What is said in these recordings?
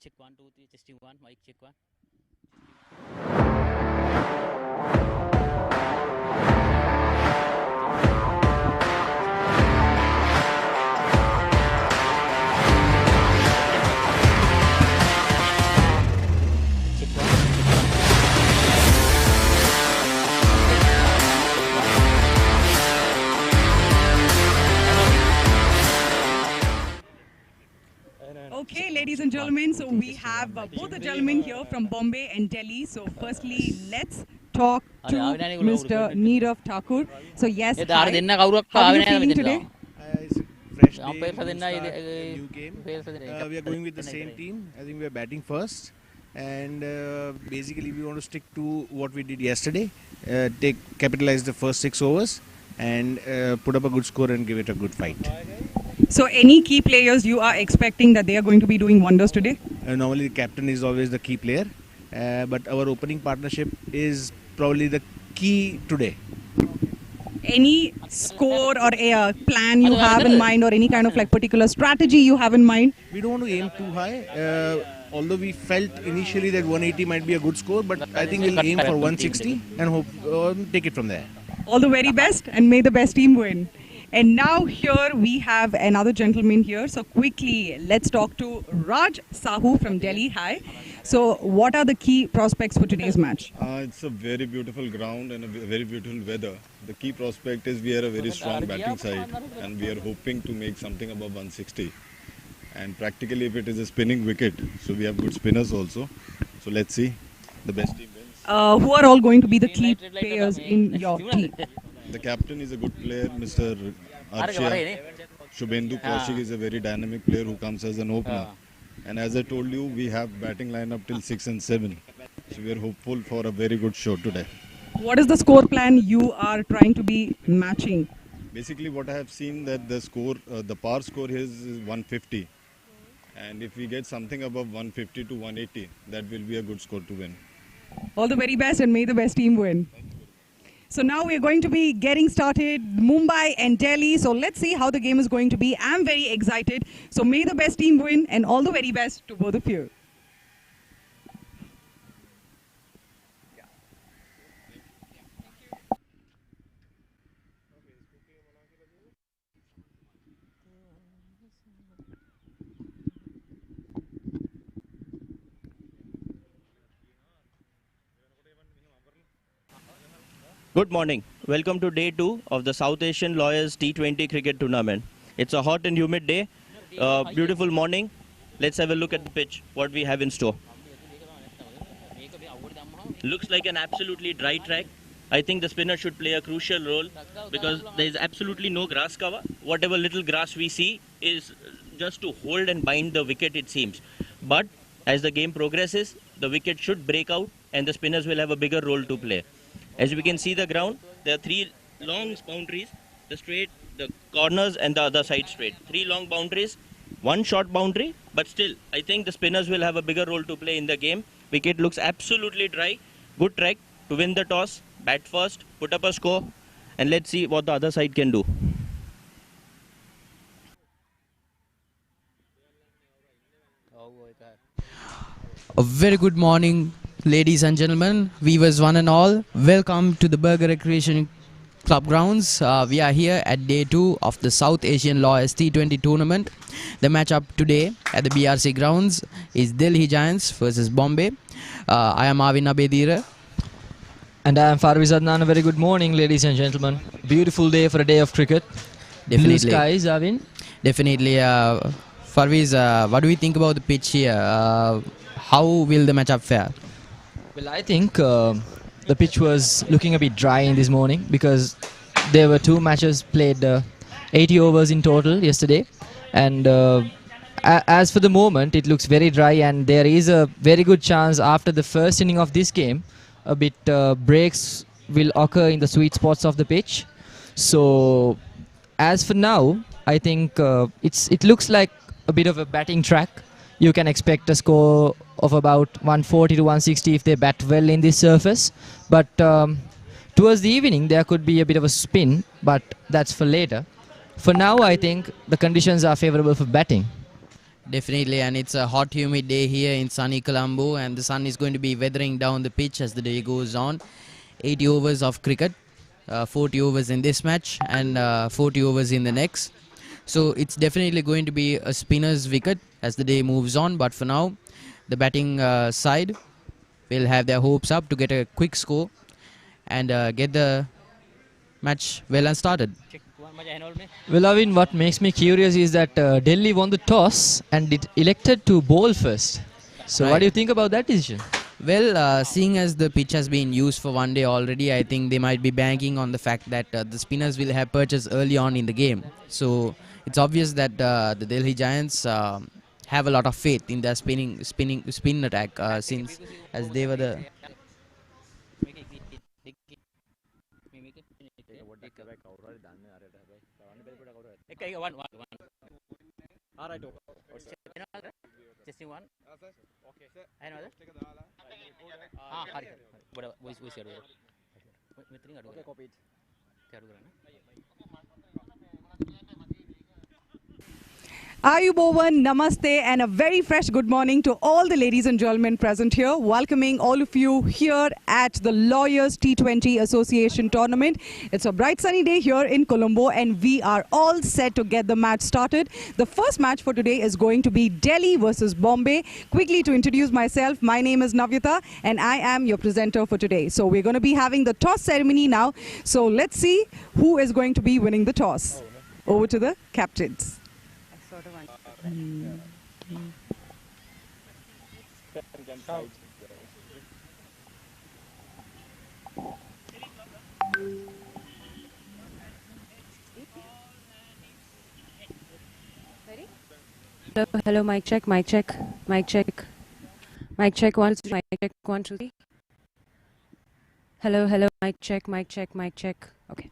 Check one, two, three, testing one, mic check one. Okay, ladies and gentlemen, so we have both the gentlemen here from Bombay and Delhi. So firstly, let's talk to Mr. Neerav Thakur. So yes, hi. How are you feeling today? It's a fresh day, new start, a new game. We are going with the same team. I think we are batting first. And basically we want to stick to what we did yesterday. Capitalize the first 6 overs and put up a good score and give it a good fight. So any key players you are expecting that they are going to be doing wonders today? Normally the captain is always the key player. But our opening partnership is probably the key today. Any score or a plan you have in mind, or any kind of like particular strategy you have in mind? We don't want to aim too high. Although we felt initially that 180 might be a good score, but I think we'll aim for 160 and hope take it from there. All the very best, and may the best team win. And now here we have another gentleman here. So quickly, let's talk to Raj Sahu from Delhi. Hi. So what are the key prospects for today's match? It's a very beautiful ground and a very beautiful weather. The key prospect is we are a very strong batting side and we are hoping to make something above 160. And practically if it is a spinning wicket, so we have good spinners also. So let's see, the best team wins. Who are all going to be the key players in your team? The captain is a good player, Mr. Arshia. Shubhendu Kaushik is a very dynamic player who comes as an opener. And as I told you, we have batting lineup till 6 and 7. So we are hopeful for a very good show today. What is the score plan you are trying to be matching? Basically what I have seen that the score, the par score here is 150. And if we get something above 150 to 180, that will be a good score to win. All the very best, and may the best team win. So now we're going to be getting started, Mumbai and Delhi. So let's see how the game is going to be. I'm very excited. So may the best team win, and all the very best to both of you. Good morning. Welcome to day 2 of the South Asian Lawyers T20 cricket tournament. It's a hot and humid day. Beautiful morning. Let's have a look at the pitch, what we have in store. Looks like an absolutely dry track. I think the spinner should play a crucial role because there is absolutely no grass cover. Whatever little grass we see is just to hold and bind the wicket, it seems. But as the game progresses, the wicket should break out and the spinners will have a bigger role to play. As we can see the ground, there are 3 long boundaries, the straight, the corners and the other side straight. 3 long boundaries, 1 short boundary, but still, I think the spinners will have a bigger role to play in the game. Wicket looks absolutely dry, good track to win the toss, bat first, put up a score, and let's see what the other side can do. A very good morning, ladies and gentlemen, viewers one and all. Welcome to the Burger Recreation Club grounds. We are here at day 2 of the South Asian Lawyers T20 tournament. The matchup today at the BRC grounds is Delhi Giants versus Bombay. I am Avin Abedira. And I am Farviz Adnan. A very good morning, ladies and gentlemen. Beautiful day for a day of cricket. Definitely. Blue skies, Avin. Definitely. Farviz, what do we think about the pitch here? How will the matchup fare? Well, I think the pitch was looking a bit dry in this morning because there were 2 matches played, 80 overs in total yesterday. And as for the moment, it looks very dry, and there is a very good chance after the first inning of this game, a bit breaks will occur in the sweet spots of the pitch. So, as for now, I think it looks like a bit of a batting track. You can expect a score of about 140 to 160 if they bat well in this surface. But towards the evening, there could be a bit of a spin, but that's for later. For now, I think the conditions are favorable for batting. Definitely, and it's a hot, humid day here in sunny Colombo, and the sun is going to be weathering down the pitch as the day goes on. 80 overs of cricket, 40 overs in this match, and 40 overs in the next. So it's definitely going to be a spinner's wicket as the day moves on. But for now, the batting side will have their hopes up to get a quick score and get the match well and started. Well, Avin, what makes me curious is that Delhi won the toss and it elected to bowl first. So what do you think about that decision? Well, seeing as the pitch has been used for one day already, I think they might be banking on the fact that the spinners will have purchased early on in the game. So it's obvious that the Delhi Giants have a lot of faith in their spin attack since as they were the... Testing one. Okay. And other? Hari. What voice here? Okay, copy it. Ayubovan, Namaste, and a very fresh good morning to all the ladies and gentlemen present here. Welcoming all of you here at the Lawyers T20 Association Tournament. It's a bright sunny day here in Colombo, and we are all set to get the match started. The first match for today is going to be Delhi versus Bombay. Quickly to introduce myself, my name is Navyata, and I am your presenter for today. So we're going to be having the toss ceremony now. So let's see who is going to be winning the toss. Over to the captains. Hello, mic check, mic check, mic check, mic check, mic check, 1, 2, 3. Hello, mic check, mic check, mic check. Okay.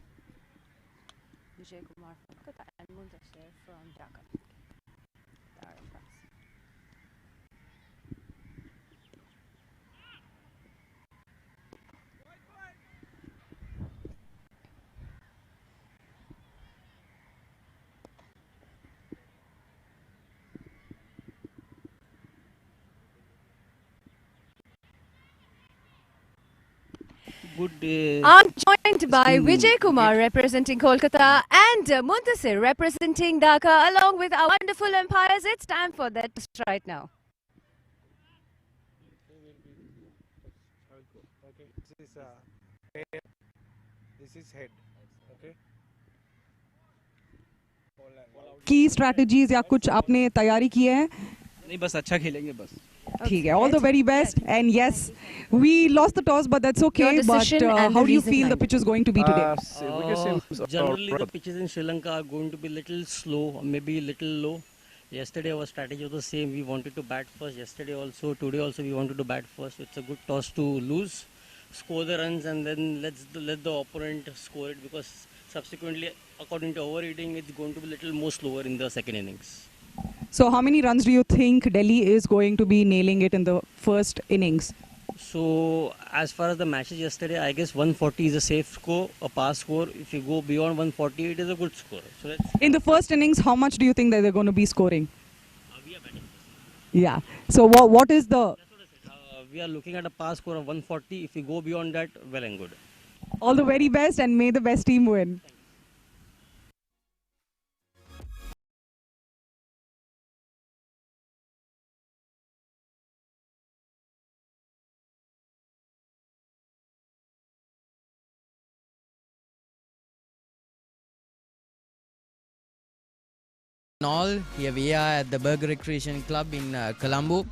Vijay Kumar from Kolkata and Muntasir from Dhaka. Good day. I'm joined by Vijay Kumar representing Kolkata and Muntasir representing Dhaka, along with our wonderful umpires. It's time for that right now. Okay, this is head. Okay. Key strategies या कुछ आपने तैयारी की है? नहीं बस अच्छा खेलेंगे बस. ठीक है, all the very best. And yes, we lost the toss, but that's okay. But how do you feel the pitch is going to be today? Generally, the pitches in Sri Lanka are going to be little slow, or maybe little low. Yesterday, our strategy was the same. We wanted to bat first. Yesterday also, today also, we wanted to bat first. It's a good toss to lose, score the runs, and then let the opponent score it. Because subsequently, according to our reading, it's going to be little more slower in the second innings. So how many runs do you think Delhi is going to be nailing it in the first innings? So as far as the matches yesterday, I guess 140 is a safe score, a pass score. If you go beyond 140, it is a good score. So let's in the first innings, how much do you think that they're going to be scoring? we are batting. Yeah. So what is the... That's what I said. We are looking at a pass score of 140. If we go beyond that, well and good. All the very best, and may the best team win. Here we are at the Burger Recreation Club in Colombo.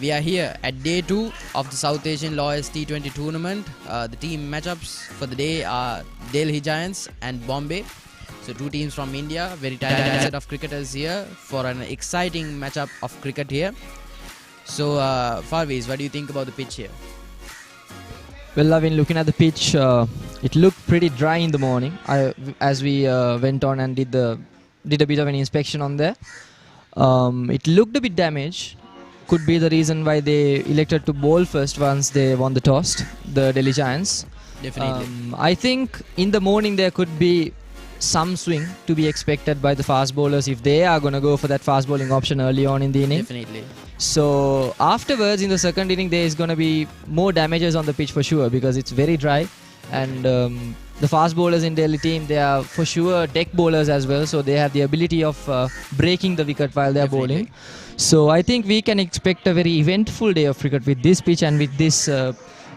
We are here at day 2 of the South Asian Lawyers T20 tournament. The team matchups for the day are Delhi Giants and Bombay. So two teams from India, very talented set of cricketers here for an exciting matchup of cricket here. So Farviz, what do you think about the pitch here? Well, I've been looking at the pitch. It looked pretty dry in the morning. As we went on and did a bit of an inspection on there. It looked a bit damaged. Could be the reason why they elected to bowl first once they won the toss, the Delhi Giants. Definitely. I think in the morning there could be some swing to be expected by the fast bowlers if they are going to go for that fast bowling option early on in the inning. Definitely. So afterwards in the second inning there is going to be more damages on the pitch for sure because it's very dry, and the fast bowlers in Delhi team, they are for sure deck bowlers as well, so they have the ability of breaking the wicket while they are bowling. So I think we can expect a very eventful day of cricket with this pitch and with this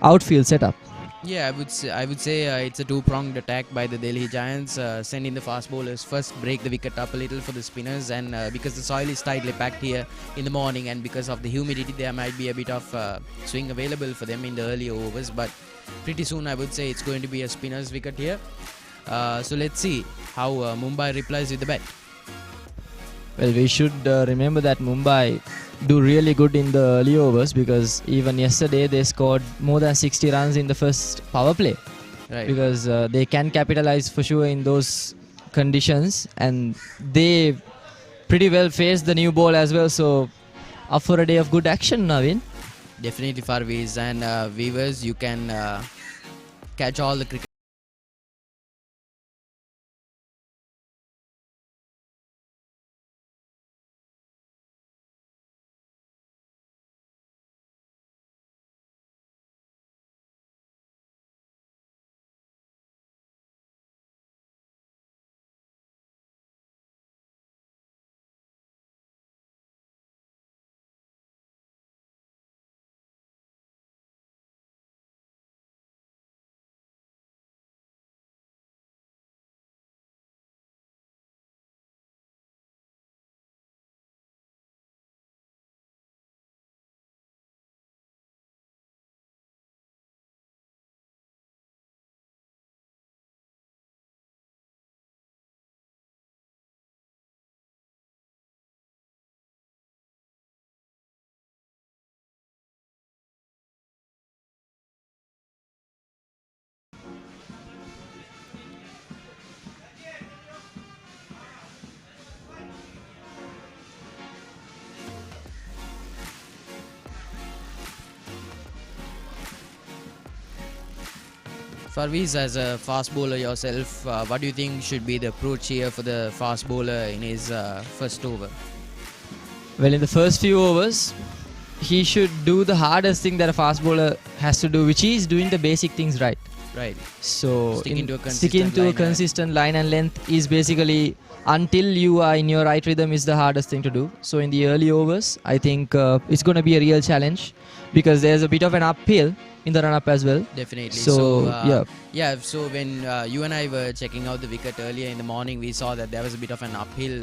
outfield setup. Yeah, I would say it's a two-pronged attack by the Delhi Giants. Send in the fast bowlers first, break the wicket up a little for the spinners, and because the soil is tightly packed here in the morning, and because of the humidity, there might be a bit of swing available for them in the early overs. But pretty soon, I would say it's going to be a spinner's wicket here. So let's see how Mumbai replies with the bat. Well, we should remember that Mumbai do really good in the early overs because even yesterday they scored more than 60 runs in the first power play. Right. Because they can capitalize for sure in those conditions, and they pretty well faced the new ball as well. So up for a day of good action, Naveen. Definitely, Farviz, and viewers, you can catch all the cricket. Farviz, as a fast bowler yourself, what do you think should be the approach here for the fast bowler in his first over? Well, in the first few overs, he should do the hardest thing that a fast bowler has to do, which is doing the basic things right. Right. So sticking to a consistent line and length is basically, until you are in your right rhythm, is the hardest thing to do. So in the early overs, I think it's going to be a real challenge because there's a bit of an uphill in the run-up as well. Definitely. So yeah. So when you and I were checking out the wicket earlier in the morning, we saw that there was a bit of an uphill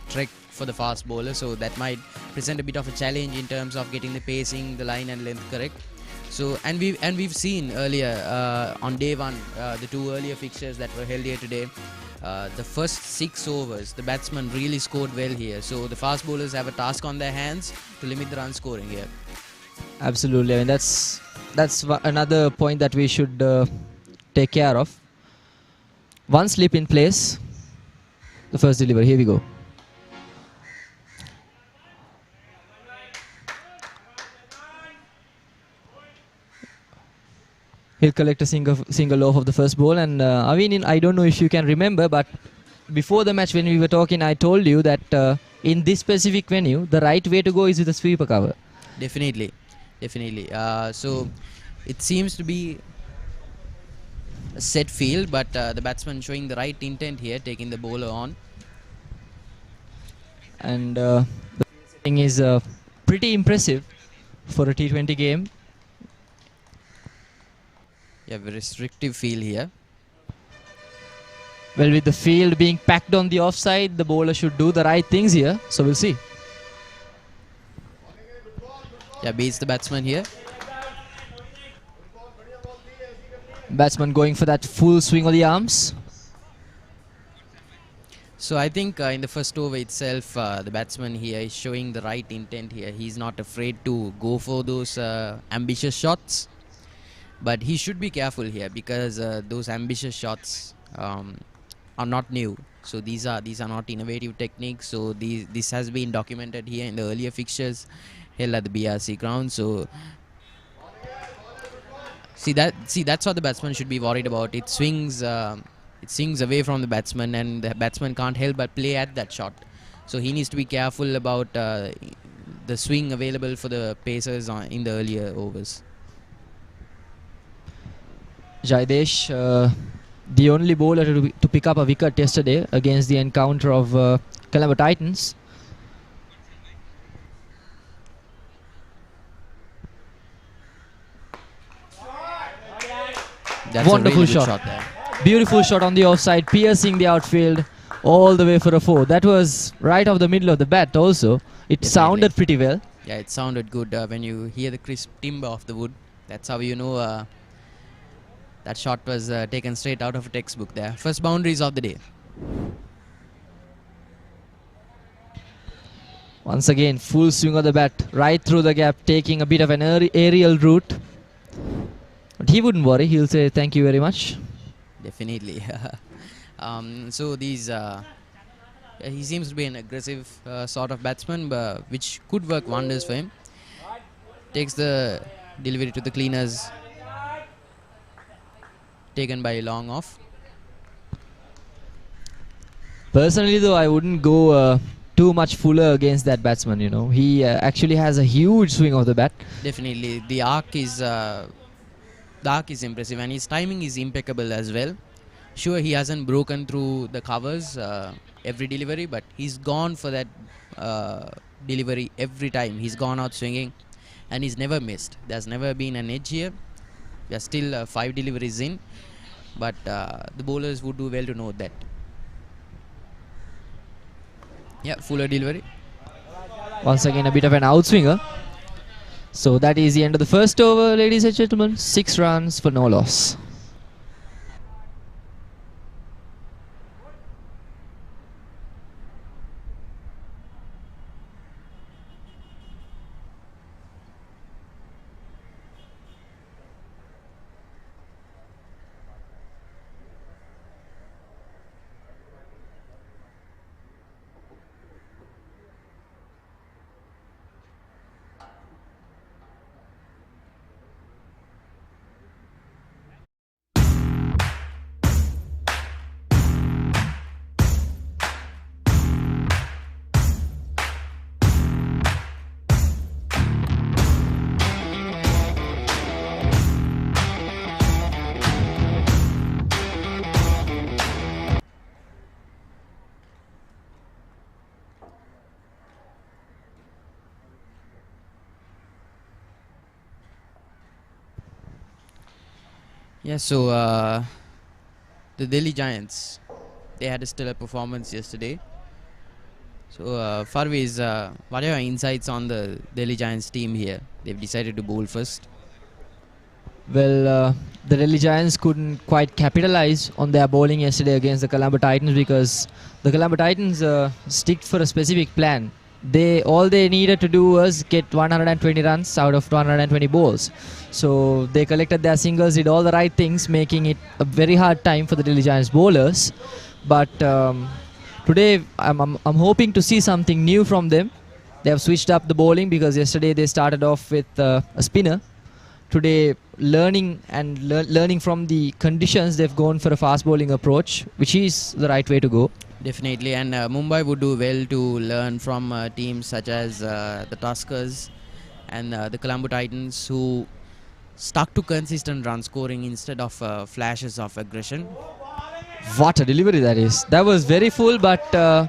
trek for the fast bowler. So that might present a bit of a challenge in terms of getting the pacing, the line and length correct. So and we've seen earlier on day one the two earlier fixtures that were held here today. The first 6 overs, the batsmen really scored well here. So the fast bowlers have a task on their hands to limit the run scoring here. Absolutely. I mean, that's another point that we should take care of. One slip in place. The first delivery. Here we go. He'll collect a single off of the first ball. And I don't know if you can remember, but before the match when we were talking, I told you that in this specific venue, the right way to go is with a sweeper cover. Definitely. So it seems to be a set field, but the batsman showing the right intent here, taking the bowler on. And the thing is pretty impressive for a T20 game. Yeah, very restrictive field here. Well, with the field being packed on the offside, the bowler should do the right things here. So we'll see. Yeah, beats the batsman here. Batsman going for that full swing of the arms. So I think in the first over itself, the batsman here is showing the right intent here. He's not afraid to go for those ambitious shots. But he should be careful here because those ambitious shots are not new. So these are not innovative techniques. So this has been documented here in the earlier fixtures held at the BRC ground. So see that's what the batsman should be worried about. It swings away from the batsman, and the batsman can't help but play at that shot. So he needs to be careful about the swing available for the pacers in the earlier overs. Jaidesh, the only bowler to pick up a wicket yesterday against the encounter of Colombo Titans. That's wonderful a really shot. Good shot there. Beautiful shot on the offside, piercing the outfield all the way for a 4. That was right off the middle of the bat also. It Definitely. Sounded pretty well. Yeah, it sounded good when you hear the crisp timbre of the wood. That's how you know that shot was taken straight out of a textbook there. First boundaries of the day. Once again, full swing of the bat, right through the gap, taking a bit of an aerial route. But he wouldn't worry, he'll say thank you very much. Definitely. So these, he seems to be an aggressive sort of batsman, which could work wonders for him. Takes the delivery to the cleaners. Taken by long off. Personally though, I wouldn't go too much fuller against that batsman, you know. He actually has a huge swing of the bat. Definitely. The arc is impressive, and his timing is impeccable as well. Sure, he hasn't broken through the covers every delivery, but he's gone for that delivery every time. He's gone out swinging, and he's never missed. There's never been an edge here. We are still 5 deliveries in, but the bowlers would do well to note that. Yeah, fuller delivery. Once again, a bit of an outswinger. So that is the end of the first over, ladies and gentlemen. 6 runs for no loss. Yeah, so the Delhi Giants, they had a stellar performance yesterday. So Farviz, what are your insights on the Delhi Giants team here? They've decided to bowl first. Well, the Delhi Giants couldn't quite capitalize on their bowling yesterday against the Colombo Titans because the Colombo Titans stick for a specific plan. All they needed to do was get 120 runs out of 120 balls. So they collected their singles, did all the right things, making it a very hard time for the Delhi Giants bowlers. But today I'm hoping to see something new from them. They have switched up the bowling because yesterday they started off with a spinner. Today, learning from the conditions, they've gone for a fast bowling approach, which is the right way to go. Definitely, and Mumbai would do well to learn from teams such as the Tuskers and the Colombo Titans, who stuck to consistent run scoring instead of flashes of aggression. What a delivery that is. That was very full, but the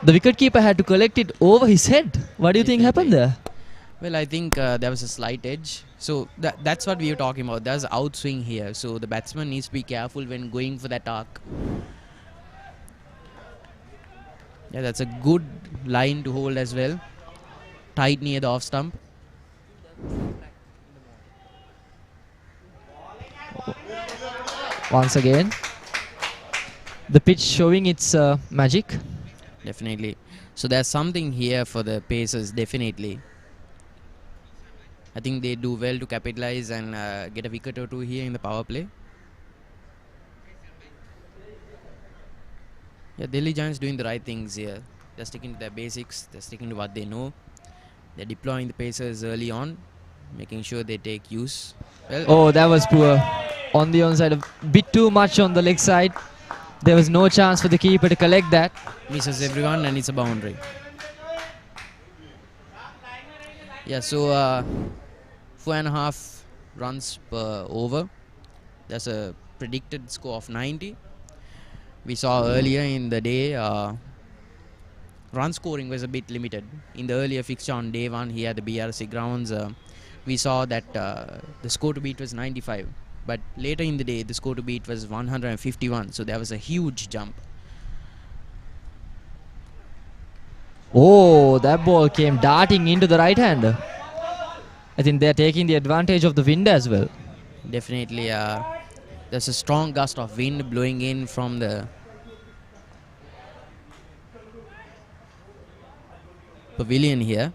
wicketkeeper had to collect it over his head. What do you think happened there? Well, I think there was a slight edge. So that's what we were talking about. There's outswing here. So the batsman needs to be careful when going for that arc. Yeah, that's a good line to hold as well. Tight near the off stump. Once again. the pitch showing its magic. Definitely. So there's something here for the Pacers, definitely. I think they do well to capitalize and get a wicket or two here in the power play. Yeah, Delhi Giants doing the right things here. They're sticking to their basics. They're sticking to what they know. They're deploying the Pacers early on, making sure they take use. Well, oh, that was poor. On the onside, a bit too much on the leg side. There was no chance for the keeper to collect that. Misses everyone and it's a boundary. Yeah, so 4.5 runs per over. That's a predicted score of 90. We saw earlier in the day run scoring was a bit limited. In the earlier fixture on day 1 here at the BRC grounds, we saw that the score to beat was 95. But later in the day, the score to beat was 151. So there was a huge jump. Oh, that ball came darting into the right hander. I think they're taking the advantage of the wind as well. Definitely. There's a strong gust of wind blowing in from the pavilion here.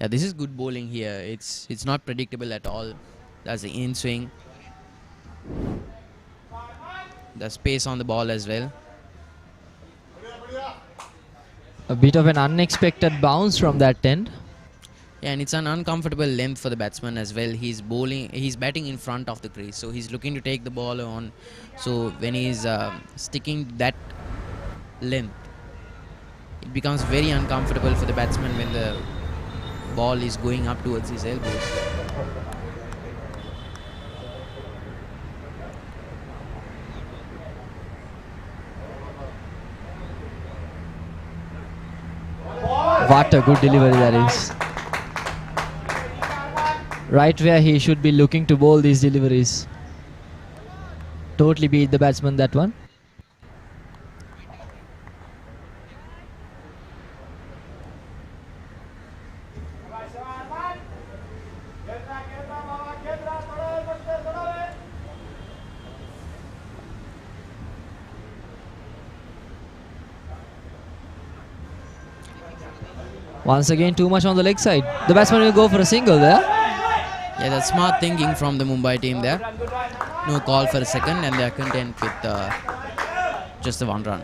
Yeah, this is good bowling here. It's not predictable at all. That's the in swing. The space on the ball as well. A bit of an unexpected bounce from that end. Yeah, and it's an uncomfortable length for the batsman as well. He's batting in front of the crease, so he's looking to take the ball on. So when he's sticking that length, it becomes very uncomfortable for the batsman when the ball is going up towards his elbows. What a good delivery that is. Right where he should be looking to bowl these deliveries. Totally beat the batsman, that one. Once again, too much on the leg side. The batsman will go for a single there. Yeah, that's smart thinking from the Mumbai team there. No call for a second and they are content with just the 1 run.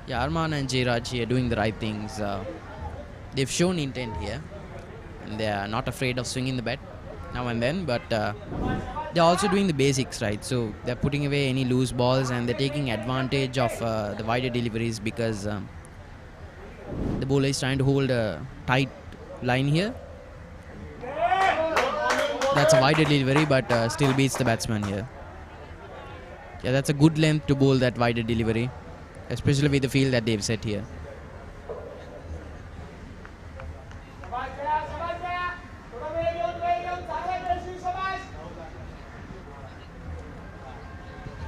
Yeah, Arman and Jairaj here doing the right things. They've shown intent here and they are not afraid of swinging the bat now and then, but they're also doing the basics right. So they're putting away any loose balls and they're taking advantage of the wider deliveries because the bowler is trying to hold a tight line here. That's a wider delivery, but still beats the batsman here. Yeah, that's a good length to bowl that wider delivery, especially with the field that they've set here.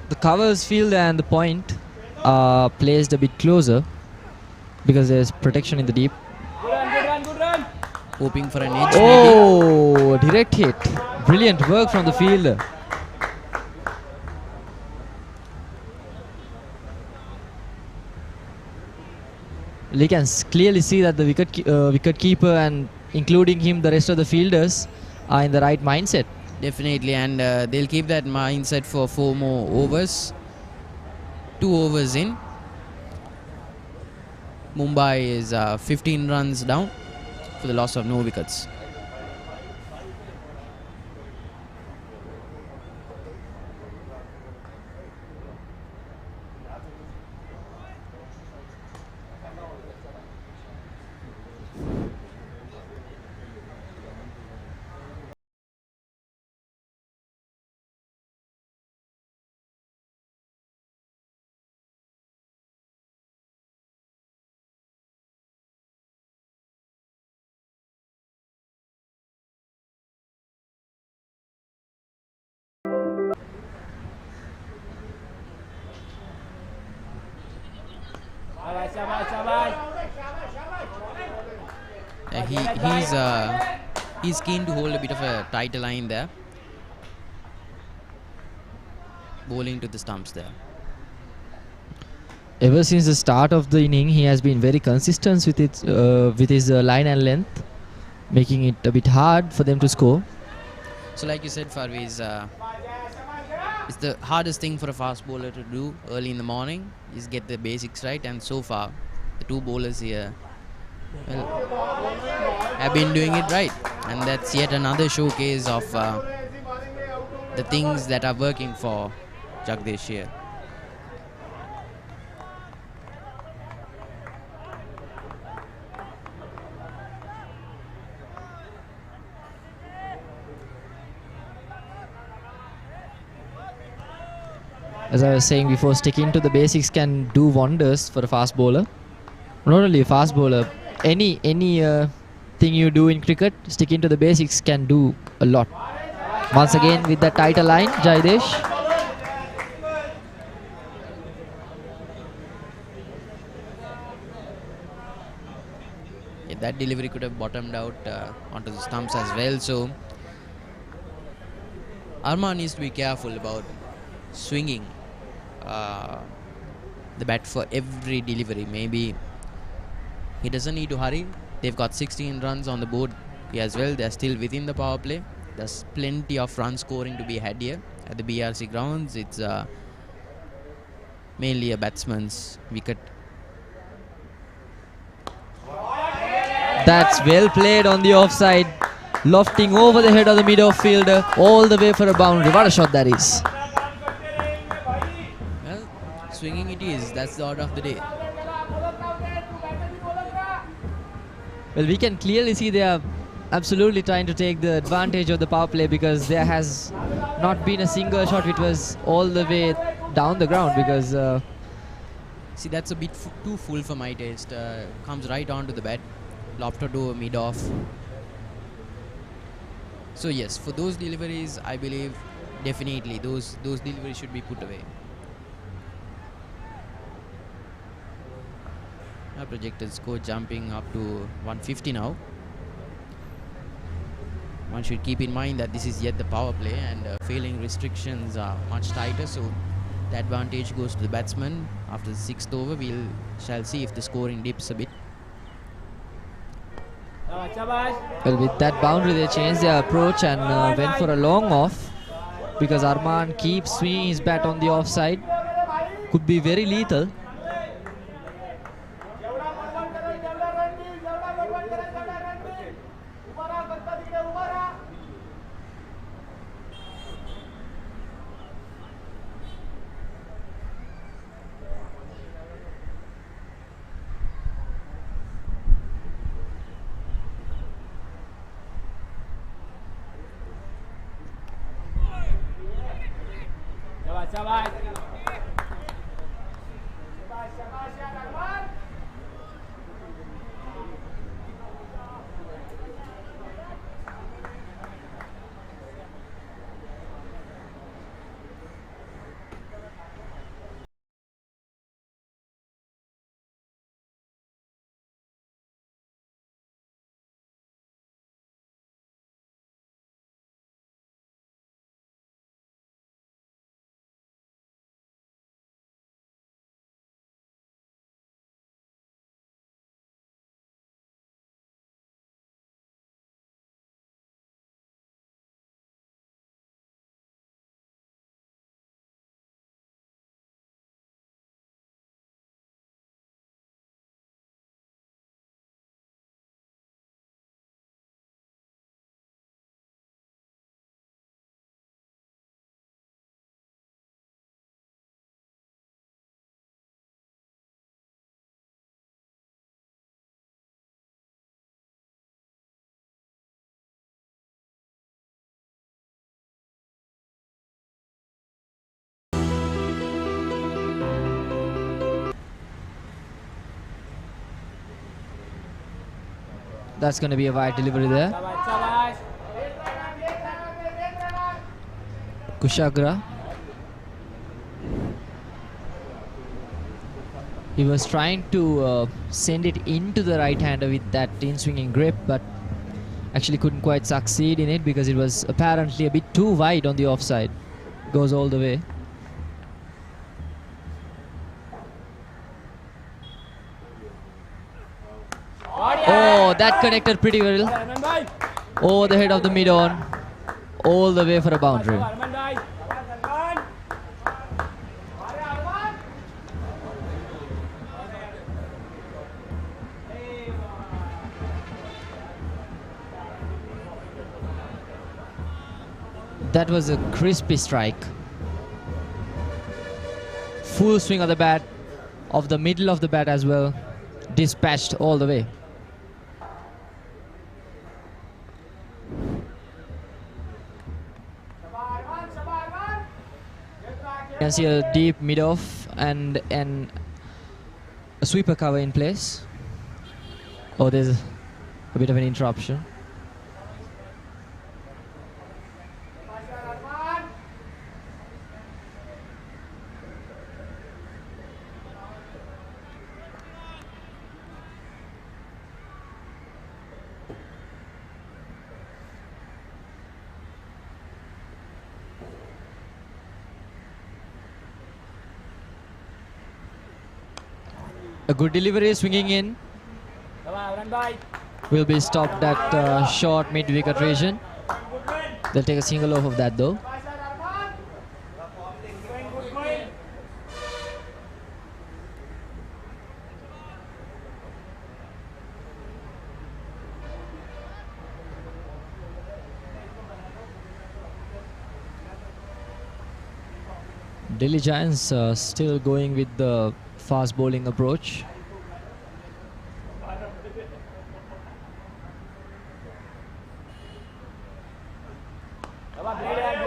The covers field and the point are placed a bit closer because there's protection in the deep. Hoping for an edge. Oh, maybe. Direct hit. Brilliant work from the fielder. You can clearly see that the wicket keeper and including him, the rest of the fielders are in the right mindset. Definitely, and they'll keep that mindset for 4 more overs. 2 overs in. Mumbai is 15 runs down for the loss of no wickets. he's keen to hold a bit of a tighter line there. Bowling to the stumps there. Ever since the start of the inning, he has been very consistent with his line and length, making it a bit hard for them to score. So like you said, Farviz, it's the hardest thing for a fast bowler to do early in the morning is get the basics right, and so far the two bowlers here have been doing it right, and that's yet another showcase of the things that are working for Jagdish here. As I was saying before, sticking to the basics can do wonders for a fast bowler. Not only a fast bowler, any thing you do in cricket, sticking to the basics can do a lot. Once again with that tighter line, Jaidesh. Yeah, that delivery could have bottomed out onto the stumps as well, so Arman needs to be careful about swinging the bat for every delivery. Maybe he doesn't need to hurry. They've got 16 runs on the board as well. They're still within the power play. There's plenty of run scoring to be had here at the BRC grounds. It's mainly a batsman's wicket. That's well played on the offside, lofting over the head of the mid-off fielder all the way for a boundary. What a shot that is. Well, swinging it is. That's the order of the day. Well, we can clearly see they are absolutely trying to take the advantage of the power play, because there has not been a single shot which was all the way down the ground, because see, that's a bit too full for my taste. Comes right onto the bat, lofted to mid-off. So yes, for those deliveries, I believe definitely those deliveries should be put away. Our projected score jumping up to 150 now. One should keep in mind that this is yet the power play, and failing restrictions are much tighter, so the advantage goes to the batsman. After the 6th over, we shall see if the scoring dips a bit. Well, with that boundary, they changed their approach and went for a long off, because Arman keeps swinging his bat on the offside. Could be very lethal. That's going to be a wide delivery there. Kushagra. He was trying to send it into the right-hander with that in-swinging grip, but actually couldn't quite succeed in it because it was apparently a bit too wide on the offside. Goes all the way. Oh, that connected pretty well. Over the head of the mid-on, all the way for a boundary. That was a crispy strike. Full swing of the bat, of the middle of the bat as well. Dispatched all the way. You can see a deep mid-off and a sweeper cover in place. Oh, there's a bit of an interruption. A good delivery, swinging in. Will be stopped at short mid-wicket region. They'll take a single off of that though. Delhi Giants still going with the fast bowling approach.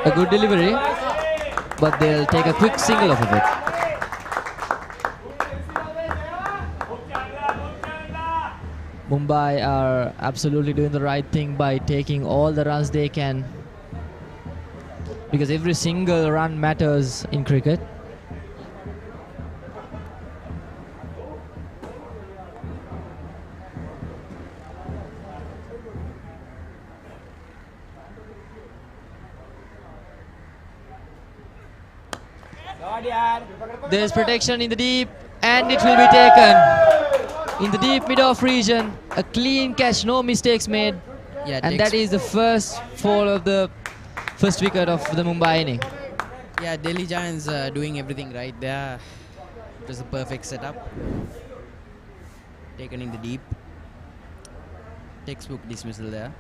A good delivery, but they'll take a quick single off of it. Mumbai are absolutely doing the right thing by taking all the runs they can, because every single run matters in cricket. There's protection in the deep, and it will be taken in the deep mid-off region. A clean catch, no mistakes made. Yeah, and that is the first fall of the first wicket of the Mumbai inning. Yeah, Delhi Giants doing everything right there. It was a perfect setup. Taken in the deep. Textbook dismissal there.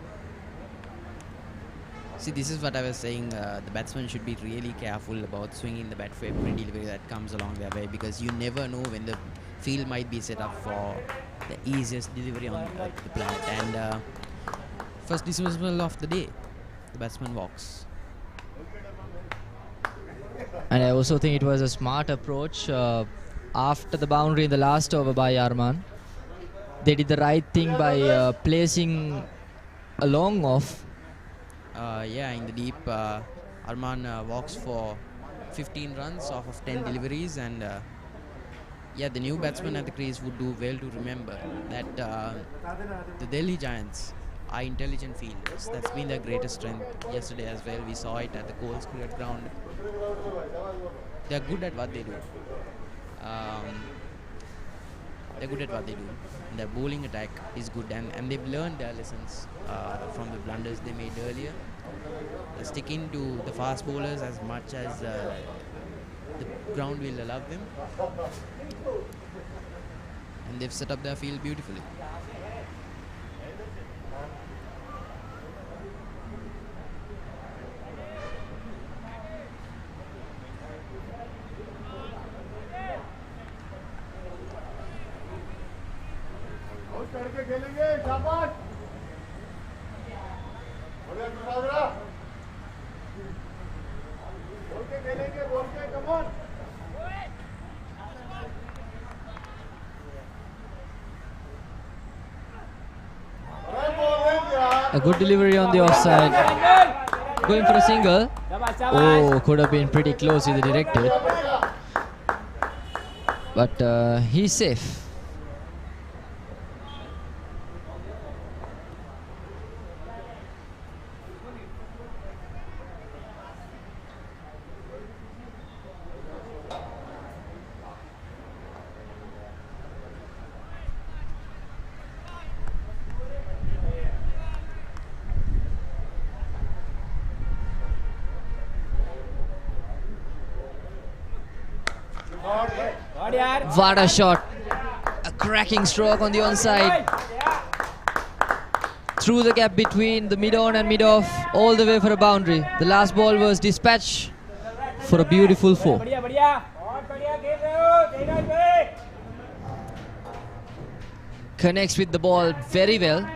See, this is what I was saying. The batsman should be really careful about swinging the bat for every delivery that comes along their way, because you never know when the field might be set up for the easiest delivery on the planet. And first dismissal of the day, the batsman walks. And I also think it was a smart approach after the boundary in the last over by Arman. They did the right thing by placing a long off. Yeah, in the deep, Arman walks for 15 runs off of 10 deliveries, and yeah, the new batsman at the crease would do well to remember that the Delhi Giants are intelligent fielders. That's been their greatest strength yesterday as well. We saw it at the Coles cricket ground. They're good at what they do. They're good at what they do. Their bowling attack is good, and they've learned their lessons from the blunders they made earlier. They're sticking to the fast bowlers as much as the ground will allow them, and they've set up their field beautifully. A good delivery on the offside. Going for a single. Oh, could have been pretty close with the director. but he's safe. What a shot. A cracking stroke on the onside. Through the gap between the mid-on and mid-off, all the way for a boundary. The last ball was dispatched for a beautiful 4. Connects with the ball very well.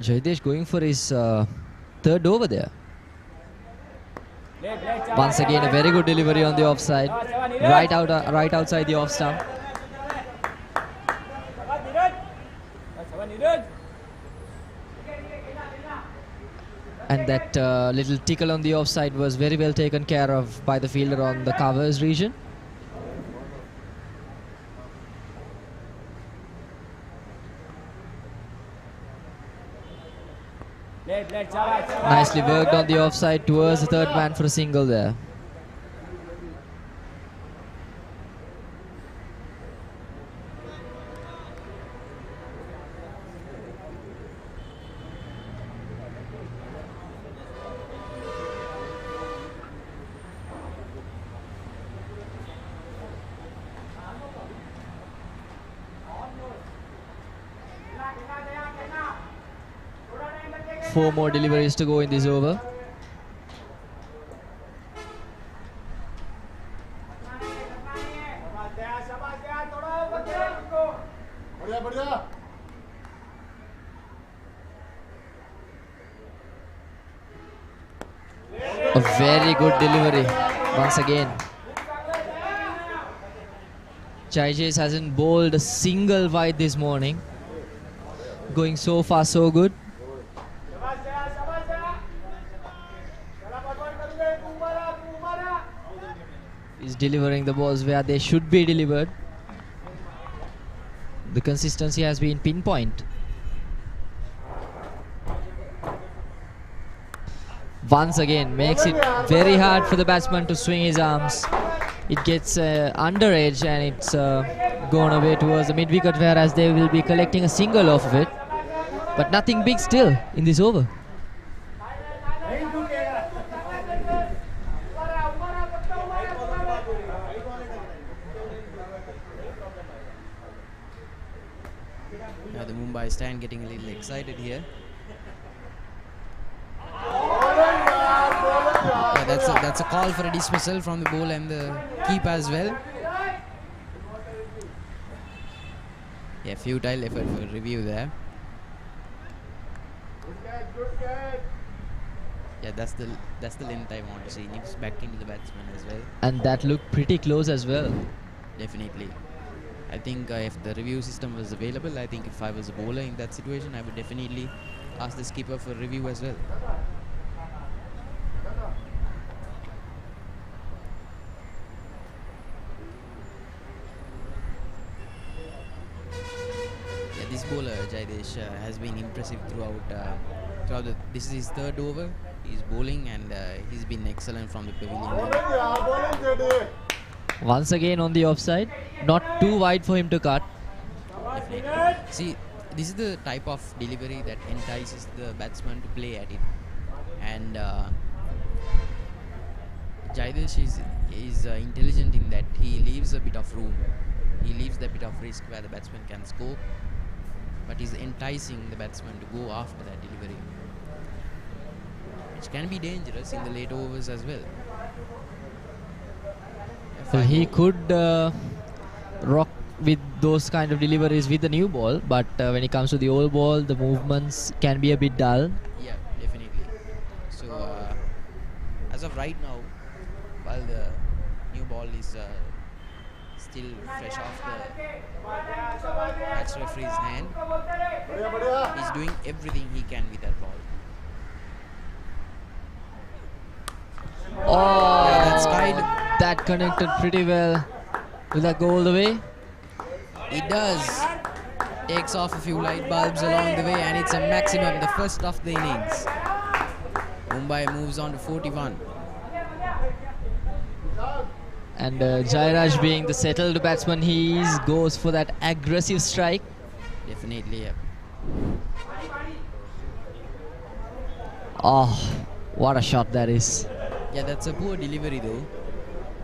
Jaidesh going for his third over there. Once again, a very good delivery on the offside, right outside the off stump. And that little tickle on the offside was very well taken care of by the fielder on the covers region. Nicely worked on the offside towards the third man for a single there. Four more deliveries to go in this over. A very good delivery once again. Jaidesh hasn't bowled a single wide this morning. Going so far so good. He's delivering the balls where they should be delivered. The consistency has been pinpoint. Once again makes it very hard for the batsman to swing his arms. It gets under edge and it's gone away towards the mid wicket, whereas they will be collecting a single off of it. But nothing big still in this over. The Mumbai stand getting a little excited here. Yeah, that's a call for a dismissal from the bowler and the keeper as well. Yeah, futile effort for review there. Yeah, that's the length I want to see. Nips back into the batsman as well. And that looked pretty close as well. Definitely. I think if the review system was available, I think if I was a bowler in that situation, I would definitely ask the skipper for review as well. Yeah, this bowler Jaidesh has been impressive throughout this is his third over. He's bowling and he's been excellent from the pavilion. Once again on the offside, not too wide for him to cut. Definitely. See, this is the type of delivery that entices the batsman to play at it. And Jaidesh is intelligent in that he leaves a bit of room. He leaves the bit of risk where the batsman can score, but he's enticing the batsman to go after that delivery, which can be dangerous in the late overs as well. So he could rock with those kind of deliveries with the new ball, but when it comes to the old ball, the movements can be a bit dull. Yeah, definitely. So as of right now, while the new ball is still fresh off the match referee's hand, he's doing everything he can with that ball. Oh, yeah, that's kind. That connected pretty well. Will that go all the way? It does. Takes off a few light bulbs along the way, and it's a maximum, the first of the innings. Mumbai moves on to 41. And Jairaj, being the settled batsman he is, goes for that aggressive strike. Definitely, yeah. Oh, what a shot that is. Yeah, that's a poor delivery though.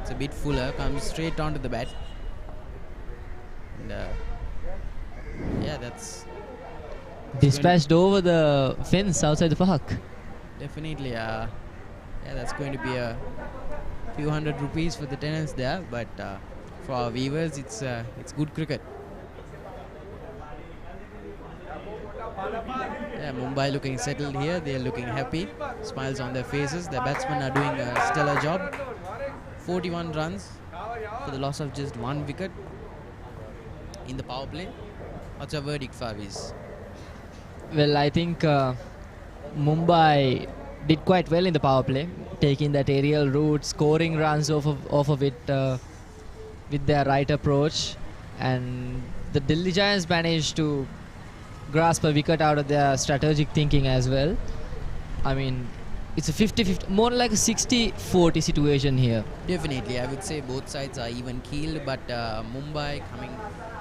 It's a bit fuller, comes straight onto the bat. And yeah, that's dispatched over the fence outside the park. Definitely, yeah, that's going to be a few hundred rupees for the tenants there, but for our viewers, it's good cricket. Yeah, Mumbai looking settled here. They are looking happy, smiles on their faces. Their batsmen are doing a stellar job. 41 runs for the loss of just one wicket in the power play. What's your verdict, Faviz? Well, I think Mumbai did quite well in the power play, taking that aerial route, scoring runs off of it with their right approach, and the Delhi Giants managed to grasp a wicket out of their strategic thinking as well. I mean, it's a 50-50, more like a 60-40 situation here. Definitely, I would say both sides are even keeled, but Mumbai coming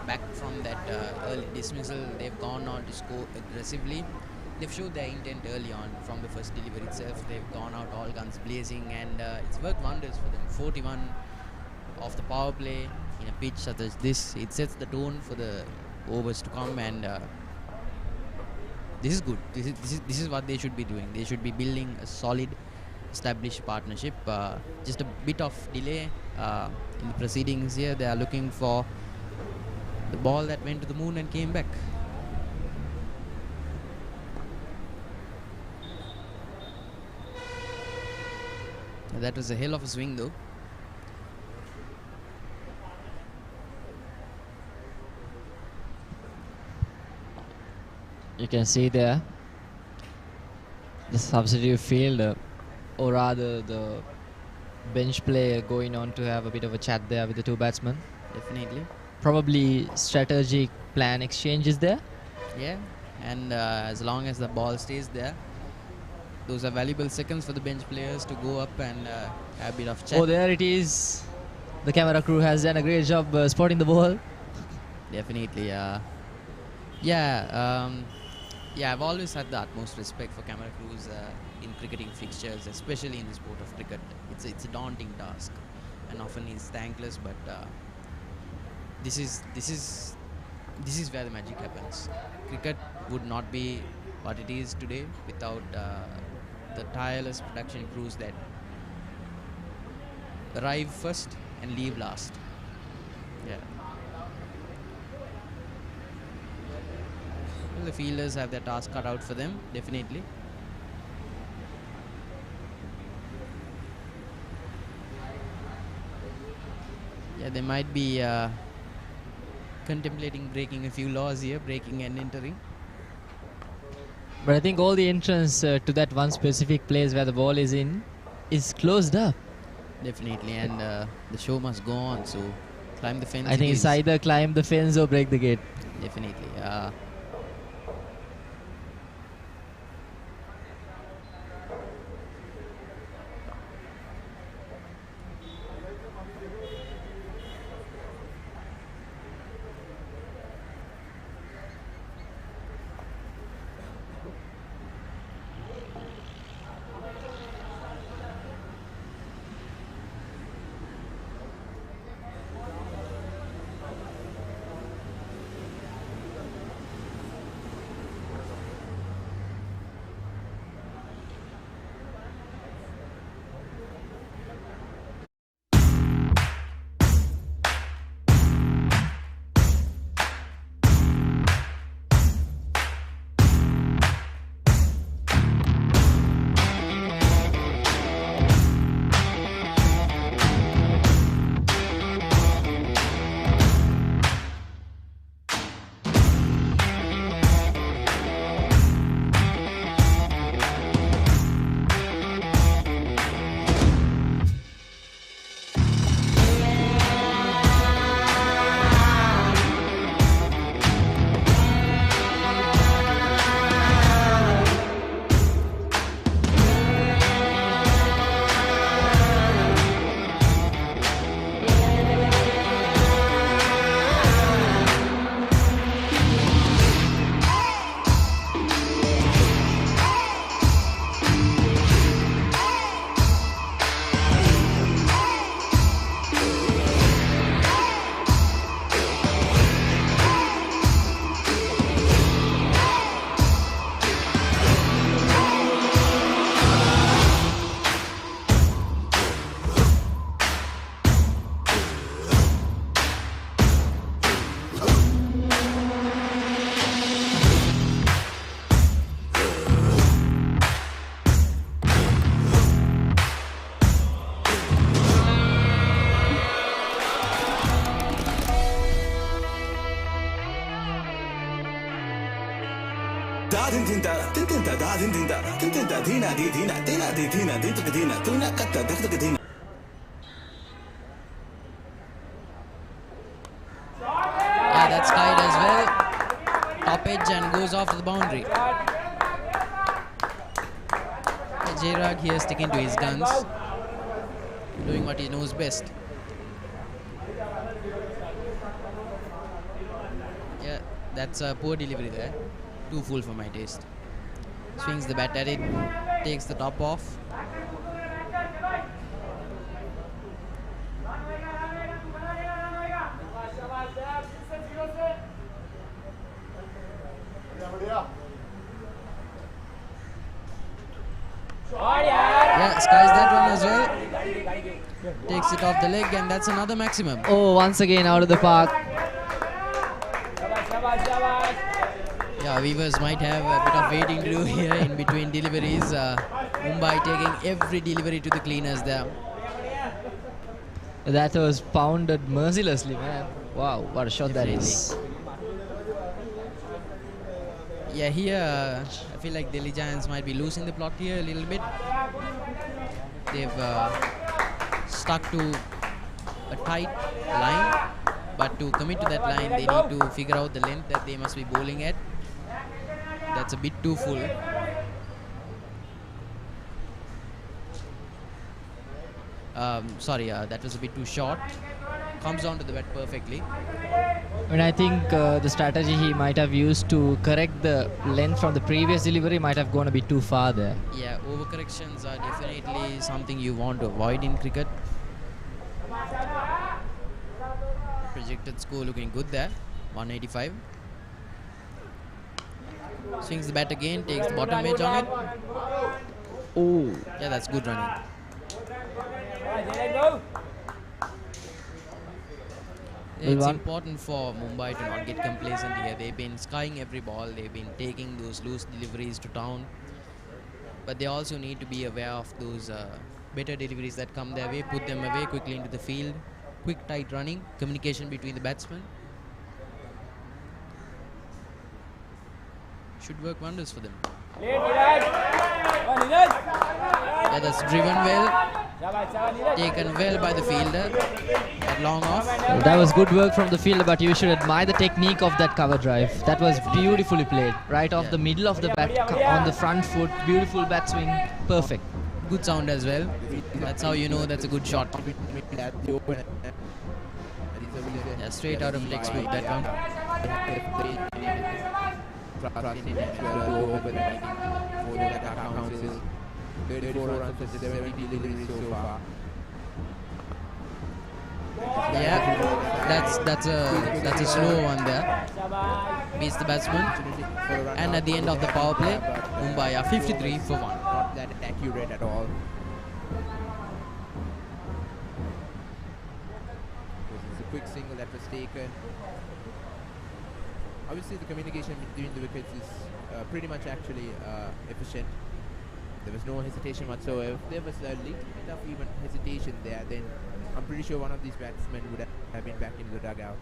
back from that early dismissal, they've gone on to score aggressively. They've showed their intent early on from the first delivery itself. They've gone out all guns blazing, and it's worked wonders for them. 41 off the power play in a pitch such as this, it sets the tone for the overs to come, and this is good. This is what they should be doing. They should be building a solid, established partnership. Just a bit of delay in the proceedings here. They are looking for the ball that went to the moon and came back. That was a hell of a swing though. You can see there the substitute fielder, or rather the bench player, going on to have a bit of a chat there with the two batsmen. Definitely. Probably strategic plan exchanges there. Yeah, and as long as the ball stays there, those are valuable seconds for the bench players to go up and have a bit of chat. Oh, there it is. The camera crew has done a great job spotting the ball. Definitely, yeah, I've always had the utmost respect for camera crews in cricketing fixtures, especially in the sport of cricket. It's a daunting task, and often is thankless. But this is where the magic happens. Cricket would not be what it is today without the tireless production crews that arrive first and leave last. Yeah. Well, the fielders have their task cut out for them, definitely. Yeah, they might be contemplating breaking a few laws here, breaking and entering. But I think all the entrance to that one specific place where the ball is in is closed up. Definitely, and the show must go on, so climb the fence. I think it's either climb the fence or break the gate. Definitely. Yeah, that's kite as well. Top edge and goes off to the boundary. Jairag here sticking to his guns, doing what he knows best. Yeah, that's a poor delivery there. Too full for my taste. Swings the bat at it, takes the top off. Yeah, skies that one as well. Takes it off the leg, and that's another maximum. Oh, once again out of the park. Yeah, viewers might have a bit of waiting to do here in between deliveries. Mumbai taking every delivery to the cleaners there. That was pounded mercilessly, man. Wow, what a shot that is. Yeah, here I feel like Delhi Giants might be losing the plot here a little bit. They've stuck to a tight line, but to commit to that line, they need to figure out the length that they must be bowling at. That's a bit too full. Sorry, that was a bit too short. Comes down to the bat perfectly. And I think the strategy he might have used to correct the length from the previous delivery might have gone a bit too far there. Yeah, overcorrections are definitely something you want to avoid in cricket. Projected score looking good there, 185. Swings the bat again, takes the bottom edge on it. Oh, yeah, that's good running. It's important for Mumbai to not get complacent here. They've been skying every ball. They've been taking those loose deliveries to town. But they also need to be aware of those better deliveries that come their way, put them away quickly into the field. Quick, tight running, communication between the batsmen. Should work wonders for them. Yeah, that's driven well. Taken well by the fielder. That long off. Well, that was good work from the fielder, but you should admire the technique of that cover drive. That was beautifully played. Right off the middle of the bat, on the front foot. Beautiful bat swing. Perfect. Good sound as well. That's how you know that's a good shot. Yeah, straight out of textbook, that one. Yeah, that's a slow one there. Beats the batsman. And at the end of the power play, Mumbai are 53 for 1. Not that accurate at all. This is a quick single that was taken. Obviously, the communication between the wickets is pretty much actually efficient. There was no hesitation whatsoever. If there was a little bit of even hesitation there, then I'm pretty sure one of these batsmen would have been back into the dugout.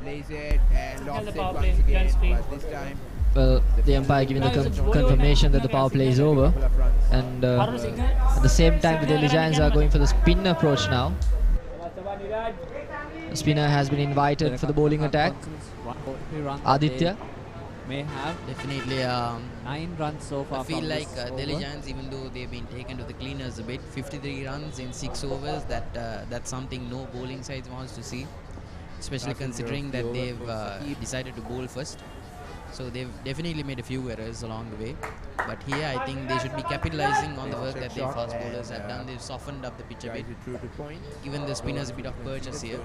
Plays it and lofts it once again, but this time... Well, the umpire giving the confirmation that the power play is over. And at the same time, the Delhi Giants are going for the spin approach now. The spinner has been invited for the bowling attack. Aditya. May have definitely 9 runs so far. I feel like Delhi Giants, even though they've been taken to the cleaners a bit, 53 runs in 6 overs, that's something no bowling side wants to see, especially considering that they've decided to bowl first. So they've definitely made a few errors along the way, but here I think they should be capitalizing on the work that their fast bowlers have done. They've softened up the pitch a bit, given the spinners a bit of purchase here.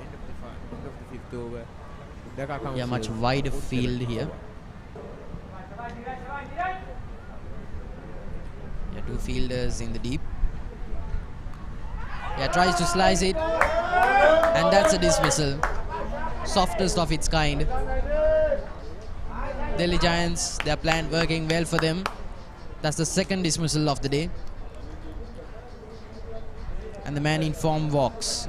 Yeah, much wider field here. Yeah, 2 fielders in the deep. Yeah, tries to slice it, and that's a dismissal. Softest of its kind. Delhi Giants, their plan working well for them. That's the second dismissal of the day. And the man in form walks.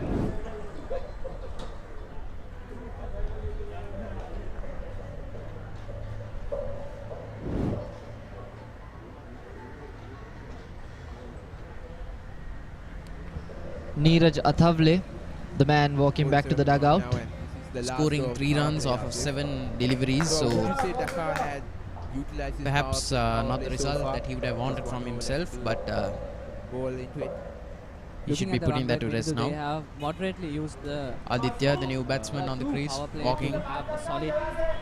Neeraj Athavale, the man walking back to the dugout. Scoring 3 runs off of 7 deliveries, so perhaps not the result that he would have wanted from himself, but he should be putting that to rest now. They have moderately used the Aditya, the new batsman on the crease, walking. To have a solid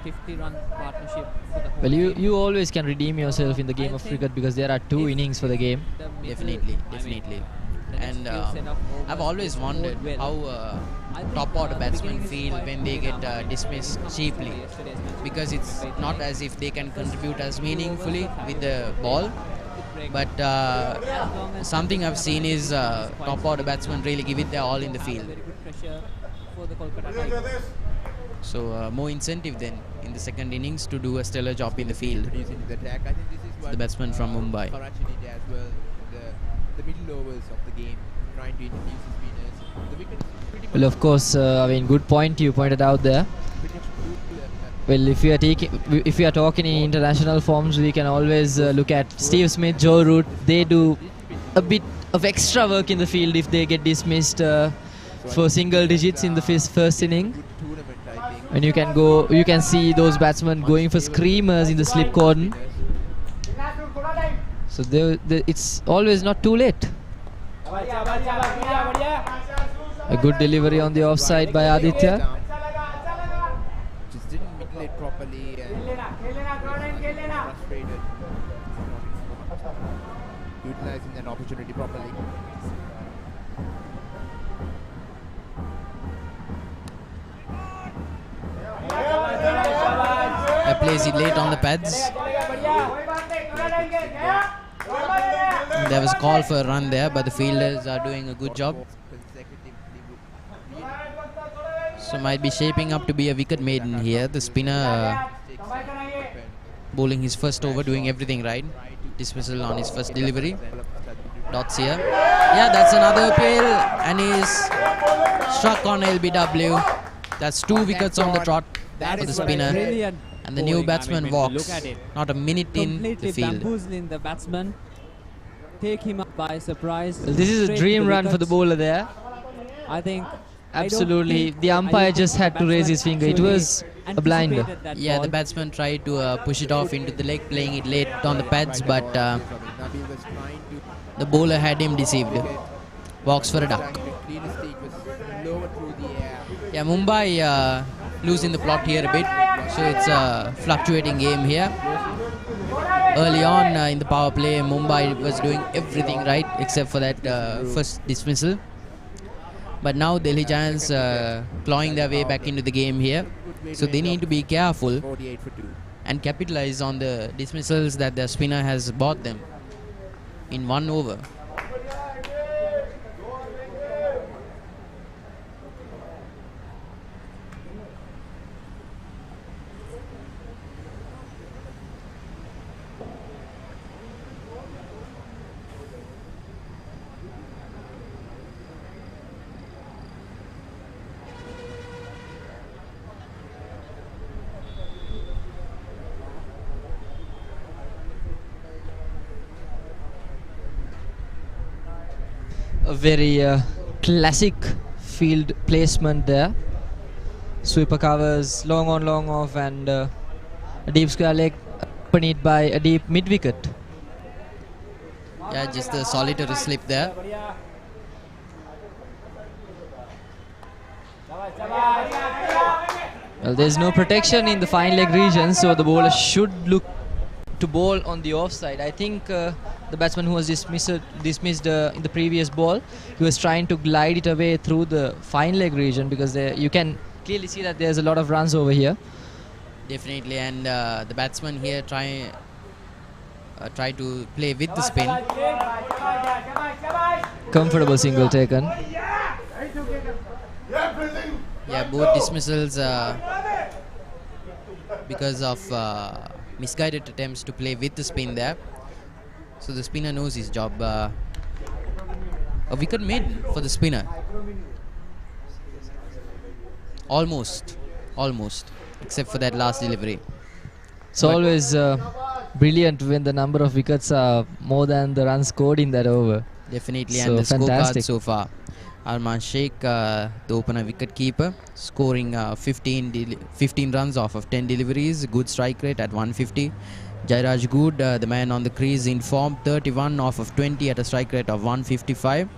50-run partnership for the whole Well, team. you always can redeem yourself in the game of cricket because there are 2 innings for the game. Definitely. And I've always wondered how top order batsmen feel when they get dismissed cheaply, because it's not as if they can contribute as meaningfully with the ball. But something I've seen is top order batsmen really give it their all in the field. So more incentive then in the second innings to do a stellar job in the field. The batsman from Mumbai. The middle overs of the game, trying to introduce the spinners. The wicket is pretty much Well, of course, I mean, good point you pointed out there. Well, if we are talking in international forms, we can always look at Steve Smith, Joe Root. They do a bit of extra work in the field if they get dismissed for single digits in the first inning. And you can see those batsmen going for screamers in the slip cordon. So it's always not too late. A good delivery on the offside by Aditya. just didn't middle it properly and frustrated, utilizing that opportunity properly. Plays it late on the pads. There was a call for a run there, but the fielders are doing a good job. So might be shaping up to be a wicket maiden here. The spinner bowling his first over, doing everything right. Dismissal on his first delivery. Dots here. Yeah, that's another appeal, and he's struck on LBW. That's 2 wickets on the trot for the spinner. And the new batsman walks. Not a minute in the field. Bamboozling the batsman. Take him up by surprise. Well, this is a dream run for the bowler there. I think absolutely. The umpire just had to raise his finger. It was a blinder. Yeah, the batsman tried to push it off into the leg, playing it late on the pads, but the bowler had him deceived. Walks for a duck. Yeah, Mumbai losing the plot here a bit, so it's a fluctuating game here. Early on in the power play, Mumbai was doing everything right except for that first dismissal. But now Delhi Giants clawing their way back into the game here. So they need to be careful and capitalize on the dismissals that their spinner has bought them in 1 over. A very classic field placement there. Sweeper covers long on, long off, and a deep square leg accompanied by a deep mid wicket. Yeah, just a solitary slip there. Well, there's no protection in the fine leg region, so the bowler should look to bowl on the offside. I think the batsman who was dismissed in the previous ball, he was trying to glide it away through the fine leg region, because you can clearly see that there's a lot of runs over here. Definitely, and the batsman here try to play with the spin. Comfortable single taken. Yeah, both dismissals because of misguided attempts to play with the spin there. So the spinner knows his job. A wicket made for the spinner. Almost, except for that last delivery. It's always brilliant when the number of wickets are more than the runs scored in that over. Definitely, so and the fantastic. scorecard so far. Arman Sheikh, the opener wicket keeper, scoring 15 runs off of 10 deliveries, good strike rate at 150. Jairaj Good, the man on the crease in form, 31 off of 20 at a strike rate of 155.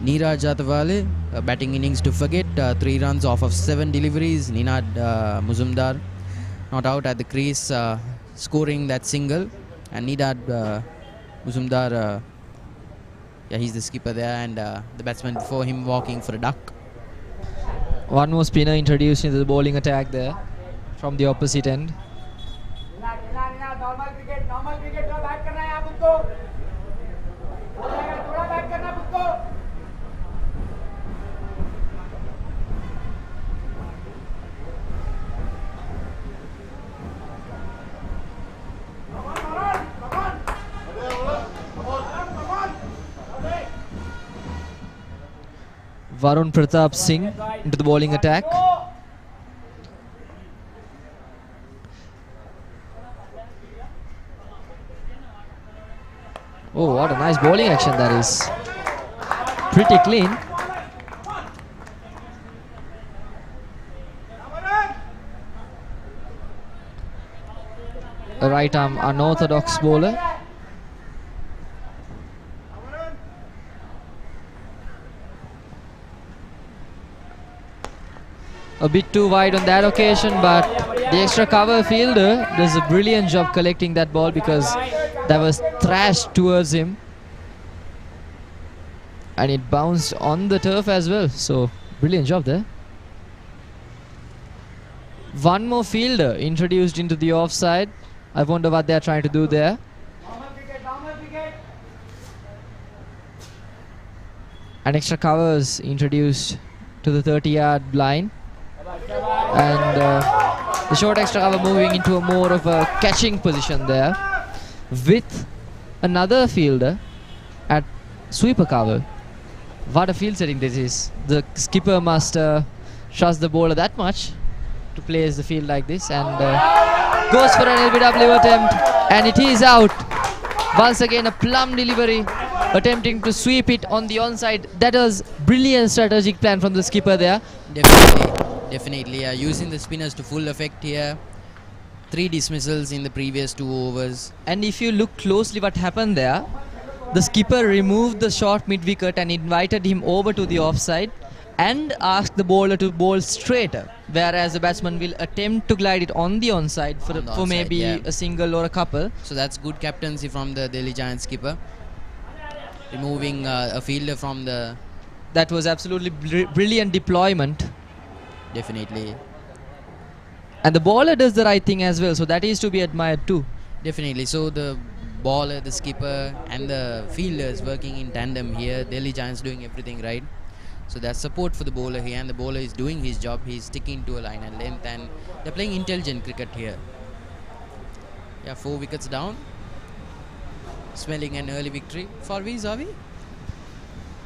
Neeraj Jatawale, batting innings to forget, 3 runs off of 7 deliveries. Ninad Muzumdar not out at the crease, scoring that single. And Ninad Muzumdar, he's the skipper there, and the batsman before him walking for a duck. One more spinner introduced into the bowling attack there from the opposite end. Varun Pratap Singh into the bowling attack. Oh, what a nice bowling action that is. Pretty clean. A right arm unorthodox bowler. A bit too wide on that occasion, but the extra cover fielder does a brilliant job collecting that ball because that was thrashed towards him and it bounced on the turf as well, so brilliant job there. One more fielder introduced into the offside. I wonder what they are trying to do there. And extra covers introduced to the 30-yard line. And the short extra cover moving into a more of a catching position there with another fielder at sweeper cover. What a field setting this is. The skipper must trust the bowler that much to place the field like this, and goes for an LBW attempt, and it is out. Once again a plum delivery, attempting to sweep it on the onside. That was brilliant strategic plan from the skipper there. Definitely, using the spinners to full effect here. 3 dismissals in the previous 2 overs. And if you look closely what happened there, the skipper removed the short mid-wicket and invited him over to the offside and asked the bowler to bowl straighter, whereas the batsman will attempt to glide it on the onside for maybe a single or a couple. So that's good captaincy from the Delhi Giants skipper. Removing a fielder from the... That was absolutely brilliant deployment. Definitely. And the bowler does the right thing as well, so that is to be admired too. Definitely. So the bowler, the skipper and the fielders working in tandem here. Delhi Giants doing everything right. So that's support for the bowler here, and the bowler is doing his job. He's sticking to a line and length, and they're playing intelligent cricket here. Yeah, 4 wickets down. Smelling an early victory for Avi?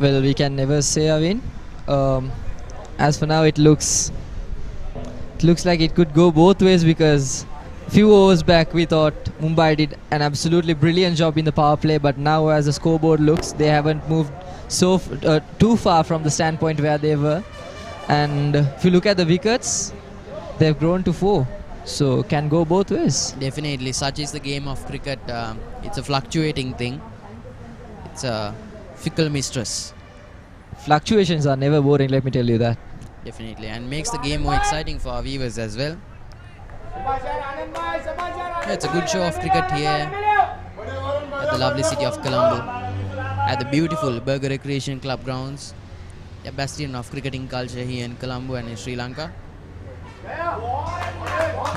Well, we can never say a win. As for now, it looks like it could go both ways, because few overs back we thought Mumbai did an absolutely brilliant job in the power play, but now as the scoreboard looks, they haven't moved so too far from the standpoint where they were. And if you look at the wickets, they've grown to 4, so can go both ways. Definitely, such is the game of cricket. It's a fluctuating thing. It's a fickle mistress. Fluctuations are never boring, let me tell you that. Definitely, and makes the game more exciting for our viewers as well. Yeah, it's a good show of cricket here at the lovely city of Colombo, at the beautiful Burger Recreation Club grounds, a bastion of cricketing culture here in Colombo and in Sri Lanka.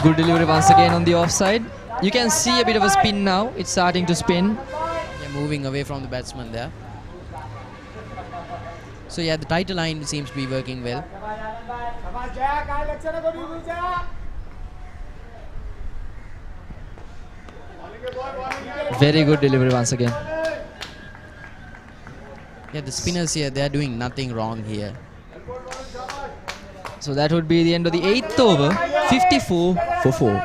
Good delivery once again on the offside. You can see a bit of a spin now. It's starting to spin. Yeah, moving away from the batsman there. So yeah, the tighter line seems to be working well. Very good delivery once again. Yeah, the spinners here, they are doing nothing wrong here. So that would be the end of the 8th over. 54 for 4.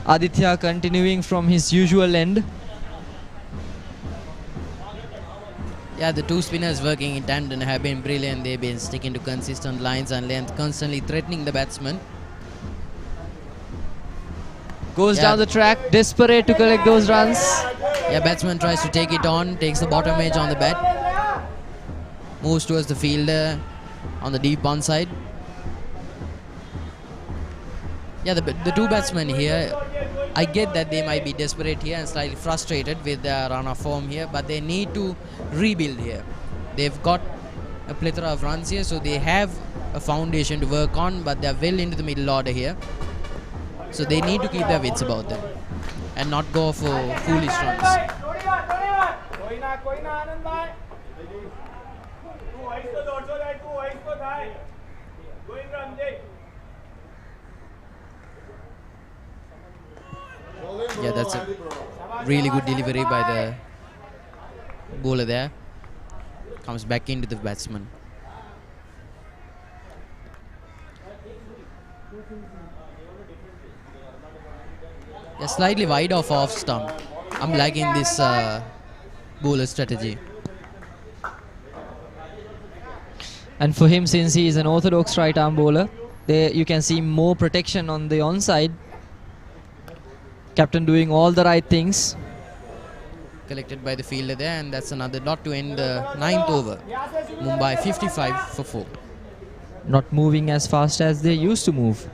Aditya continuing from his usual end. Yeah, the two spinners working in tandem have been brilliant. They've been sticking to consistent lines and length, constantly threatening the batsman. Goes down the track, desperate to collect those runs. Yeah, batsman tries to take it on, takes the bottom edge on the bat. Moves towards the fielder on the deep one side. Yeah, the two batsmen here, I get that they might be desperate here and slightly frustrated with their run of form here, but they need to rebuild here. They've got a plethora of runs here, so they have a foundation to work on, but they're well into the middle order here. So they need to keep their wits about them and not go for foolish runs. Yeah, that's a really good delivery by the bowler there. Comes back into the batsman. Yeah, slightly wide off stump. I'm liking this bowler strategy. And for him, since he is an orthodox right arm bowler, there you can see more protection on the onside. Captain doing all the right things. Collected by the fielder there, and that's another dot to end the 9th over. Mumbai 55 for 4. Not moving as fast as they used to move.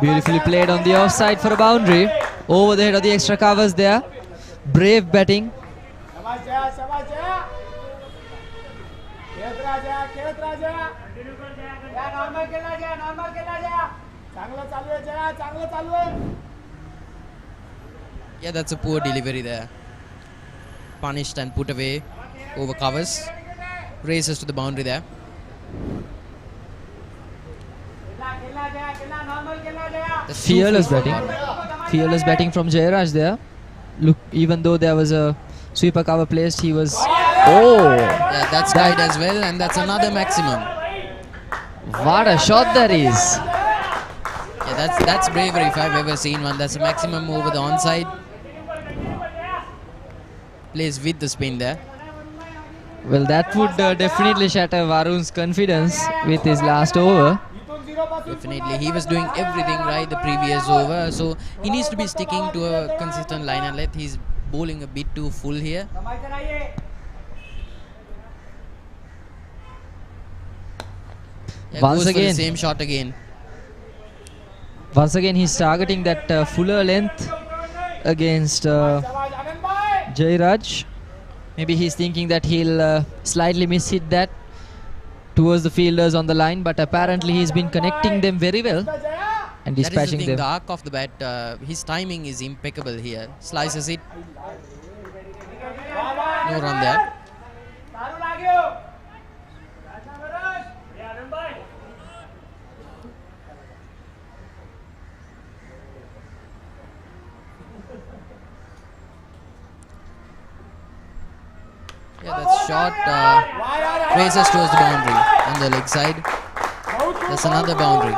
Beautifully played on the offside for a boundary. Over the head of the extra covers there. Brave batting. Yeah, that's a poor delivery there. Punished and put away over covers. Races to the boundary there. Fearless batting from Jairaj there. Look, even though there was a sweeper cover placed, he was... Oh! Yeah, that's tied as well, and that's another maximum. What a shot that is! Yeah, that's bravery if I've ever seen one. That's a maximum over the onside. Plays with the spin there. Well, that would definitely shatter Varun's confidence with his last over. Definitely, he was doing everything right the previous over, so he needs to be sticking to a consistent line and length. He's bowling a bit too full here. Yeah, Once goes again, for the same shot again. Once again, he's targeting that fuller length against Jairaj. Maybe he's thinking that he'll slightly miss-hit that towards the fielders on the line, but apparently he's been connecting them very well and dispatching them. The arc of the bat, his timing is impeccable here. Slices it. No run there. Yeah, that's shot. Races towards the boundary on the leg side. That's another boundary.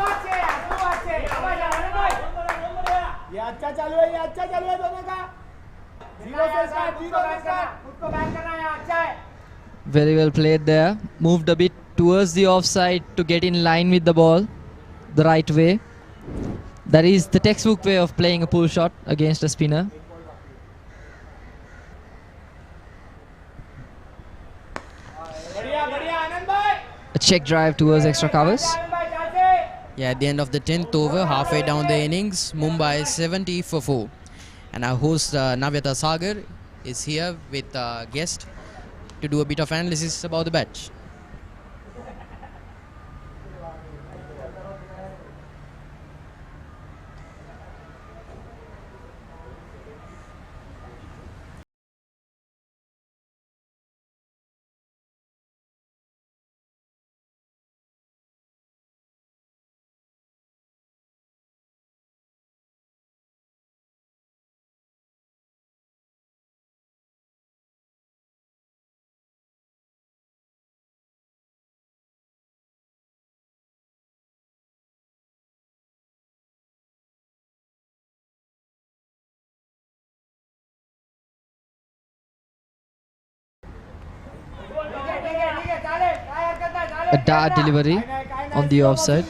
Very well played there. Moved a bit towards the offside to get in line with the ball the right way. That is the textbook way of playing a pull shot against a spinner. A check drive towards extra covers. Yeah, at the end of the 10th over, halfway down the innings, Mumbai 70 for 4. And our host Navyata Sagar is here with a guest to do a bit of analysis about the match. A dart delivery on the offside.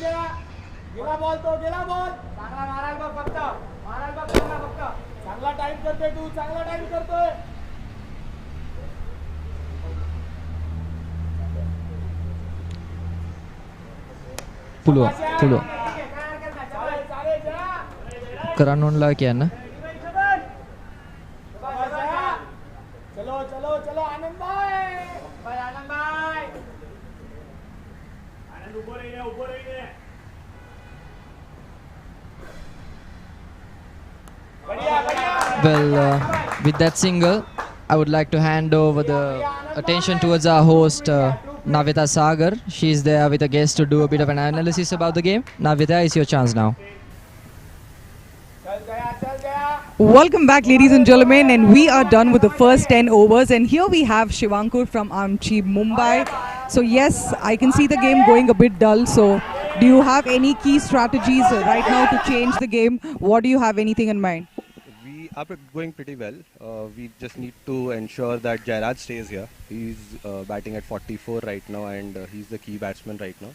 පුළුවන් කරන්න ඕනලා කියන්න Well, with that single, I would like to hand over the attention towards our host, Navita Sagar. She's there with a guest to do a bit of an analysis about the game. Navita, it's your chance now. Welcome back, ladies and gentlemen, and we are done with the first 10 overs. And here we have Shivankur from Amchi, Mumbai. So yes, I can see the game going a bit dull. So do you have any key strategies right now to change the game? What do you have anything in mind? We are going pretty well. We just need to ensure that Jairaj stays here. He's batting at 44 right now, and he's the key batsman right now.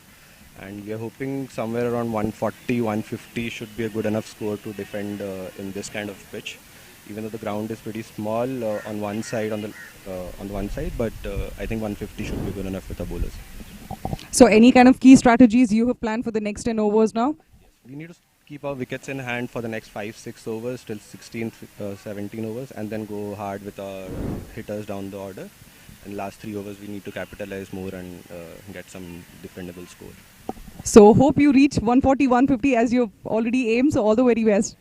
And we are hoping somewhere around 140, 150 should be a good enough score to defend in this kind of pitch. Even though the ground is pretty small on one side, but I think 150 should be good enough with the bowlers. So any kind of key strategies you have planned for the next 10 overs now? We need to keep our wickets in hand for the next 5-6 overs till 16, 17 overs, and then go hard with our hitters down the order. And last 3 overs we need to capitalize more and get some defendable score. So hope you reach 140, 150 as you've already aimed. So all the very best.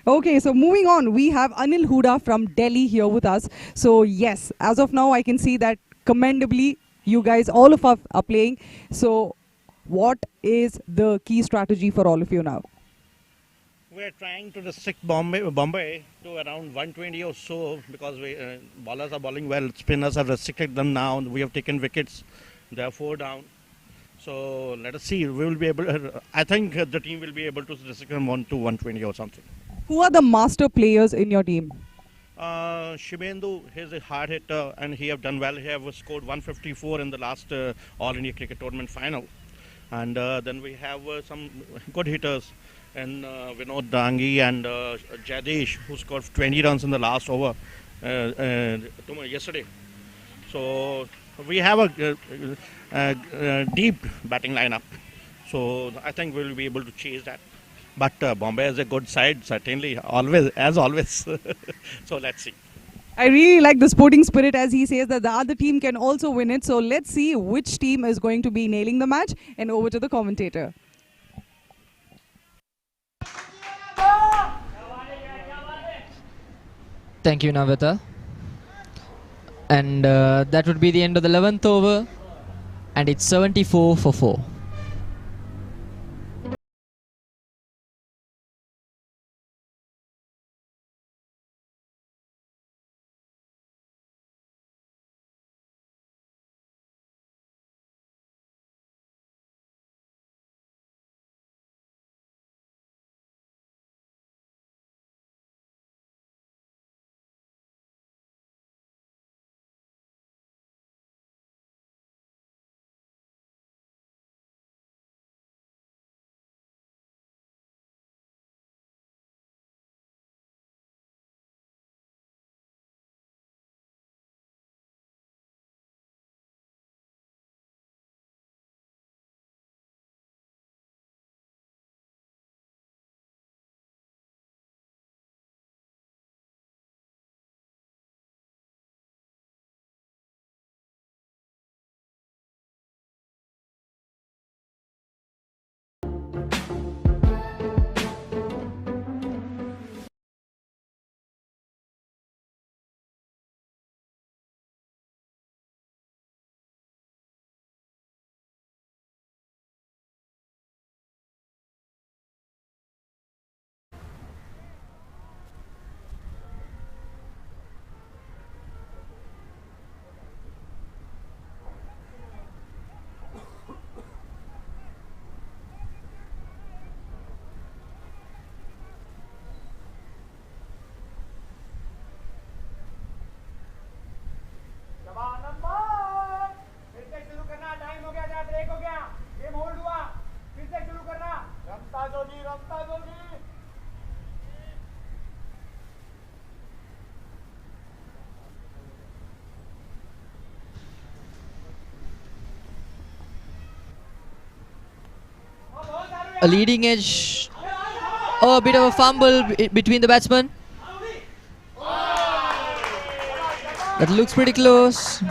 Okay, so moving on, we have Anil Huda from Delhi here with us. So yes, as of now, I can see that commendably, you guys, all of us are playing. So what is the key strategy for all of you now? We're trying to restrict Bombay to around 120 or so because bowlers are bowling well. Spinners have restricted them now. We have taken wickets. They are 4 down. So let us see. We will be able. I think the team will be able to restrict them 1 to 120 or something. Who are the master players in your team? Shibendu, he's a hard hitter and he have done well. He have scored 154 in the last All India Cricket Tournament final. And then we have some good hitters. And Vinod Dangi and Jadish, who scored 20 runs in the last over yesterday. So we have a deep batting lineup. So I think we'll be able to chase that. But Bombay is a good side, certainly, always, as always. So let's see. I really like the sporting spirit as he says that the other team can also win it. So let's see which team is going to be nailing the match. And over to the commentator. Thank you, Navita. And that would be the end of the 11th over. And it's 74 for 4. a leading edge. Oh, a bit of a fumble between the batsmen. That looks pretty close,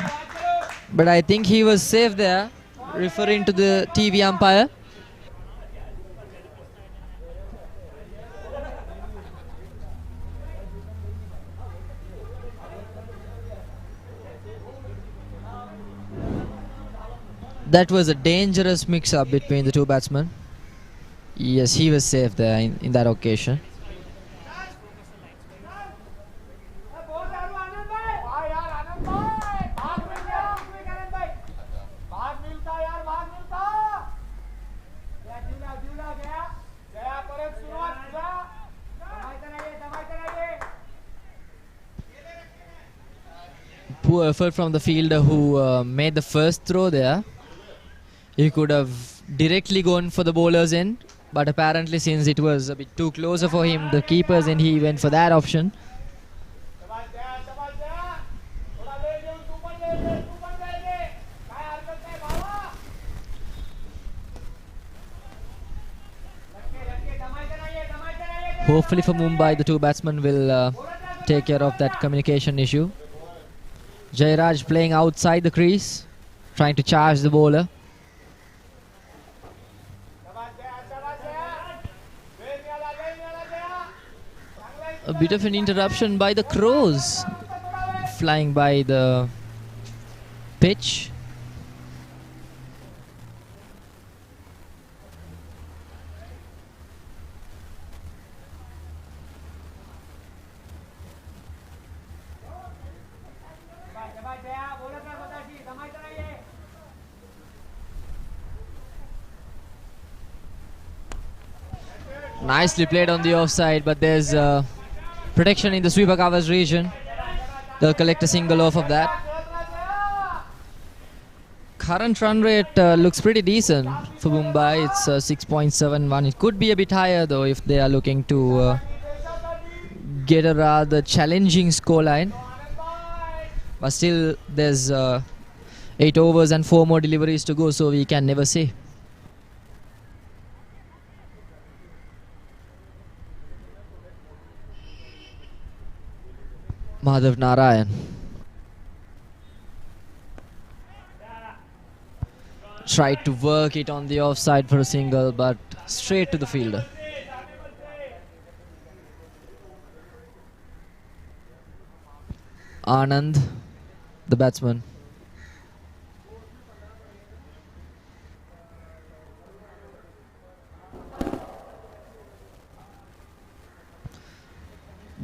but I think he was safe there, referring to the TV umpire. That was a dangerous mix-up between the two batsmen. Yes, he was safe there in that occasion. Poor effort from the fielder who made the first throw there. He could have directly gone for the bowler's end, but apparently since it was a bit too closer for him, the keeper's end, he went for that option. Hopefully for Mumbai, the two batsmen will take care of that communication issue. Jairaj playing outside the crease, trying to charge the bowler. A bit of an interruption by the crows flying by the pitch. Nicely played on the offside, but there's protection in the sweeper covers region. They'll collect a single off of that. Current run rate looks pretty decent for Mumbai. It's 6.71. It could be a bit higher though if they are looking to get a rather challenging scoreline. But still, there's 8 overs and 4 more deliveries to go, so we can never say. Madhav Narayan tried to work it on the offside for a single, but straight to the fielder. Anand, the batsman.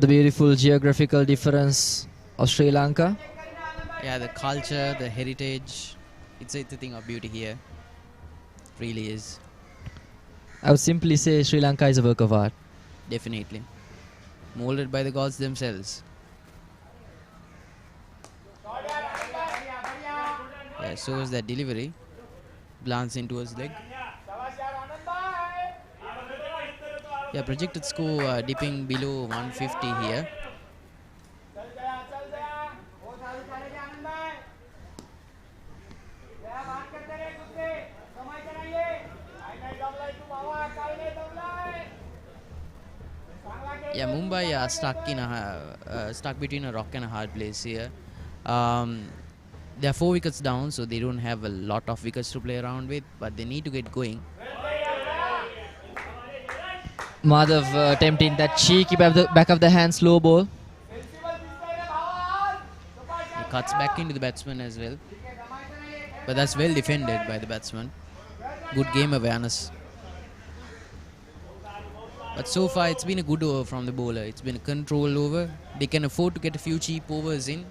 The beautiful geographical difference of Sri Lanka. Yeah, the culture, the heritage, it's a thing of beauty here. It really is. I would simply say Sri Lanka is a work of art. Definitely. Molded by the gods themselves. Yeah, so is that delivery. Glance into his leg. Yeah, projected score dipping below 150 here. Yeah, Mumbai are stuck between a rock and a hard place here. They are 4 wickets down, so they don't have a lot of wickets to play around with, but they need to get going. Madhav attempting that cheeky back of the hand slow ball. He cuts back into the batsman as well, but that's well defended by the batsman. Good game awareness. But so far it's been a good over from the bowler. It's been a controlled over. They can afford to get a few cheap overs in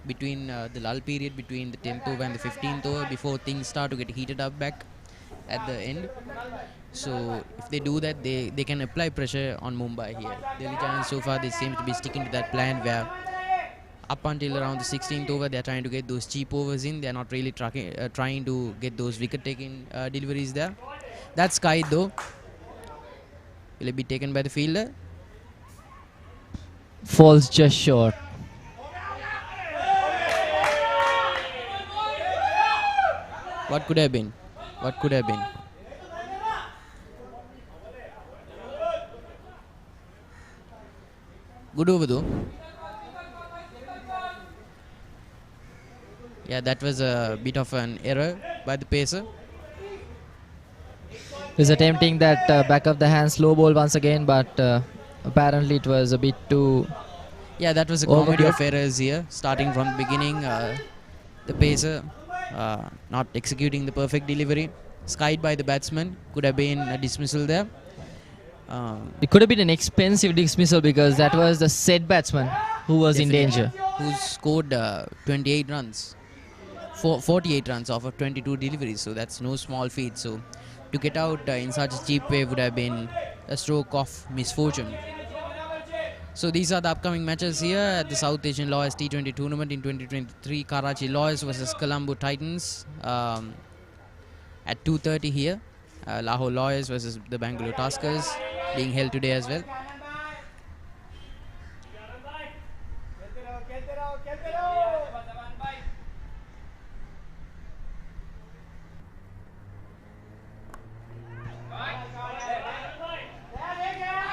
between the lull period between the 10th over and the 15th over before things start to get heated up back at the end. So if they do that, they can apply pressure on Mumbai here. Delhi Giants so far, they seem to be sticking to that plan where up until around the 16th over, they're trying to get those cheap overs in. They're not really trying to get those wicket-taking deliveries there. That's Sky though. Will it be taken by the fielder? Falls just short. What could have been? What could have been? Good over though. Yeah, that was a bit of an error by the pacer. He's attempting that back of the hand slow ball once again, but apparently it was a bit too... Yeah, that was a comedy of errors here. Starting from the beginning, the pacer not executing the perfect delivery. Skied by the batsman. Could have been a dismissal there. It could have been an expensive dismissal because that was the set batsman who was in danger. Who scored 28 runs. 48 runs off of 22 deliveries. So that's no small feat. So to get out in such a cheap way would have been a stroke of misfortune. So these are the upcoming matches here at the South Asian Lawyers T20 tournament in 2023. Karachi Lawyers versus Colombo Titans at 2:30 here. Lahore Lawyers versus the Bangalore Tuskers being held today as well.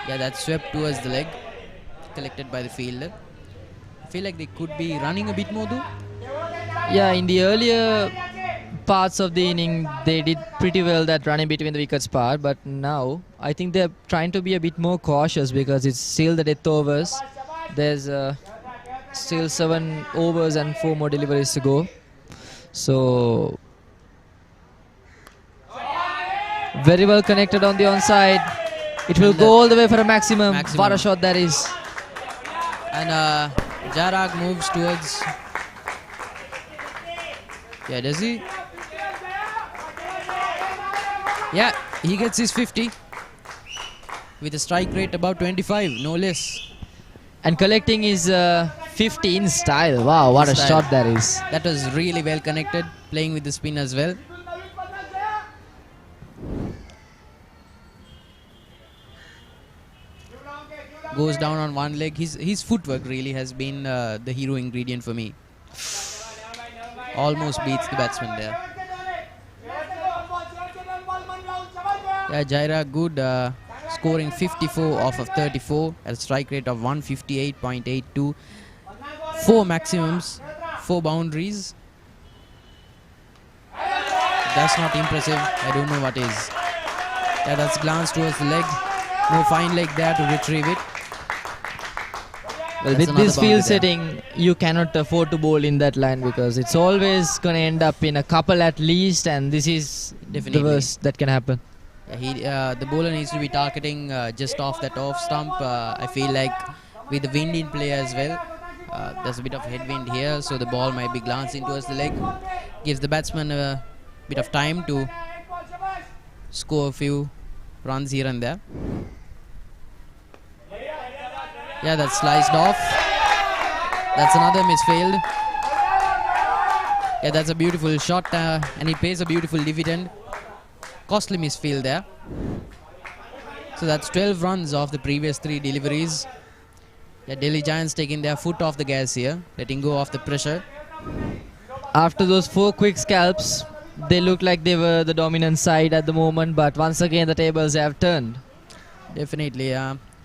Yeah, that's swept towards the leg, collected by the fielder. I feel like they could be running a bit more though. Yeah, in the earlier parts of the inning, they did pretty well that running between the wickets part, but now I think they're trying to be a bit more cautious because it's still the death overs. There's still 7 overs and 4 more deliveries to go. So very well connected on the onside. It will go all the way for a maximum. What a shot that is. And Jairaj moves towards... Yeah, does he? Yeah, he gets his 50 with a strike rate about 25, no less. And collecting his 50 in style. Wow, what a shot that is. That was really well connected, playing with the spin as well. Goes down on one leg. His footwork really has been the hero ingredient for me. Almost beats the batsman there. Yeah, Jairaj good, scoring 54 off of 34 at a strike rate of 158.82. 4 maximums, 4 boundaries. That's not impressive. I don't know what is. Yeah, that's glance towards the leg. No fine leg there to retrieve it. Well, with this field setting, you cannot afford to bowl in that line because it's always going to end up in a couple at least, and this is the worst that can happen. The bowler needs to be targeting just off that off stump. I feel like with the wind in play as well, there's a bit of headwind here, so the ball might be glancing towards the leg. Gives the batsman a bit of time to score a few runs here and there. Yeah, that's sliced off. That's another misfield. Yeah, that's a beautiful shot and it pays a beautiful dividend. Costly misfield there. So that's 12 runs off the previous 3 deliveries. Yeah, Delhi Giants taking their foot off the gas here, letting go of the pressure. After those 4 quick scalps, they look like they were the dominant side at the moment, but once again the tables have turned. Definitely,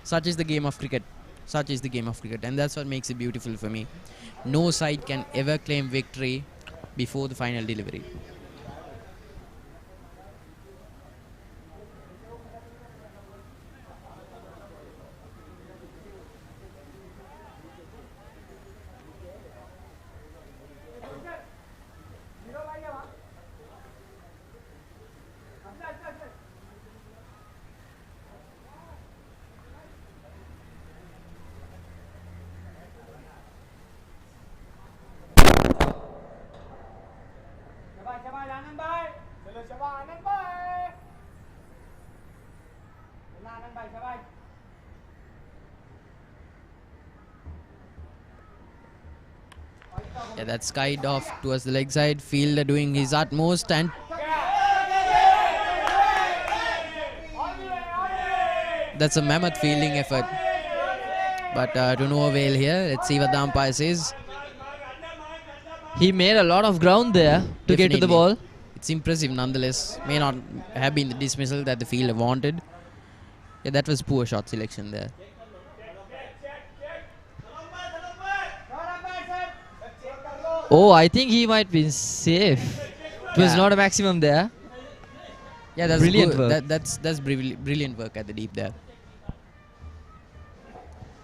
such is the game of cricket. Such is the game of cricket, and that's what makes it beautiful for me. No side can ever claim victory before the final delivery. Yeah, that's skied off towards the leg side. Fielder doing his utmost, and that's a mammoth fielding effort, but to no avail here. Let's see what the umpire says. He made a lot of ground there to get to the ball. It's impressive nonetheless. May not have been the dismissal that the fielder wanted. Yeah, that was poor shot selection there. Oh, I think he might be safe. It was not a maximum there. Yeah, that's brilliant good. work. That's brilliant work at the deep there.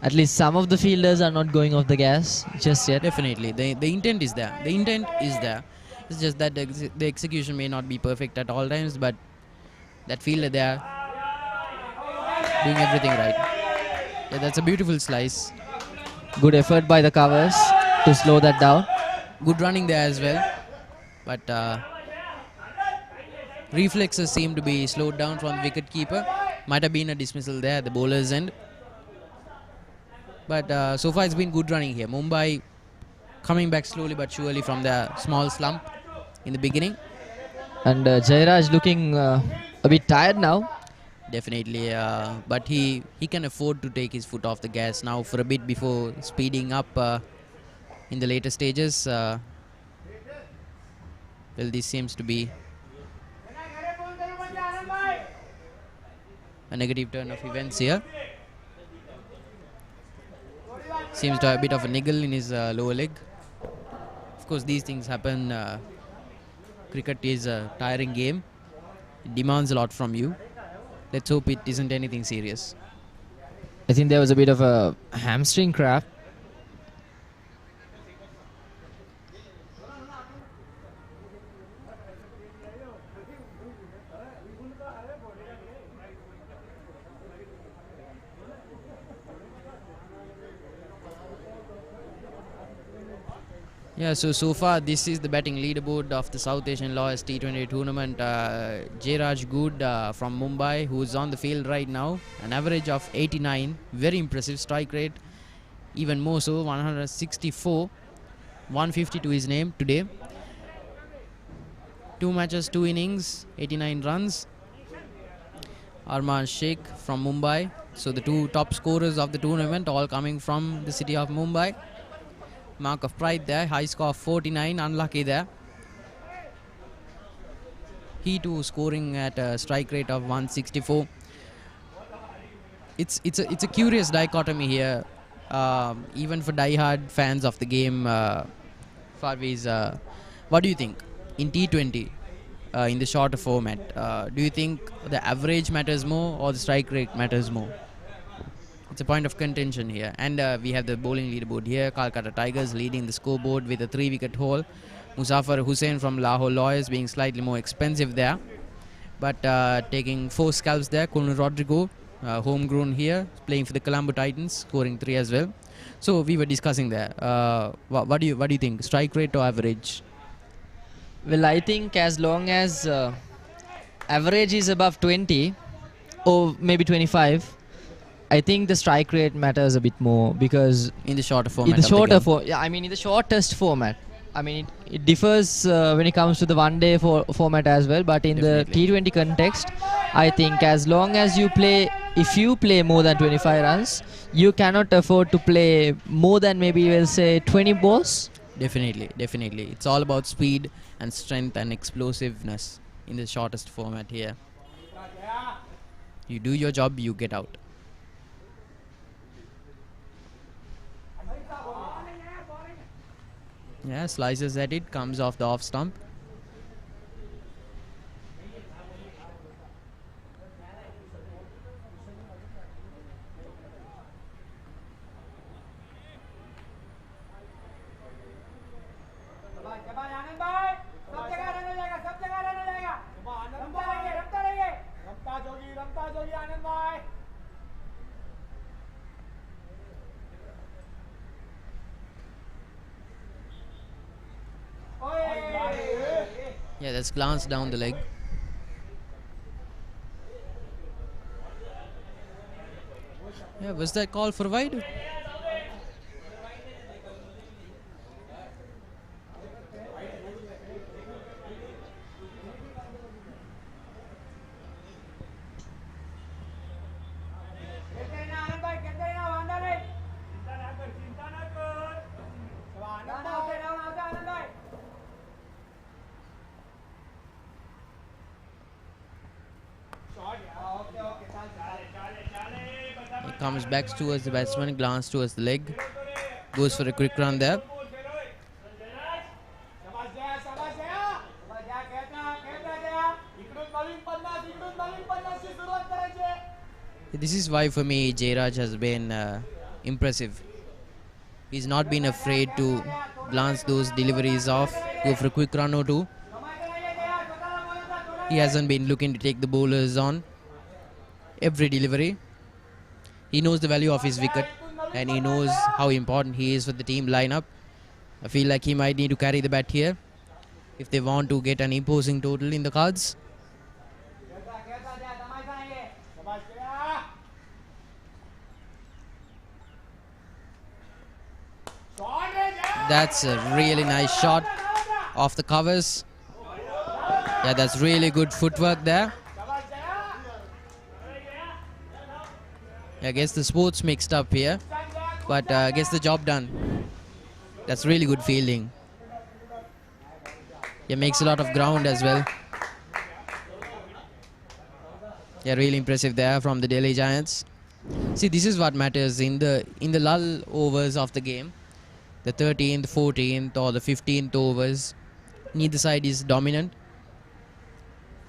At least some of the fielders are not going off the gas just yet. Definitely, the intent is there. The intent is there. It's just that the execution may not be perfect at all times, but that fielder there doing everything right. Yeah, that's a beautiful slice. Good effort by the covers to slow that down. Good running there as well, but reflexes seem to be slowed down from the wicket keeper. Might have been a dismissal there at the bowler's end. But so far it's been good running here. Mumbai coming back slowly but surely from the small slump in the beginning. And Jairaj looking a bit tired now. Definitely, but he can afford to take his foot off the gas now for a bit before speeding up in the later stages. Well, this seems to be a negative turn of events here. Seems to have a bit of a niggle in his lower leg. Of course, these things happen. Cricket is a tiring game. It demands a lot from you. Let's hope it isn't anything serious. I think there was a bit of a hamstring cramp. Yeah, so far this is the batting leaderboard of the South Asian Lawyers T20 tournament. Jairaj Good from Mumbai, who is on the field right now. An average of 89, very impressive strike rate, even more so, 164, 150 to his name today. 2 matches, 2 innings, 89 runs. Arman Sheikh from Mumbai. So the 2 top scorers of the tournament, all coming from the city of Mumbai. Mark of pride there, high score of 49, unlucky there. He too scoring at a strike rate of 164. It's a curious dichotomy here, even for die-hard fans of the game. Farviz, what do you think in T20, in the shorter format? Do you think the average matters more or the strike rate matters more? It's a point of contention here. And we have the bowling leaderboard here. Calcutta Tigers leading the scoreboard with a 3-wicket haul. Muzaffar Hussain from Lahore Lawyers being slightly more expensive there, but taking 4 scalps there. Colonel Rodrigo, homegrown here, playing for the Colombo Titans, scoring 3 as well. So we were discussing there. What do you think? Strike rate or average? Well, I think as long as average is above 20 or maybe 25, I think the strike rate matters a bit more, because in the shorter format. In the shorter in the shortest format. I mean, it differs when it comes to the one-day format as well. But in Definitely. the T20 context, I think as long as you play, if you play more than 25 runs, you cannot afford to play more than maybe we'll say 20 balls. Definitely. It's all about speed and strength and explosiveness in the shortest format here. You do your job, you get out. Yeah, slices at it, comes off the off stump. Yeah, that's glanced down the leg. Yeah, was that call for wide? Comes back towards the batsman, glance towards the leg, goes for a quick run there. This is why for me Jairaj has been impressive. He's not been afraid to glance those deliveries off, go for a quick run or two. He hasn't been looking to take the bowlers on every delivery. He knows the value of his wicket and he knows how important he is for the team lineup. I feel like he might need to carry the bat here if they want to get an imposing total in the cards. That's a really nice shot off the covers. Yeah, that's really good footwork there. I guess the sports mixed up here, but gets the job done. That's really good fielding. Yeah, makes a lot of ground as well. Yeah, really impressive there from the Delhi Giants. See, this is what matters in the lull overs of the game. The 13th, 14th or the 15th overs, neither side is dominant.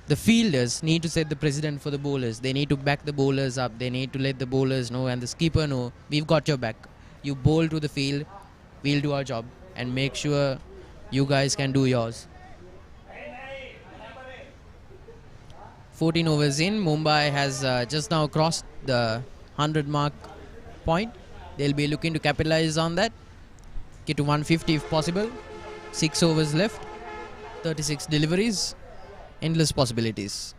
The fielders need to set the precedent for the bowlers. They need to back the bowlers up. They need to let the bowlers know and the skipper know, we've got your back. You bowl to the field, we'll do our job and make sure you guys can do yours. 14 overs in, Mumbai has just now crossed the 100 mark point. They'll be looking to capitalize on that. Get to 150 if possible. 6 overs left, 36 deliveries, endless possibilities.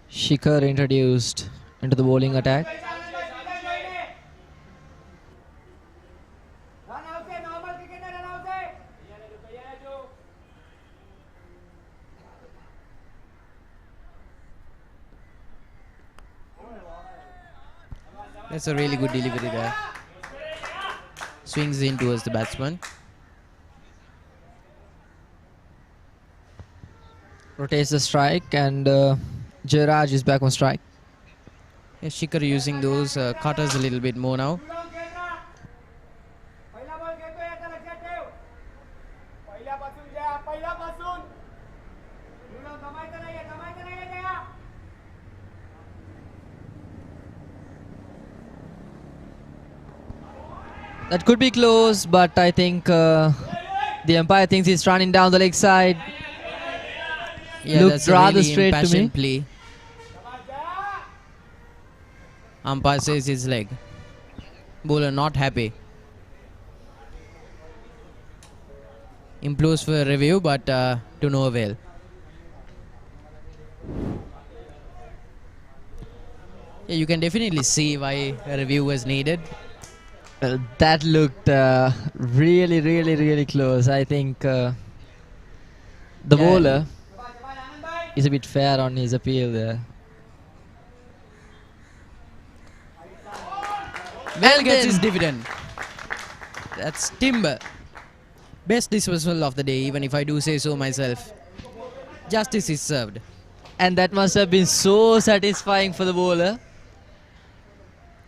Shikhar introduced into the bowling attack. That's a really good delivery there. Swings in towards the batsman. Rotates the strike and Jairaj is back on strike. Yeah, Shikhar using those cutters a little bit more now. That could be close, but I think the umpire thinks he's running down the leg side. Yeah, Looked that's a rather really straight to me. impassioned play. Umpire says his leg. Bowler not happy. Improves for a review, but to no avail. Yeah, you can definitely see why a review was needed. That looked really close. I think the bowler is a bit fair on his appeal there. Well, gets his dividend. That's timber. Best dismissal of the day, even if I do say so myself. Justice is served. And that must have been so satisfying for the bowler.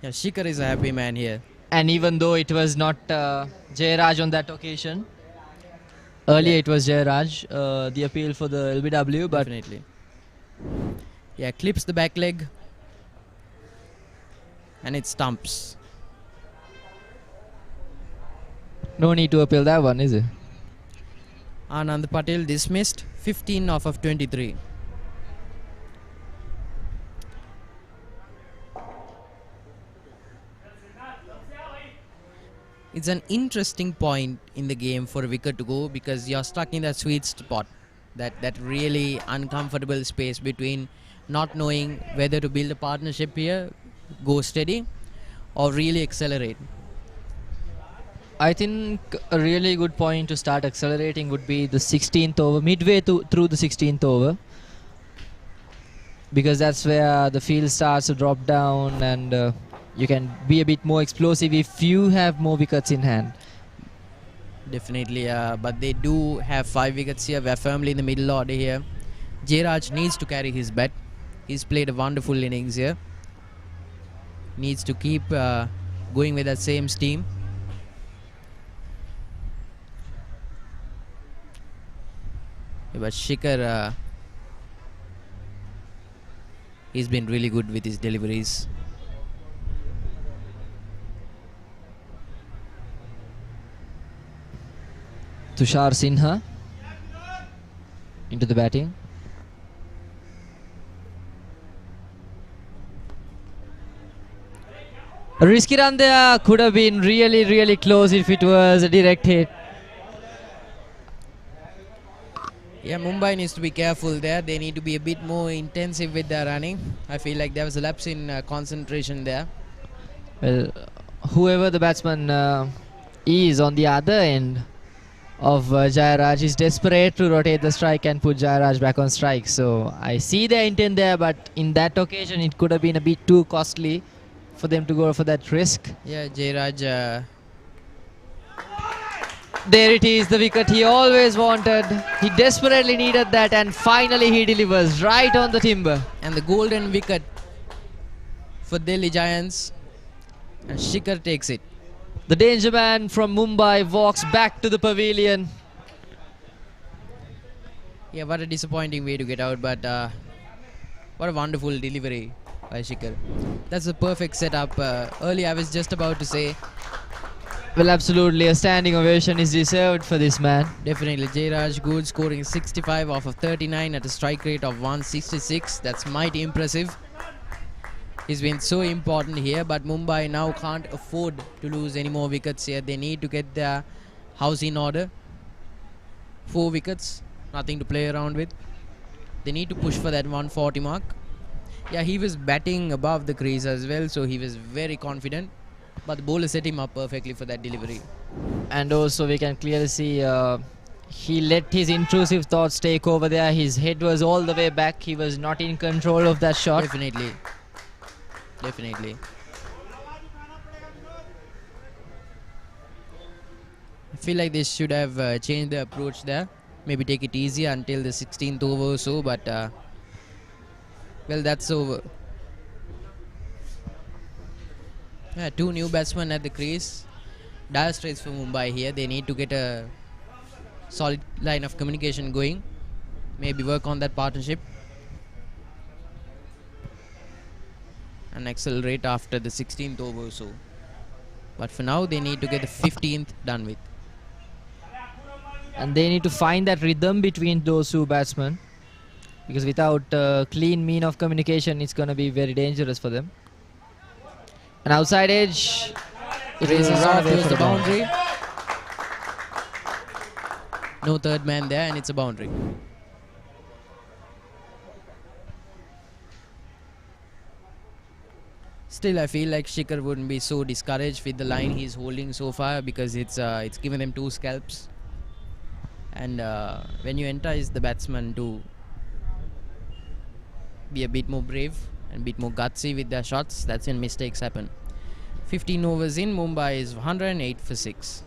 Yeah, Shikhar is a happy man here. And even though it was not Jairaj on that occasion, earlier it was Jairaj, the appeal for the LBW, but definitely. Yeah, clips the back leg and it stumps. no need to appeal that one, is it? Anand Patel dismissed, 15 off of 23. It's an interesting point in the game for a wicket to go because you're stuck in that sweet spot, that really uncomfortable space between not knowing whether to build a partnership here, go steady, or really accelerate? I think a really good point to start accelerating would be the 16th over, midway through the 16th over, because that's where the field starts to drop down and you can be a bit more explosive if you have more wickets in hand. Definitely, but they do have 5 wickets here. We're firmly in the middle order here. Jairaj needs to carry his bat. He's played a wonderful innings here. Needs to keep going with that same steam. But Shikhar, he's been really good with his deliveries. Tushar Sinha into the batting. A risky run there, could have been really close if it was a direct hit. Yeah, Mumbai needs to be careful there. They need to be a bit more intensive with their running. I feel like there was a lapse in concentration there. Well, whoever the batsman is on the other end of Jairaj is desperate to rotate the strike and put Jairaj back on strike. So I see their intent there, but in that occasion it could have been a bit too costly for them to go for that risk. Yeah, Jairaj. There it is, the wicket he always wanted. He desperately needed that, and finally he delivers right on the timber. And the golden wicket for Delhi Giants, and Shikhar takes it. The danger man from Mumbai walks back to the pavilion. Yeah, what a disappointing way to get out, but what a wonderful delivery by Shikhar. That's a perfect setup. Earlier I was just about to say, well, absolutely, a standing ovation is deserved for this man. Definitely, Jairaj good, scoring 65 off of 39 at a strike rate of 166. That's mighty impressive. He's been so important here, but Mumbai now can't afford to lose any more wickets here. They need to get their house in order. 4 wickets, nothing to play around with. They need to push for that 140 mark. Yeah, he was batting above the crease as well, so he was very confident. But the bowler set him up perfectly for that delivery. And also we can clearly see he let his intrusive thoughts take over there. His head was all the way back. He was not in control of that shot. Definitely. Definitely. I feel like they should have changed the approach there. Maybe take it easy until the 16th over or so, but well, that's over. Yeah, 2 new batsmen at the crease. Dire straits for Mumbai here. They need to get a solid line of communication going. Maybe work on that partnership. And accelerate after the 16th over or so. But for now, they need to get the 15th done with. And they need to find that rhythm between those 2 batsmen. Because without a clean mean of communication, it's going to be very dangerous for them. An outside edge. It races off towards the boundary. No third man there, and it's a boundary. Still, I feel like Shikhar wouldn't be so discouraged with the line he's holding so far, because it's given them 2 scalps. And when you entice the batsman to be a bit more brave and a bit more gutsy with their shots, that's when mistakes happen. 15 overs in, Mumbai is 108 for 6.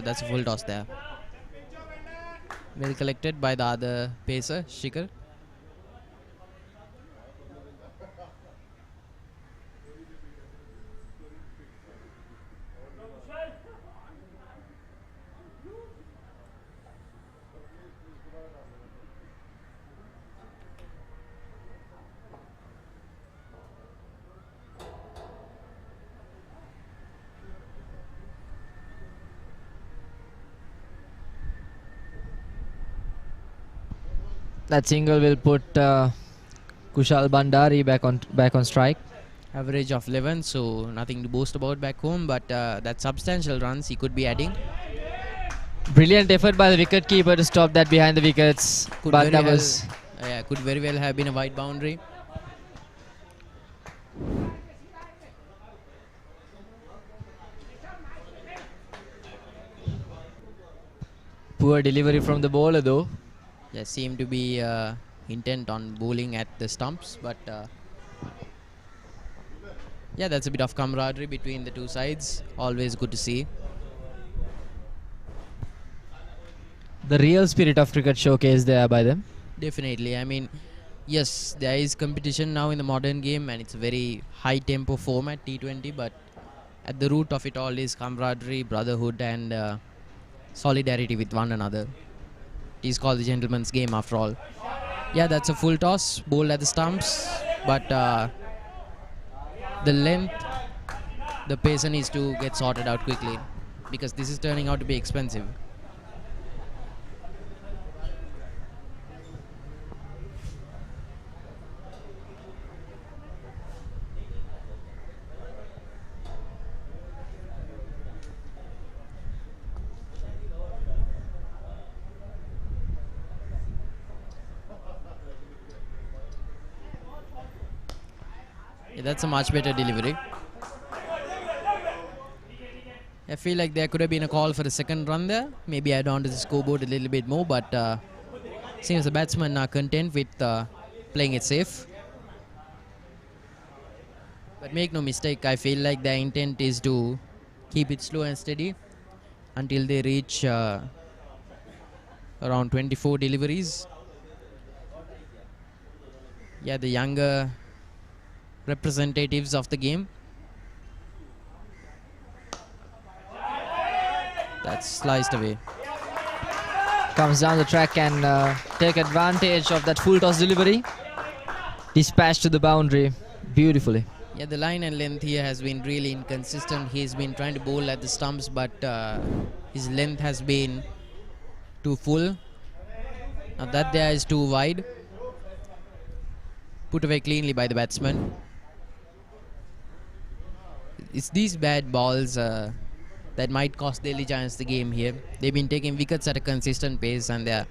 That's a full toss there. Well collected by the other pacer, Shikhar. That single will put Kushal Bandari back on strike. Average of 11, so nothing to boast about back home, but that's substantial runs he could be adding. Brilliant effort by the wicketkeeper to stop that behind the wickets. Could very well have been a wide boundary. Poor delivery from the bowler though. Yeah, seemed to be intent on bowling at the stumps, but yeah, that's a bit of camaraderie between the two sides. Always good to see. The real spirit of cricket showcased there by them. Definitely. I mean, yes, there is competition now in the modern game and it's a very high tempo format, T20, but at the root of it all is camaraderie, brotherhood and solidarity with one another. It is called the gentleman's game after all. Yeah, that's a full toss, bowled at the stumps, but the length, the pacer needs to get sorted out quickly because this is turning out to be expensive. Yeah, that's a much better delivery. I feel like there could have been a call for a second run there. Maybe add on to the scoreboard a little bit more, but seems the batsmen are content with playing it safe. But make no mistake, I feel like their intent is to keep it slow and steady until they reach around 24 deliveries. Yeah, the younger representatives of the game. That's sliced away. Comes down the track and take advantage of that full toss delivery. Dispatched to the boundary beautifully. Yeah, the line and length here has been really inconsistent. He's been trying to bowl at the stumps, but his length has been too full. Now that there is too wide. Put away cleanly by the batsman. It's these bad balls that might cost Delhi Giants the game here. They've been taking wickets at a consistent pace and their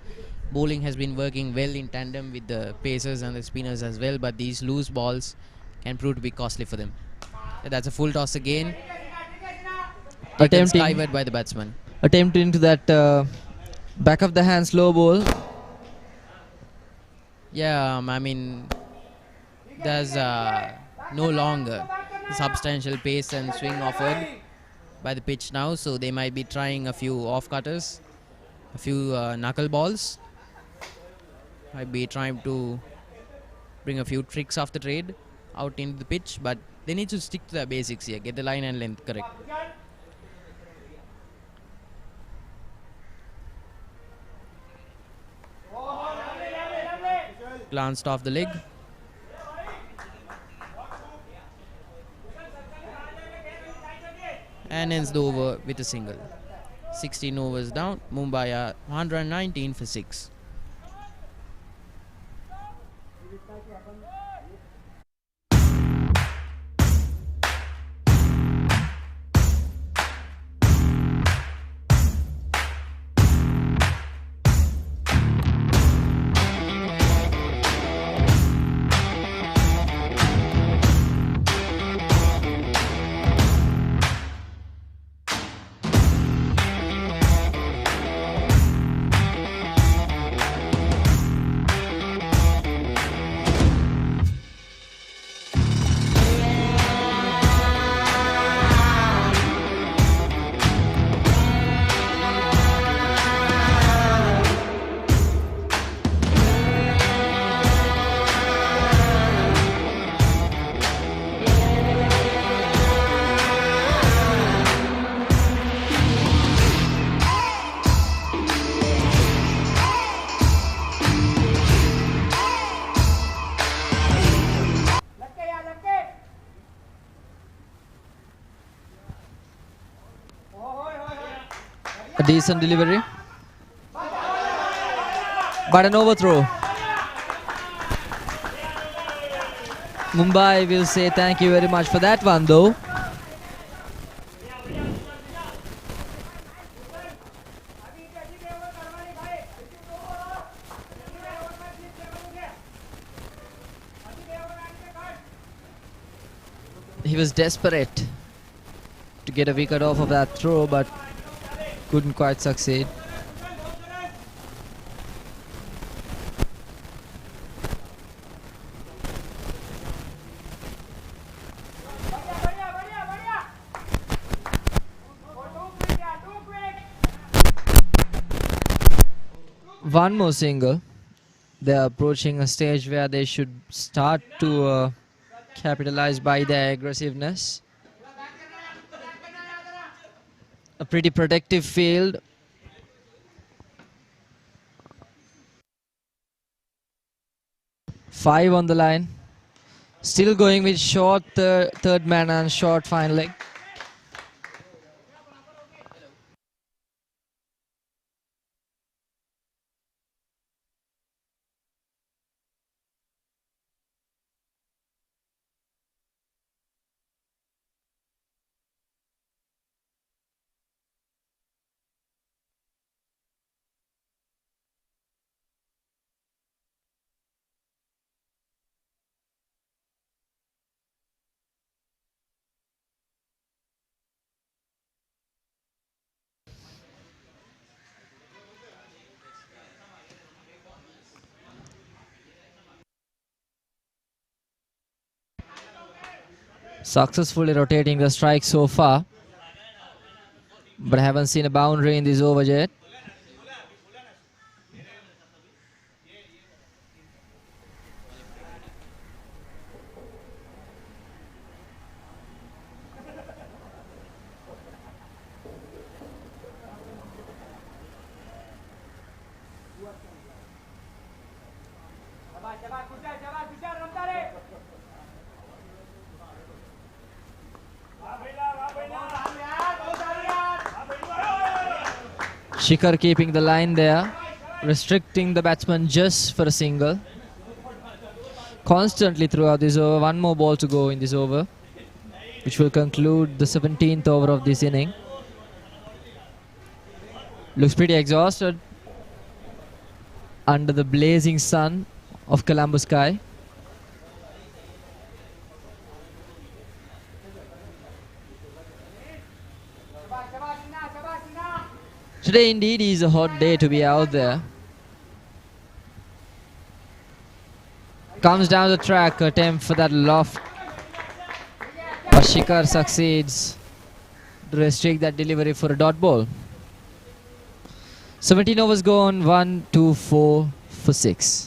bowling has been working well in tandem with the pacers and the spinners as well, but these loose balls can prove to be costly for them. That's a full toss again. Attempting skyward by the batsman. Attempting to that back of the hand slow ball. Yeah, I mean, there's no longer substantial pace and swing offered by the pitch now, so they might be trying a few off-cutters, a few knuckle balls. Might be trying to bring a few tricks off the trade out into the pitch, but they need to stick to their basics here, get the line and length correct. Glanced off the leg. And ends the over with a single. 16 overs down. Mumbai are 119 for 6. A decent delivery, but an overthrow. Mumbai will say thank you very much for that one though. He was desperate to get a wicket off of that throw, but couldn't quite succeed. One more single. They're approaching a stage where they should start to capitalize by their aggressiveness. A pretty protective field. Five on the line. Still going with short third man and short fine leg. Successfully rotating the strike so far, but I haven't seen a boundary in this over yet. Shikhar keeping the line there, restricting the batsman just for a single. Constantly throughout this over, one more ball to go in this over, which will conclude the 17th over of this inning. Looks pretty exhausted under the blazing sun of Colombo sky. Today indeed is a hot day to be out there. Comes down the track, attempt for that loft. But Shikhar succeeds to restrict that delivery for a dot ball. 17 overs gone, 1, 2, 4 for 6.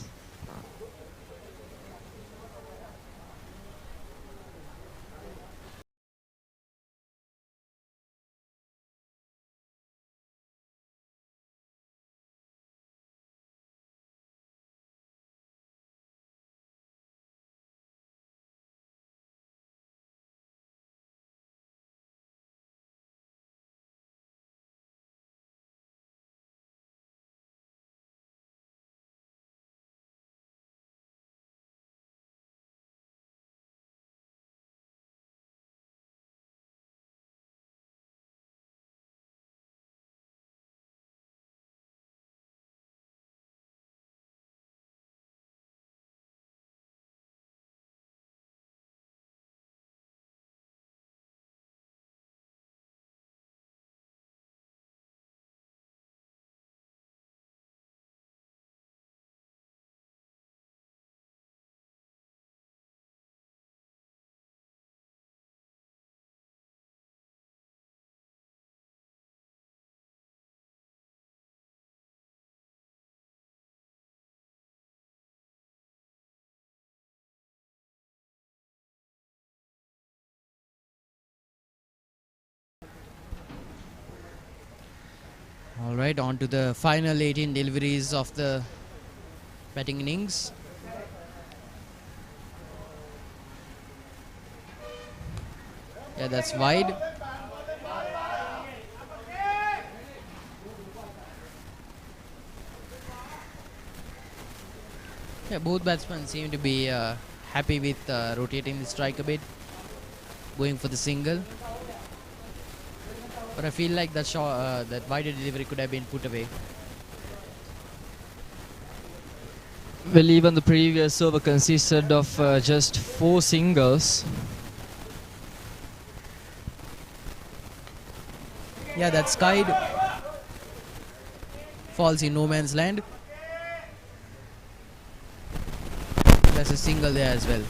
Alright, on to the final 18 deliveries of the batting innings. Yeah, that's wide. Yeah, both batsmen seem to be happy with rotating the strike a bit, going for the single. But I feel like that shot, that wider delivery could have been put away. Well, even the previous over consisted of just 4 singles. Yeah, that skied falls in no man's land. There's a single there as well.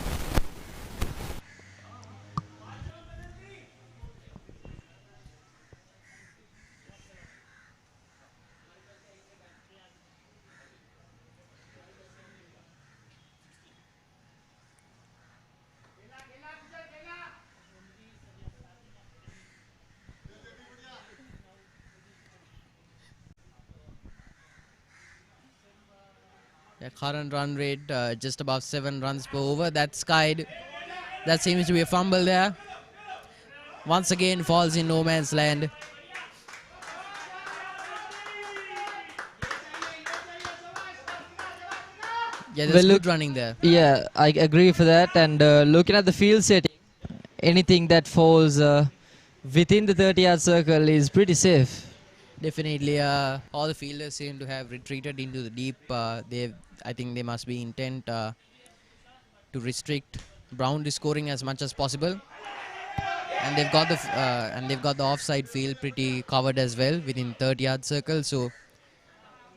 Yeah, current run rate just above 7 runs per over. That skied. That seems to be a fumble there. Once again falls in no man's land. Yeah, there's good running there. Yeah, I agree for that. And looking at the field setting, anything that falls within the 30-yard circle is pretty safe. Definitely, all the fielders seem to have retreated into the deep. I think they must be intent to restrict boundary scoring as much as possible, and they've got the offside field pretty covered as well within 30-yard circle. So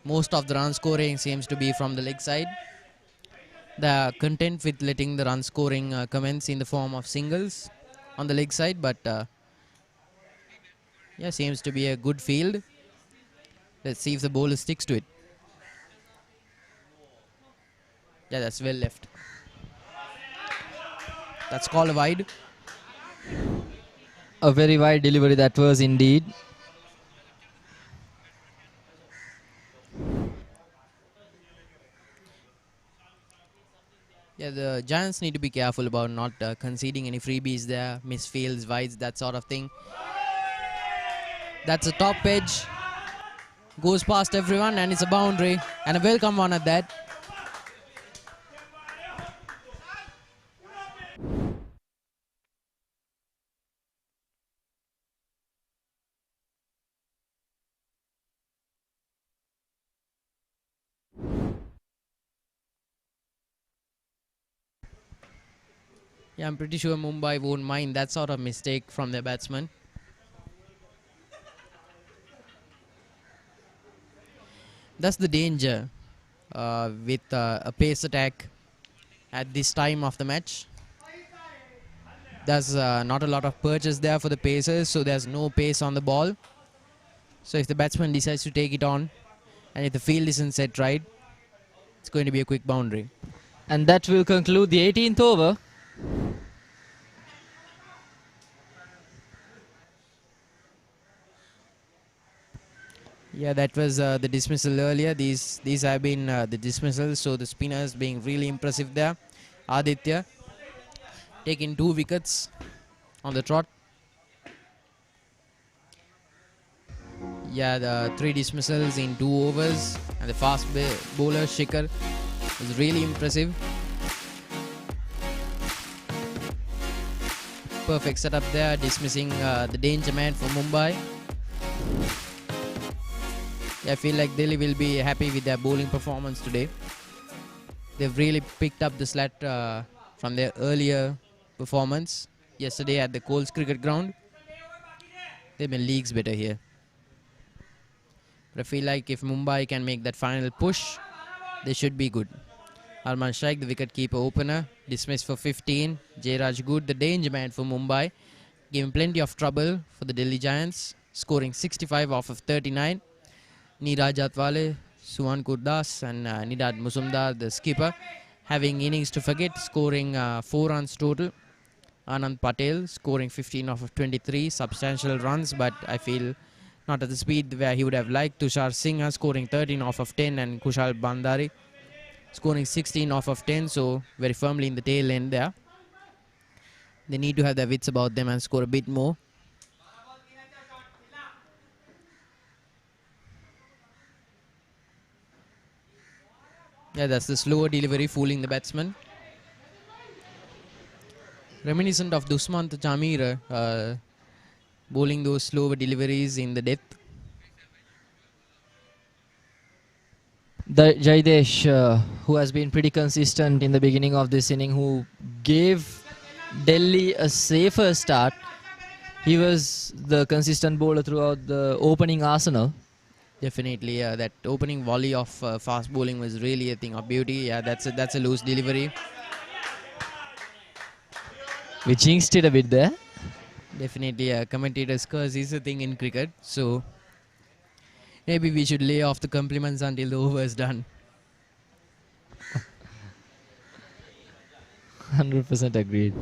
most of the run scoring seems to be from the leg side. They're content with letting the run scoring commence in the form of singles on the leg side, but yeah, seems to be a good field. Let's see if the bowler sticks to it. Yeah, that's well left. That's called a wide. A very wide delivery that was indeed. Yeah, the Giants need to be careful about not conceding any freebies there, misfields, wides, that sort of thing. That's a top edge. Goes past everyone and it's a boundary, and a welcome one at that. Yeah, I'm pretty sure Mumbai won't mind that sort of mistake from their batsman. That's the danger with a pace attack at this time of the match. There's not a lot of purchase there for the pacers, so there's no pace on the ball. So if the batsman decides to take it on, and if the field isn't set right, it's going to be a quick boundary. And that will conclude the 18th over. Yeah, that was the dismissal earlier. These have been the dismissals, so the spinners being really impressive there. Aditya taking 2 wickets on the trot. Yeah, the 3 dismissals in 2 overs, and the fast bowler Shikhar was really impressive. Perfect setup there, dismissing the danger man for Mumbai. I feel like Delhi will be happy with their bowling performance today. They've really picked up the slack from their earlier performance yesterday at the Coles Cricket Ground. They've been leagues better here. But I feel like if Mumbai can make that final push, they should be good. Arman Shaikh, the wicketkeeper opener, dismissed for 15. Jairaj Good, the danger man for Mumbai, giving plenty of trouble for the Delhi Giants, scoring 65 off of 39. Neeraj Atwale, Suhan Kurdas and Nidad Musumdar, the skipper, having innings to forget, scoring 4 runs total. Anand Patel scoring 15 off of 23, substantial runs, but I feel not at the speed where he would have liked. Tushar Singha scoring 13 off of 10 and Kushal Bandari scoring 16 off of 10, so very firmly in the tail end there. They need to have their wits about them and score a bit more. Yeah, that's the slower delivery fooling the batsman. Reminiscent of Dusmant Jamir, bowling those slower deliveries in the depth. The Jaidesh, who has been pretty consistent in the beginning of this inning, who gave Delhi a safer start. He was the consistent bowler throughout the opening arsenal. Definitely, that opening volley of fast bowling was really a thing of beauty. Yeah, that's a loose delivery. We jinxed it a bit there. Definitely, commentator's curse is a thing in cricket. So maybe we should lay off the compliments until the over is done. 100% agreed.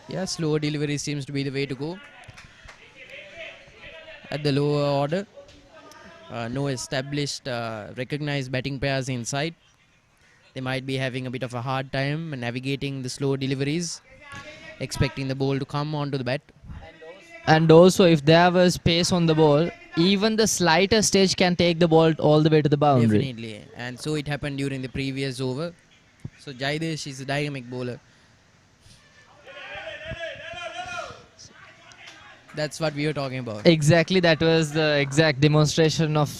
Yeah, slower delivery seems to be the way to go. At the lower order, no established, recognized batting pairs inside. They might be having a bit of a hard time navigating the slow deliveries, expecting the ball to come onto the bat. And also, if there was pace on the ball, even the slightest edge can take the ball all the way to the boundary. Definitely, and so it happened during the previous over. So Jaidesh is a dynamic bowler. That's what we were talking about. Exactly, that was the exact demonstration of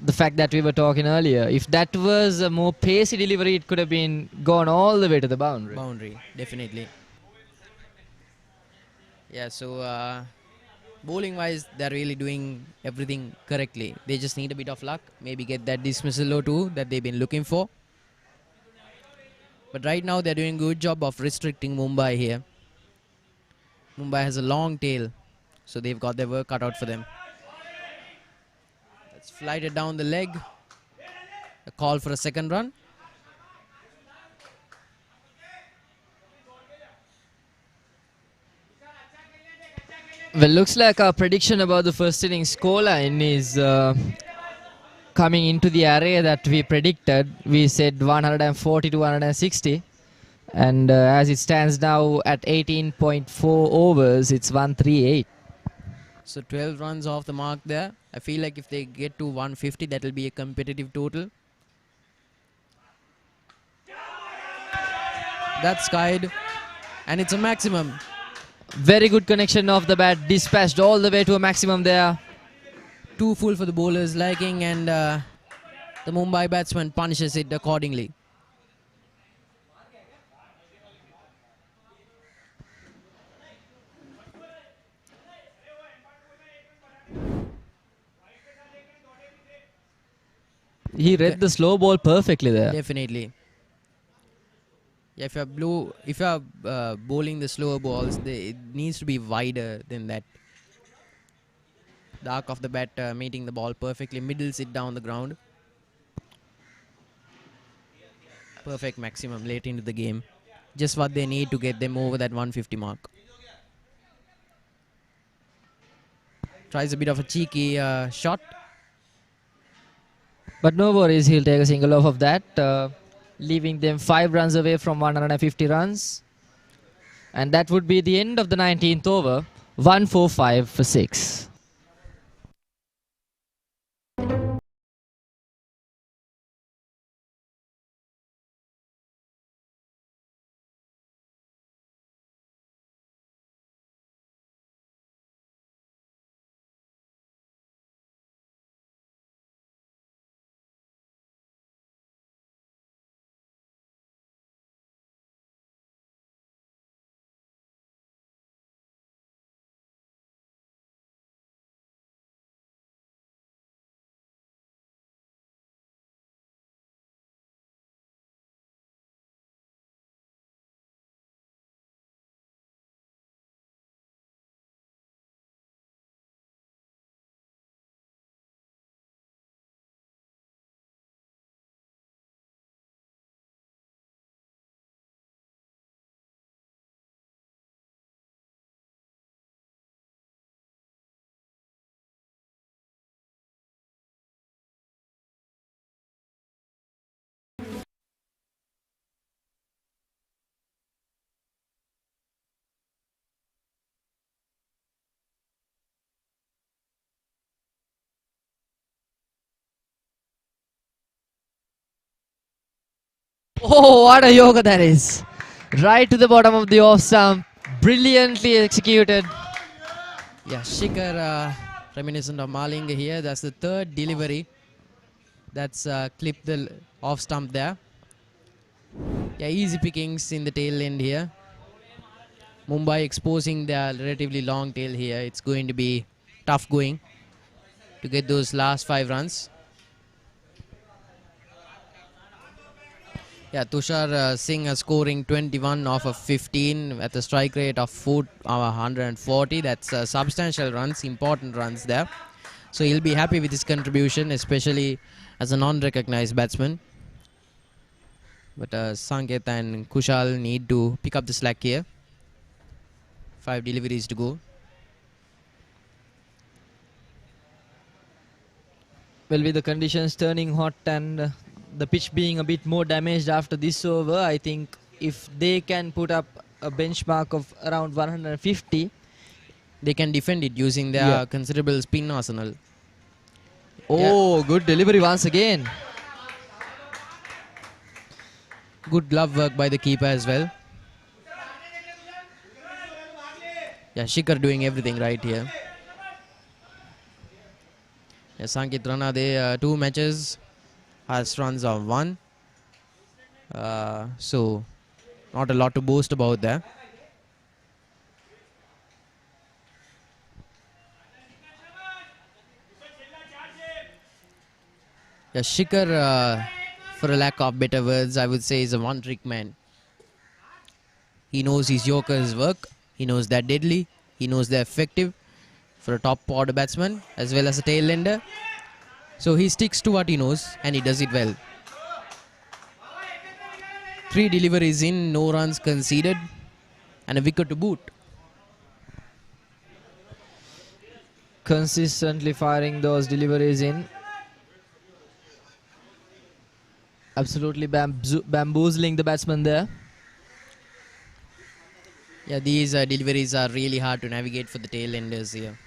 the fact that we were talking earlier. If that was a more pacey delivery, it could have been gone all the way to the boundary. Boundary, definitely. Yeah, so bowling wise, they're really doing everything correctly. They just need a bit of luck, maybe get that dismissal or two that they've been looking for. But right now, they're doing a good job of restricting Mumbai here. Mumbai has a long tail, so they've got their work cut out for them. Let's flight it down the leg. A call for a second run. Well, looks like our prediction about the first inning scoreline is coming into the array that we predicted. We said 140 to 160. And as it stands now at 18.4 overs, it's 138. So 12 runs off the mark there. I feel like if they get to 150, that will be a competitive total. That's skied, and it's a maximum. Very good connection of the bat, dispatched all the way to a maximum there. Too full for the bowler's liking, and the Mumbai batsman punishes it accordingly. He read the slow ball perfectly there. Definitely. Yeah, if you're bowling the slower balls, it needs to be wider than that. The arc of the bat meeting the ball perfectly, middles it down the ground. Perfect maximum late into the game. Just what they need to get them over that 150 mark. Tries a bit of a cheeky shot. But no worries, he'll take a single off of that, leaving them 5 runs away from 150 runs. And that would be the end of the 19th over, 145 for 6. Oh, what a yoga that is. Right to the bottom of the off stump. Brilliantly executed. Yeah, Shikhar reminiscent of Malinga here. That's the third delivery. That's clipped the off stump there. Yeah, easy pickings in the tail end here. Mumbai exposing their relatively long tail here. It's going to be tough going to get those last 5 runs. Yeah, Tushar Singh is scoring 21 off of 15 at a strike rate of 140. That's substantial runs, important runs there. So he'll be happy with his contribution, especially as a non-recognized batsman. But Sanket and Kushal need to pick up the slack here. 5 deliveries to go. Well, with the conditions turning hot and the pitch being a bit more damaged after this over, I think if they can put up a benchmark of around 150, they can defend it using their considerable spin arsenal. Oh, good delivery once again. Good glove work by the keeper as well. Yeah, Shikhar doing everything right here. Yeah, Sankit Ranade, 2 matches, has runs of 1. So, not a lot to boast about there. Yeah, Shikhar, for a lack of better words, I would say is a one-trick man. He knows his Yorkers work. He knows they're deadly. He knows they're effective for a top order batsman as well as a tail ender. So he sticks to what he knows and he does it well. 3 deliveries in, no runs conceded and a wicket to boot. Consistently firing those deliveries in. Absolutely bamboozling the batsman there. Yeah, these deliveries are really hard to navigate for the tail enders here.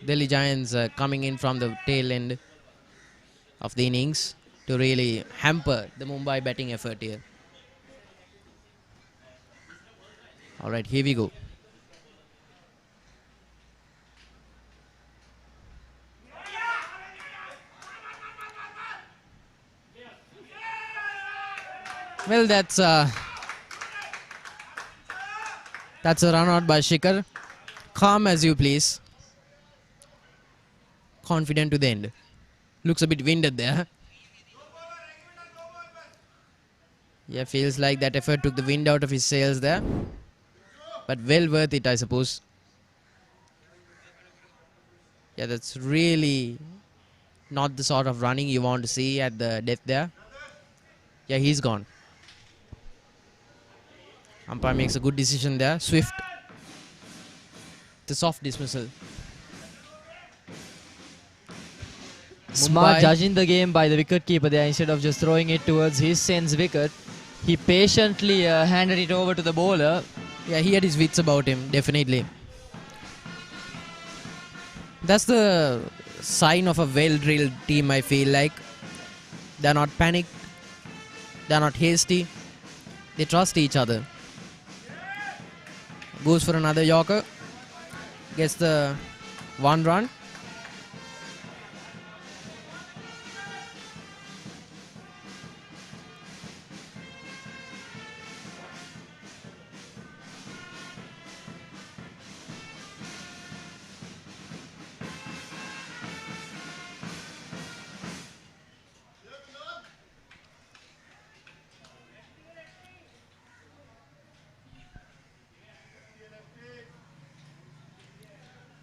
Delhi Giants coming in from the tail end of the innings to really hamper the Mumbai batting effort here. Alright, here we go. Well, that's a run out by Shikhar. Calm as you please. Confident to the end. Looks a bit winded there. Yeah, feels like that effort took the wind out of his sails there. But well worth it, I suppose. Yeah, that's really not the sort of running you want to see at the depth there. Yeah, he's gone. Umpire makes a good decision there. Swift. The soft dismissal. Smart judging the game by the wicketkeeper there. Instead of just throwing it towards his sense wicket, he patiently handed it over to the bowler. Yeah, he had his wits about him, definitely. That's the sign of a well-drilled team, I feel like. They're not panicked. They're not hasty. They trust each other. Goes for another Yorker. Gets the 1 run.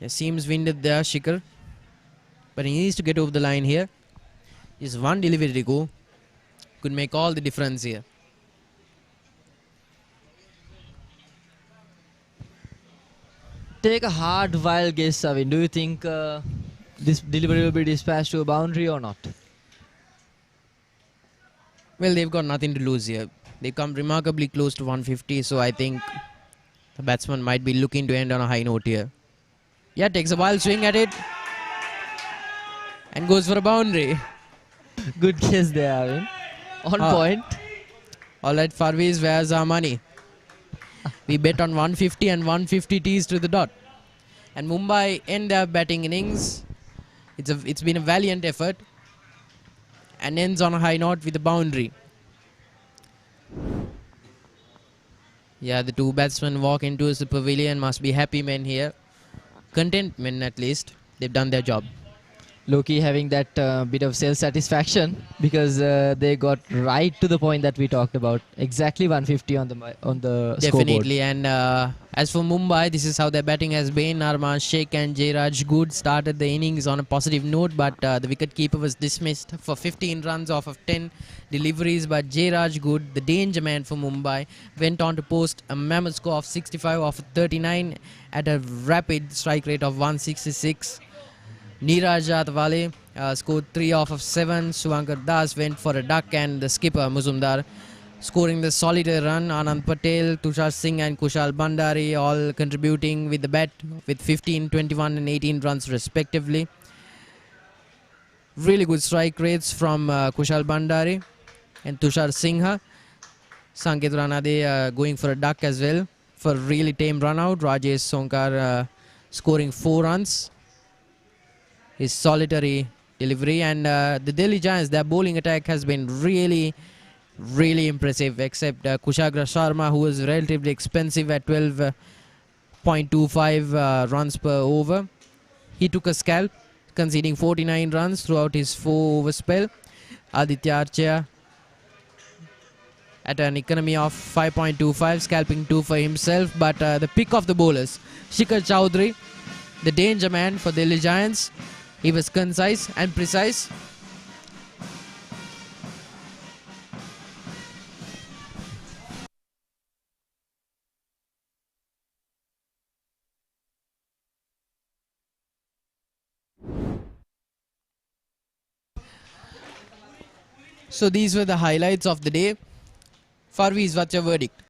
Yeah, seems winded there, Shikhar. But he needs to get over the line here. Just 1 delivery to go. Could make all the difference here. Take a hard wild guess, Avin. Do you think this delivery will be dispatched to a boundary or not? Well, they've got nothing to lose here. They come remarkably close to 150, so I think the batsman might be looking to end on a high note here. Yeah, takes a wild swing at it and goes for a boundary. Good guess there, Arvind. On point. Alright, Farviz, where's our money? We bet on 150 and 150 tees to the dot. And Mumbai end their batting innings. It's been a valiant effort. And ends on a high note with a boundary. Yeah, the two batsmen walk into the pavilion. Must be happy men here. Content men at least. They've done their job. Loki having that bit of self-satisfaction because they got right to the point that we talked about. Exactly 150 on the Definitely. scoreboard. And as for Mumbai, this is how their batting has been. Arman Sheikh and Jairaj Good started the innings on a positive note, but the wicket-keeper was dismissed for 15 runs off of 10 deliveries. But Jairaj Good, the danger man for Mumbai, went on to post a mammoth score of 65 off of 39 at a rapid strike rate of 166. Neeraj Atwale scored 3 off of 7. Suvankar Das went for a duck, and the skipper Muzumdar scoring the solitary run. Anand Patel, Tushar Singh and Kushal Bandari all contributing with the bat with 15, 21 and 18 runs respectively. Really good strike rates from Kushal Bandari and Tushar Singha. Sanket Ranade going for a duck as well for really tame run out. Rajesh Sonkar scoring 4 runs. His solitary delivery, and the Delhi Giants, their bowling attack has been really impressive, except Kushagra Sharma, who was relatively expensive at 12.25 runs per over. He took a scalp, conceding 49 runs throughout his 4-over spell. Aditya Archia at an economy of 5.25, scalping 2 for himself. But the pick of the bowlers, Shikhar Chowdhury, the danger man for Delhi Giants. He was concise and precise. So these were the highlights of the day. Farviz, what's your verdict?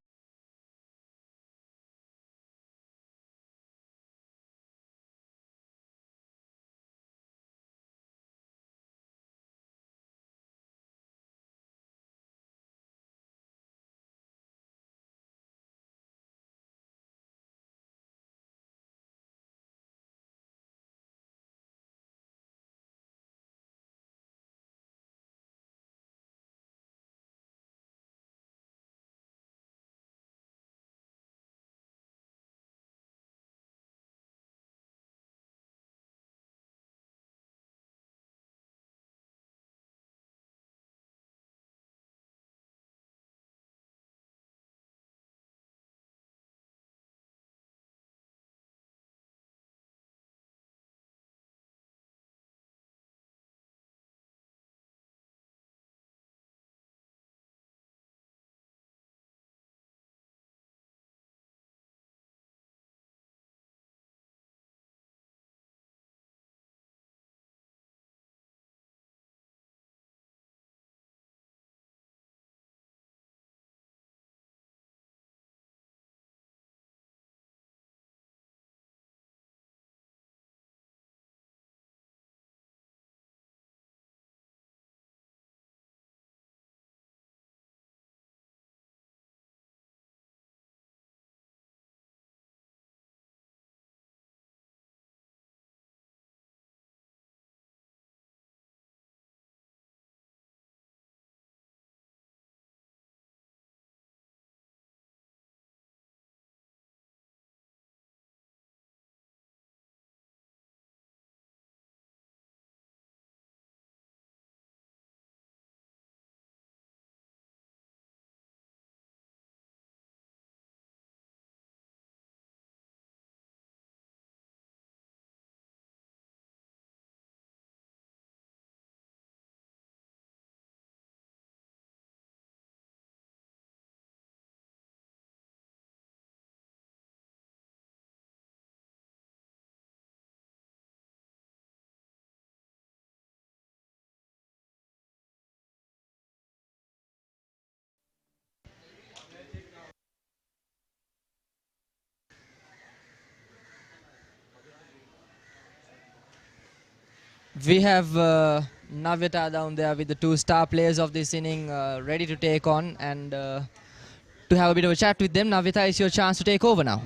We have Navyata down there with the two star players of this inning ready to take on, and to have a bit of a chat with them. Navyata, it's your chance to take over now.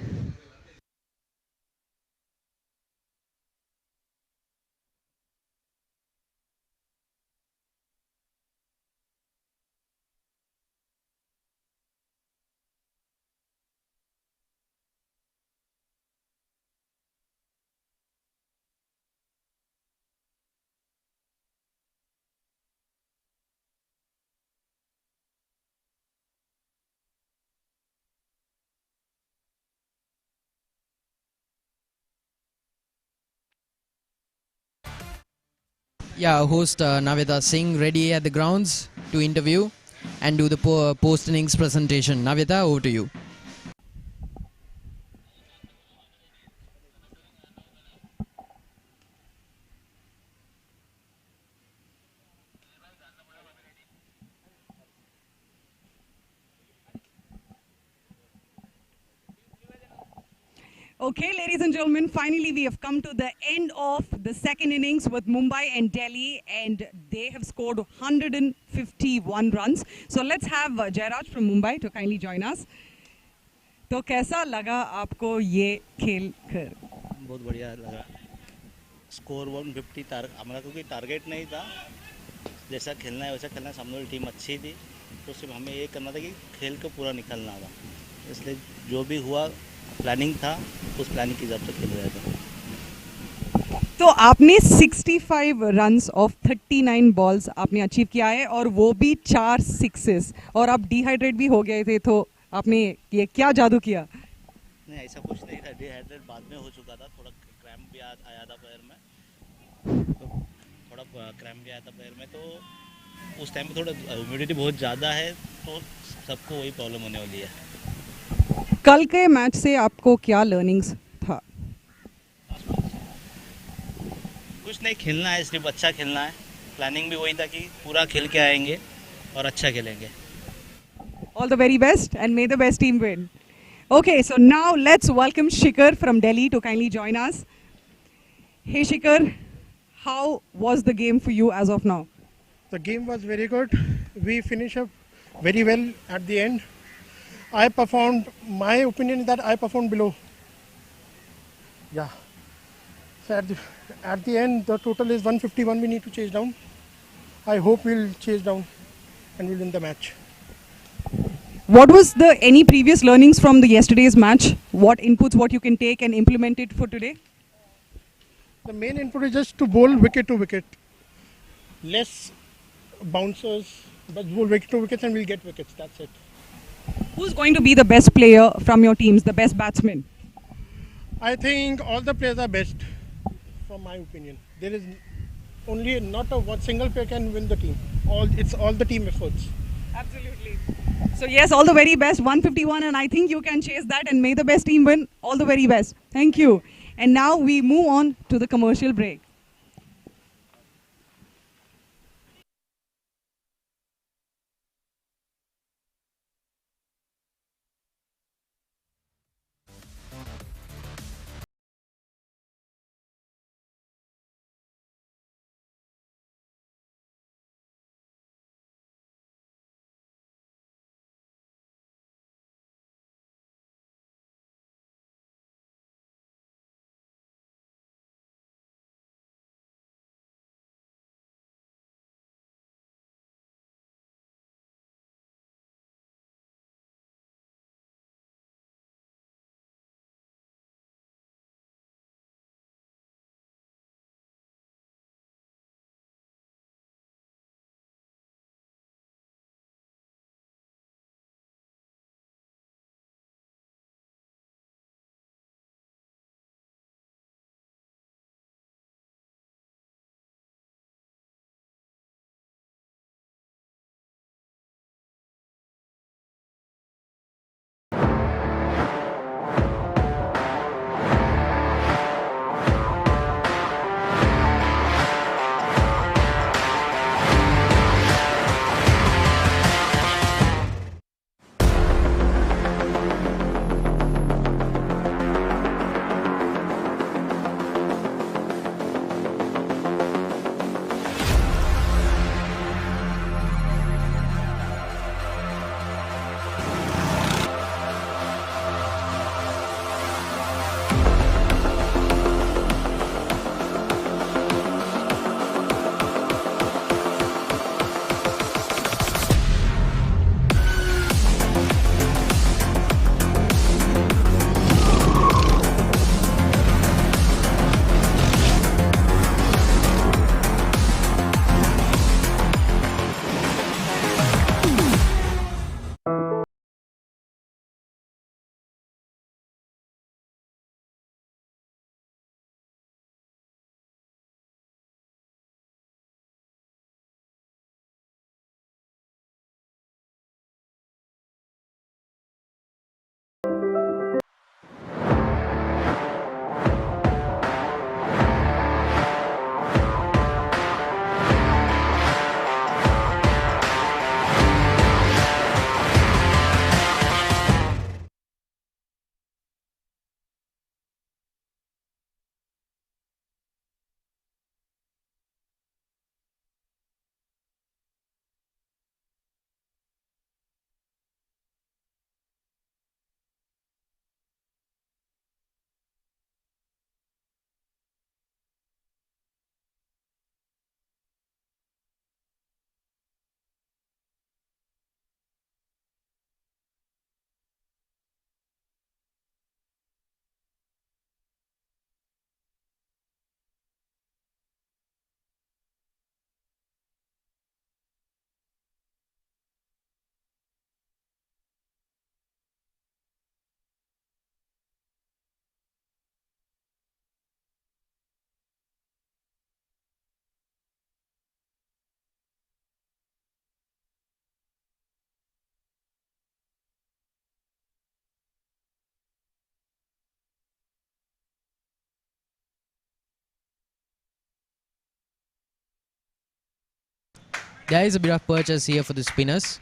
Yeah, host Navita Singh ready at the grounds to interview and do the post innings presentation. Navita, over to you. Okay, ladies and gentlemen, finally we have come to the end of the second innings with Mumbai and Delhi, and they have scored 151 runs. So let's have Jairaj from Mumbai to kindly join us. तो कैसा लगा आपको ये खेल कर? बहुत बढ़िया लगा. स्कोर 150 हमारा क्योंकि टारगेट नहीं था, जैसा खेलना है वैसा खेलना. सामने वाली टीम अच्छी थी, तो सिर्फ हमें ये करना था कि खेल को पूरा निकलना था. इसलिए जो भी हुआ प्लानिंग था, उस प्लानिंग के हिसाब से खेल रहे थे. तो आपने 65 रन्स ऑफ 39 बॉल्स आपने अचीव किया है, और वो भी 4 सिक्सेस, और आप डिहाइड्रेट भी हो गए थे. तो आपने ये क्या जादू किया? नहीं, ऐसा कुछ नहीं था. डिहाइड्रेट बाद में हो चुका था. थोड़ा क्रैम्प भी आया था पैर में, तो उस टाइम पे थोड़ा ह्यूमिडिटी बहुत ज़्यादा है, तो सबको वही प्रॉब्लम होने वाली है. कल के मैच से आपको क्या लर्निंग्स था? कुछ नहीं, खेलना है, सिर्फ अच्छा खेलना है. प्लानिंग भी वही था कि पूरा खेल के आएंगे और अच्छा खेलेंगे. All the very best and may the best team win. Okay, so now let's welcome Shikhar from Delhi to kindly join us. Hey Shikhar, how was the game for you as of now? The game was very good. We finished up very well at the end. I performed, my opinion is that I performed below. Yeah. So at the end, the total is 151 we need to chase down. I hope we'll chase down and we'll win the match. What was any previous learnings from the yesterday's match? What inputs, what you can take and implement it for today? The main input is just to bowl wicket to wicket. Less bouncers, but bowl wicket to wickets and we'll get wickets, that's it. Who's going to be the best player from your teams, the best batsman? I think all the players are best, from my opinion. There is only not a one single player can win the team. It's all the team efforts. Absolutely. So yes, all the very best, 151, and I think you can chase that, and may the best team win. All the very best. Thank you. And now we move on to the commercial break. There is a bit of purchase here for the spinners,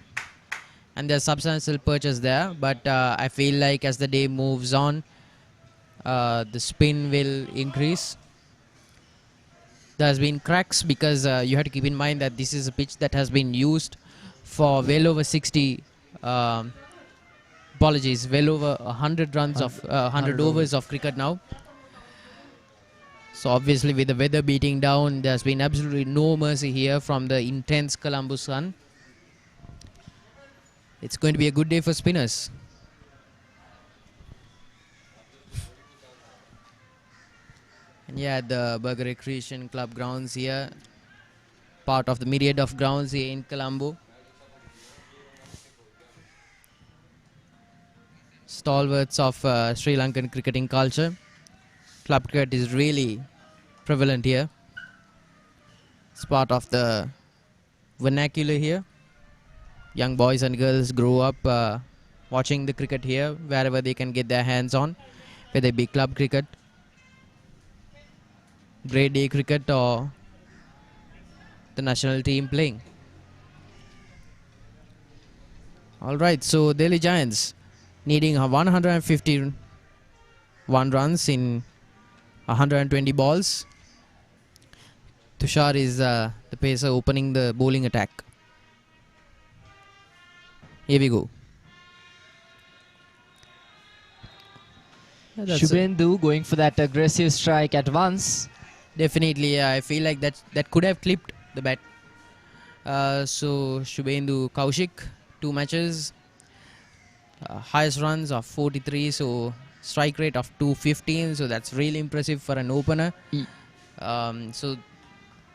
and there's substantial purchase there, but I feel like as the day moves on, the spin will increase. There's been cracks because you have to keep in mind that this is a pitch that has been used for well over 60 apologies, well over 100 runs of 100 overs of cricket now. So obviously with the weather beating down, there's been absolutely no mercy here from the intense Colombo sun. It's going to be a good day for spinners. And yeah, the Burger Recreation Club grounds here, part of the myriad of grounds here in Colombo. Stalwarts of Sri Lankan cricketing culture. Club cricket is really prevalent here. It's part of the vernacular here. Young boys and girls grow up watching the cricket here wherever they can get their hands on, whether it be club cricket, grade A cricket, or the national team playing. Alright, so Delhi Giants needing 151 runs in 120 balls. Tushar is the pacer opening the bowling attack. Here we go. Shubhendu going for that aggressive strike at once. Definitely, I feel like that could have clipped the bat. So Shubhendu Kaushik, 2 matches, highest runs of 43, so strike rate of 215, so that's really impressive for an opener. So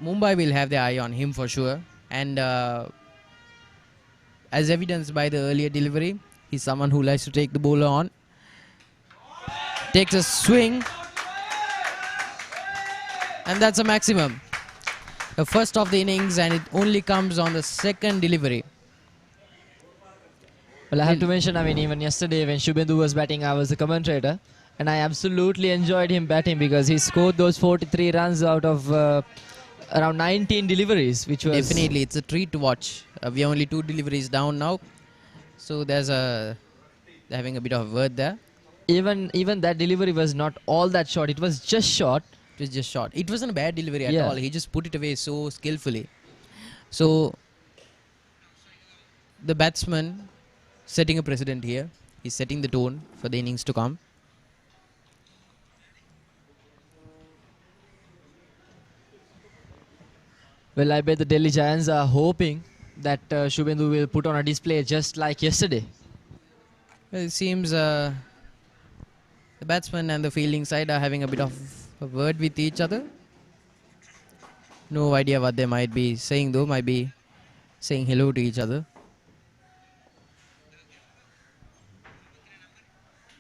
Mumbai will have their eye on him for sure, and as evidenced by the earlier delivery, he's someone who likes to take the bowler on. Takes a swing, and that's a maximum. The first of the innings, and it only comes on the second delivery. Well, I have to mention, I mean, even yesterday when Shubhendu was batting, I was the commentator, and I absolutely enjoyed him batting because he scored those 43 runs out of around 19 deliveries, which was... Definitely, it's a treat to watch. We are only 2 deliveries down now, so there's they're having a bit of a word there. Even that delivery was not all that short. It was just short. It was just short. It wasn't a bad delivery at all. He just put it away so skillfully. So the batsman setting a precedent here. He's setting the tone for the innings to come. Well, I bet the Delhi Giants are hoping that Shubhendu will put on a display just like yesterday. Well, it seems the batsman and the fielding side are having a bit of a word with each other. No idea what they might be saying though. Might be saying hello to each other.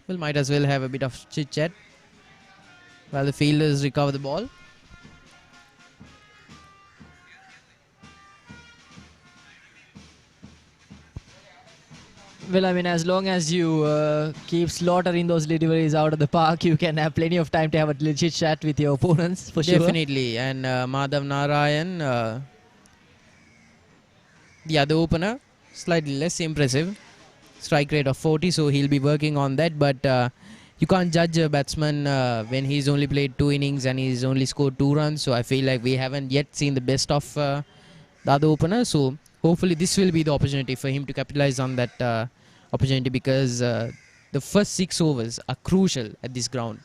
Well, might as well have a bit of chit chat while the fielders recover the ball. Well, I mean, as long as you keep slaughtering those deliveries out of the park, you can have plenty of time to have a legit chat with your opponents, for sure. Definitely. And Madhav Narayan, the other opener, slightly less impressive. Strike rate of 40, so he'll be working on that. But you can't judge a batsman when he's only played 2 innings and he's only scored 2 runs. So I feel like we haven't yet seen the best of the other opener. So hopefully this will be the opportunity for him to capitalize on that opportunity, because the first 6 overs are crucial at this ground.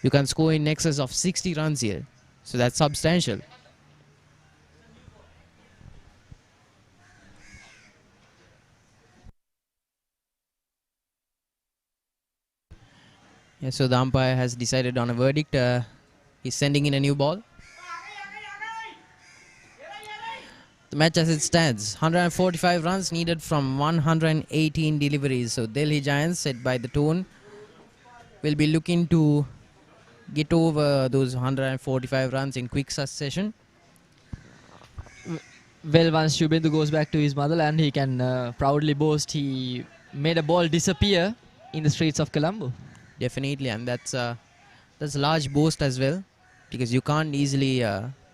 You can score in excess of 60 runs here, so that's substantial. Yeah, so the umpire has decided on a verdict. He's sending in a new ball. The match as it stands, 145 runs needed from 118 deliveries. So Delhi Giants, set by the tone, will be looking to get over those 145 runs in quick succession. Well, once Shubhendu goes back to his motherland, he can proudly boast he made a ball disappear in the streets of Colombo. Definitely, and that's a large boast as well, because you can't easily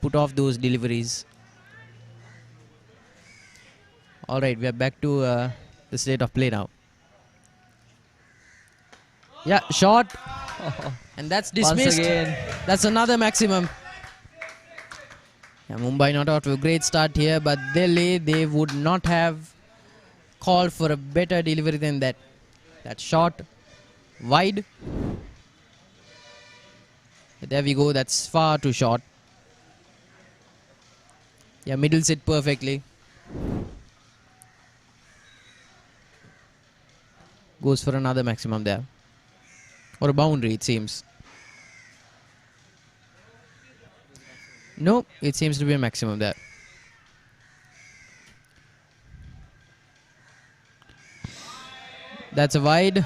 put off those deliveries. All right, we are back to the state of play now. Yeah, shot. And that's dismissed. Once again. That's another maximum. Yeah, Mumbai not out to a great start here, but Delhi, they would not have called for a better delivery than that. That shot wide. There we go, that's far too short. Yeah, middles it perfectly. Goes for another maximum there. Or a boundary, it seems. No, it seems to be a maximum there. That's a wide.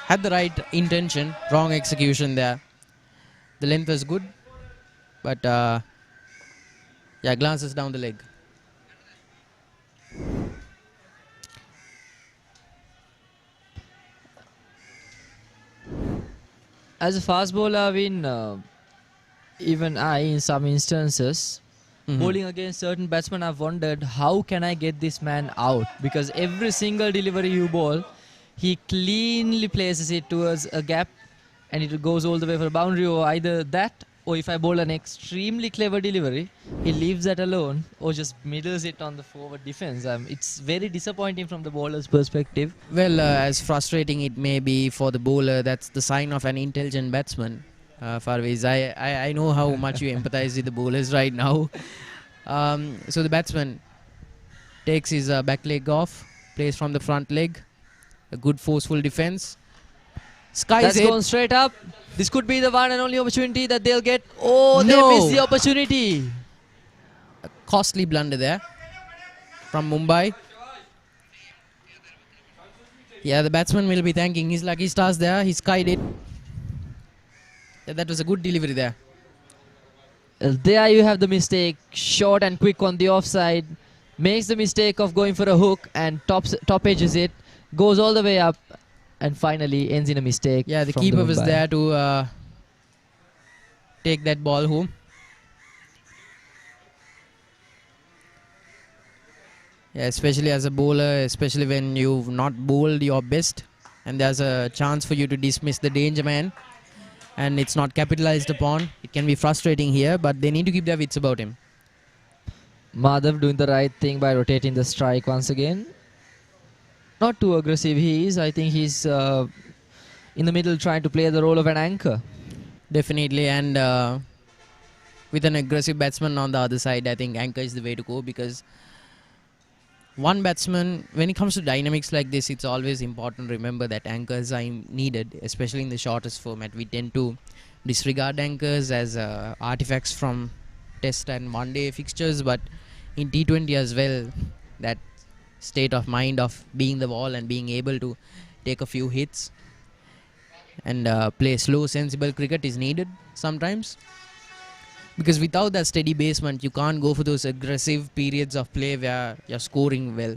Had the right intention, wrong execution there. The length was good, but yeah, glances down the leg. As a fast bowler, I mean, even I, in some instances, bowling against certain batsmen, I've wondered how can I get this man out? Because every single delivery you bowl, he cleanly places it towards a gap and it goes all the way for a boundary, or either that, or if I bowl an extremely clever delivery, he leaves that alone or just middles it on the forward defense. It's very disappointing from the bowler's perspective. Well, as frustrating it may be for the bowler, that's the sign of an intelligent batsman. Farviz, I know how much you empathize with the bowlers right now. So the batsman takes his back leg off, plays from the front leg. A good forceful defense. Skies That's it. gone straight up. This could be the one and only opportunity that they'll get. Oh, No. they missed the opportunity. A costly blunder there from Mumbai. Yeah, the batsman will be thanking his lucky stars there. He skied it. Yeah, that was a good delivery there. There you have the mistake. Short and quick on the offside. Makes the mistake of going for a hook and top edges it. Goes all the way up and finally ends in a mistake. Yeah, the from keeper was Mumbai. there to take that ball home. Yeah, especially as a bowler, especially when you've not bowled your best and there's a chance for you to dismiss the danger man and it's not capitalized upon. It can be frustrating here, but they need to keep their wits about him. Madhav doing the right thing by rotating the strike once again. Not too aggressive he is. I think he's in the middle trying to play the role of an anchor. Definitely, and with an aggressive batsman on the other side, I think anchor is the way to go, because one batsman, when it comes to dynamics like this, it's always important to remember that anchors are needed, especially in the shortest format. We tend to disregard anchors as artifacts from test and one-day fixtures, but in T20 as well, that state of mind of being the ball and being able to take a few hits and play slow, sensible cricket is needed sometimes. Because without that steady basement, you can't go for those aggressive periods of play where you're scoring well.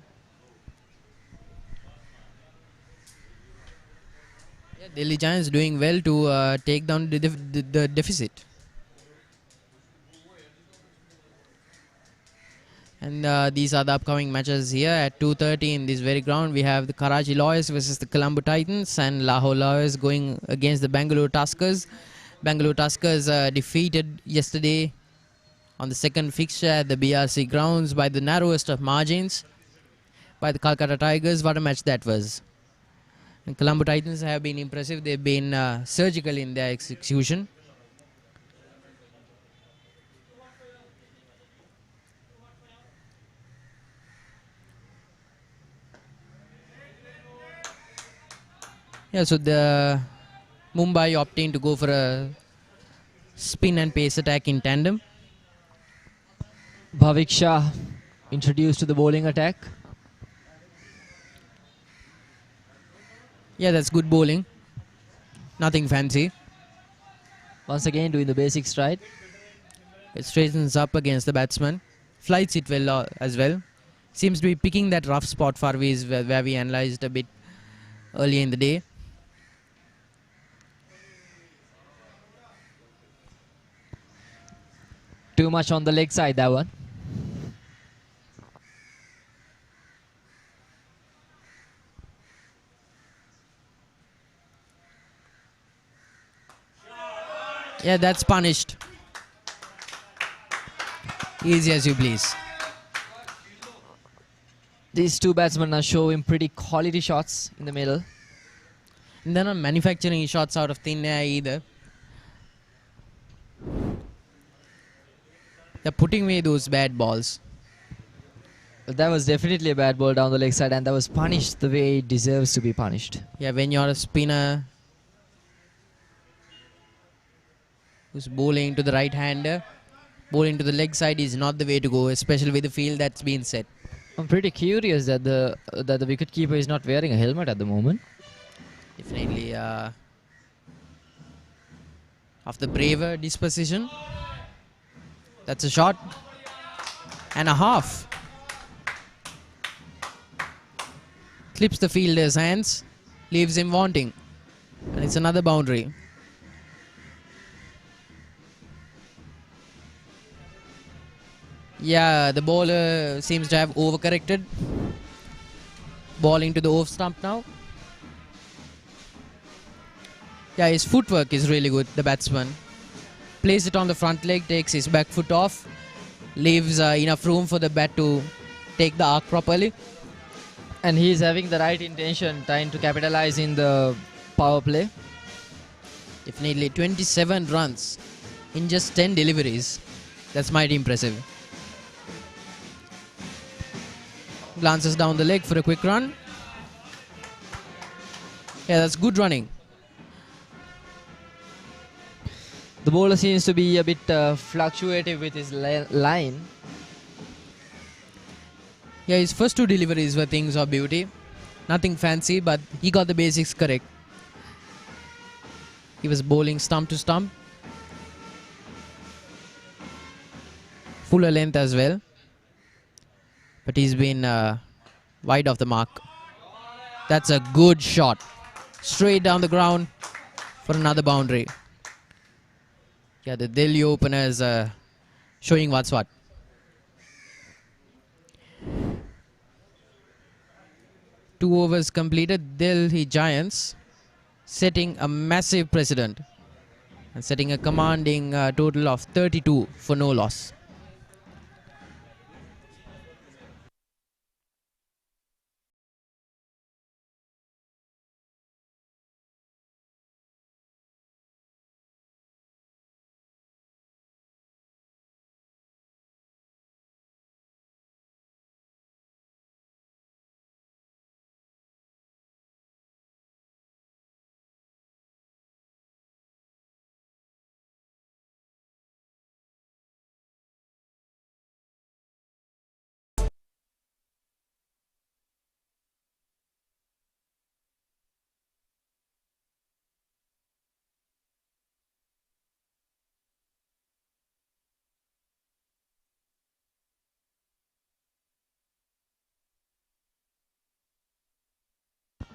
Yeah, Delhi Giants doing well to take down the deficit. And these are the upcoming matches here at 2:30 in this very ground. We have the Karachi Lawyers versus the Colombo Titans, and Lahore Lawyers going against the Bangalore Tuskers. Bangalore Tuskers defeated yesterday on the second fixture at the BRC grounds by the narrowest of margins by the Calcutta Tigers. What a match that was. And Colombo Titans have been impressive. They've been surgical in their execution. Yeah, so the Mumbai opting to go for a spin and pace attack in tandem. Bhavik Shah introduced to the bowling attack. Yeah, that's good bowling. Nothing fancy. Once again doing the basics right. It straightens up against the batsman. Flights it well as well. Seems to be picking that rough spot for where we analysed a bit earlier in the day. Too much on the leg side, that one. Yeah, that's punished. Easy as you please. These two batsmen are showing pretty quality shots in the middle. And they're not manufacturing shots out of thin air either. They're putting away those bad balls. That was definitely a bad ball down the leg side, and that was punished the way it deserves to be punished. Yeah, when you're a spinner who's bowling to the right hander, bowling to the leg side is not the way to go, especially with the field that's been set. I'm pretty curious that the wicketkeeper is not wearing a helmet at the moment. Definitely of the braver disposition. That's a shot and a half. Clips the fielder's hands, leaves him wanting, and it's another boundary. Yeah, the bowler seems to have overcorrected. Ball into the off stump now. Yeah, his footwork is really good, the batsman. Plays it on the front leg, takes his back foot off, leaves enough room for the bat to take the arc properly. And he's having the right intention, trying to capitalize in the power play. Definitely 27 runs in just 10 deliveries. That's mighty impressive. Glances down the leg for a quick run. Yeah, that's good running. The bowler seems to be a bit fluctuative with his line. Yeah, his first two deliveries were things of beauty. Nothing fancy, but he got the basics correct. He was bowling stump to stump. Fuller length as well. But he's been wide of the mark. That's a good shot. Straight down the ground for another boundary. Yeah, the Delhi openers showing what's what. Two overs completed. Delhi Giants setting a massive precedent and setting a commanding total of 32 for no loss.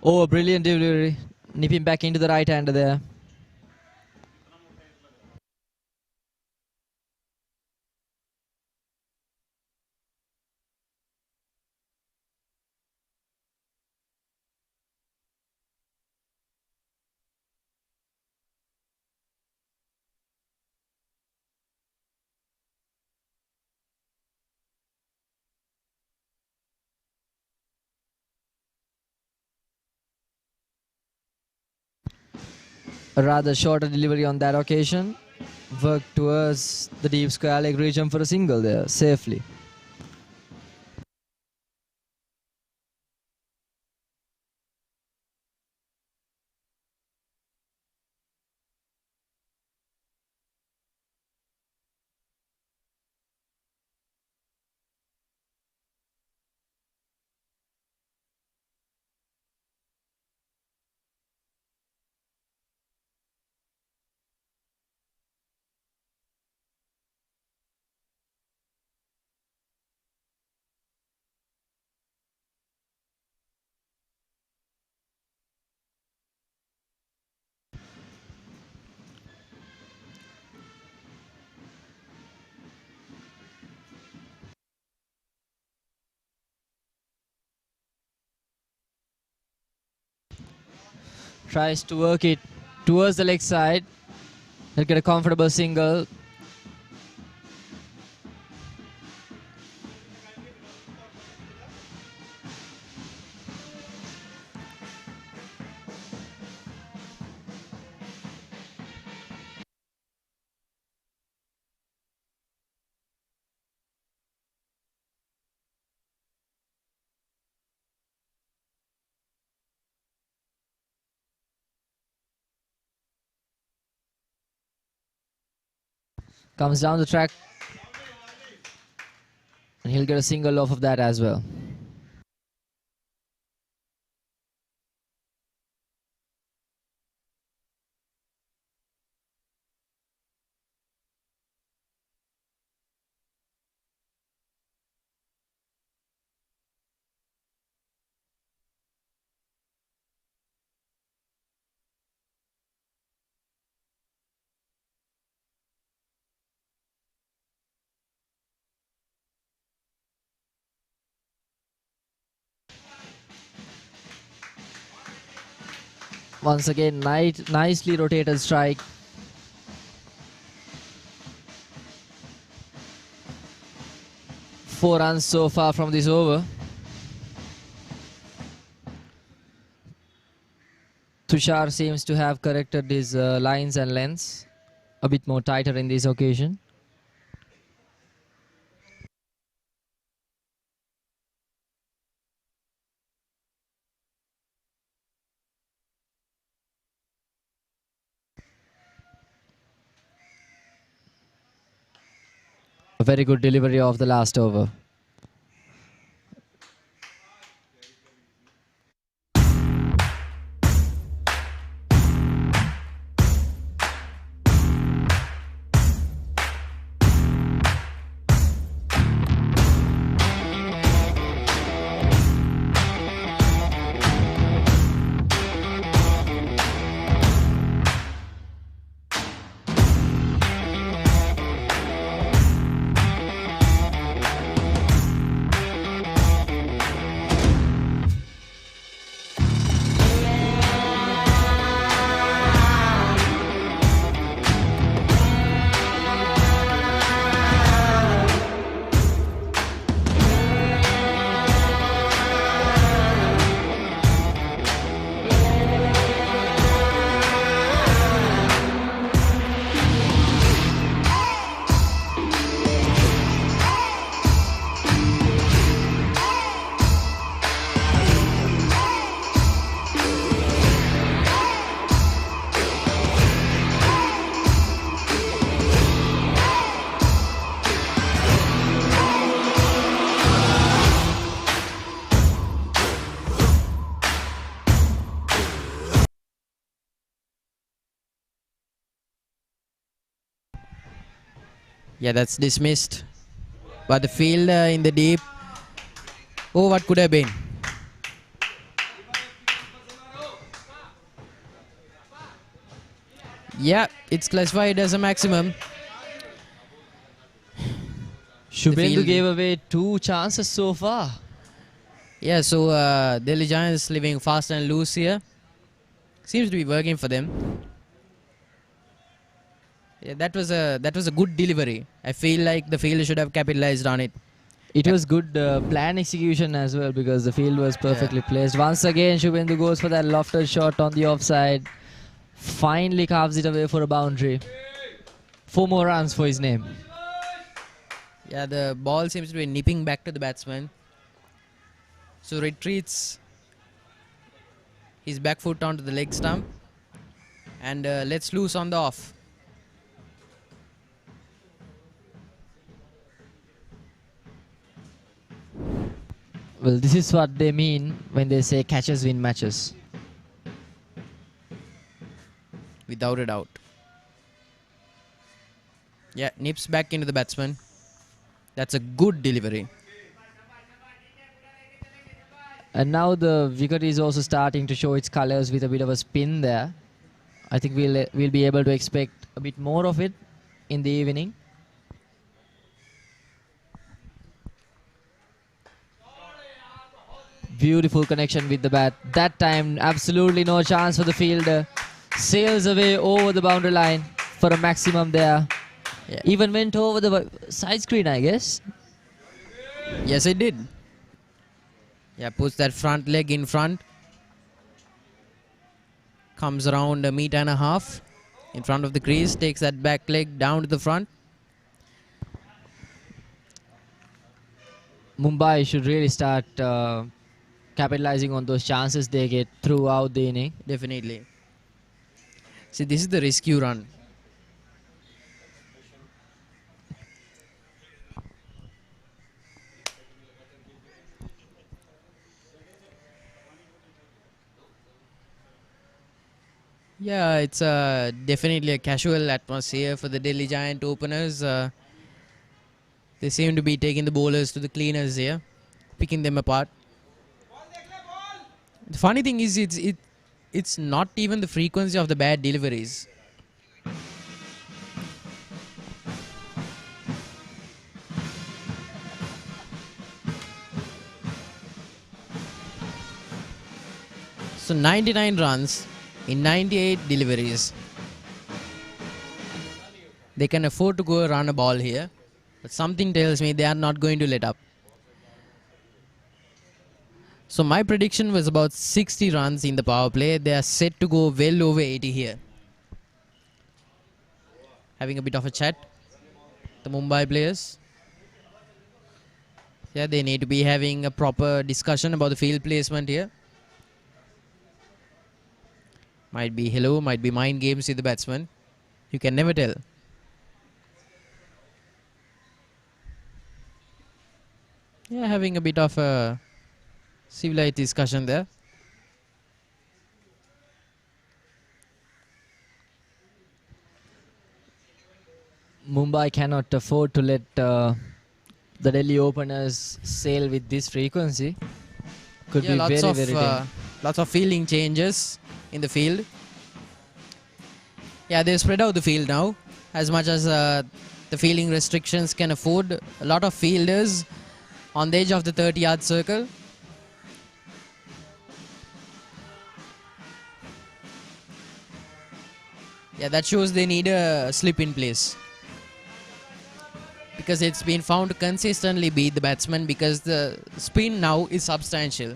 Oh, brilliant delivery. Nipping back into the right hander there. A rather shorter delivery on that occasion. Worked towards the deep square leg region for a single there, safely. Tries to work it towards the leg side. He'll get a comfortable single. Comes down the track. And he'll get a single off of that as well. Once again, nicely rotated strike. Four runs so far from this over. Tushar seems to have corrected his lines and lengths a bit more tighter in this occasion. A very good delivery of the last over. Yeah, that's dismissed. But the fielder in the deep. Oh, what could have been? Yeah, it's classified as a maximum. Shubhendu gave away 2 chances so far. Yeah, so Delhi Giants living fast and loose here. Seems to be working for them. Yeah, that was a good delivery. I feel like the fielder should have capitalized on it. It was good plan execution as well because the field was perfectly placed. Once again, Shubhendu goes for that lofted shot on the offside. Finally carves it away for a boundary. 4 more runs for his name. Yeah, the ball seems to be nipping back to the batsman. So retreats his back foot onto the leg stump and lets loose on the off. Well, this is what they mean when they say catchers win matches. Without a doubt. Yeah, nips back into the batsman. That's a good delivery. And now the wicket is also starting to show its colors with a bit of a spin there. I think we'll be able to expect a bit more of it in the evening. Beautiful connection with the bat. That time, absolutely no chance for the fielder. Sails away over the boundary line. for a maximum there. Yeah. Even went over the side screen, I guess. Yes, it did. Yeah, puts that front leg in front. Comes around 1.5 meters in front of the crease. Takes that back leg down to the front. Mumbai should really start capitalizing on those chances they get throughout the inning. Definitely. See, this is the rescue run. Yeah, it's definitely a casual atmosphere for the Delhi Giant openers. They seem to be taking the bowlers to the cleaners here, picking them apart. The funny thing is, it's not even the frequency of the bad deliveries. So 99 runs in 98 deliveries. They can afford to go run a ball here, but something tells me they are not going to let up. So my prediction was about 60 runs in the power play. They are set to go well over 80 here. Having a bit of a chat, the Mumbai players. Yeah, they need to be having a proper discussion about the field placement here. Might be hello, might be mind games with the batsman. You can never tell. Yeah, having a bit of a civilized discussion there. Mumbai cannot afford to let the Delhi openers sail with this frequency. Could be very dangerous. Lots of fielding changes in the field. Yeah, they spread out the field now as much as the fielding restrictions can afford. A lot of fielders on the edge of the 30-yard circle. Yeah, that shows they need a slip in place, because it's been found to consistently beat the batsman because the spin now is substantial.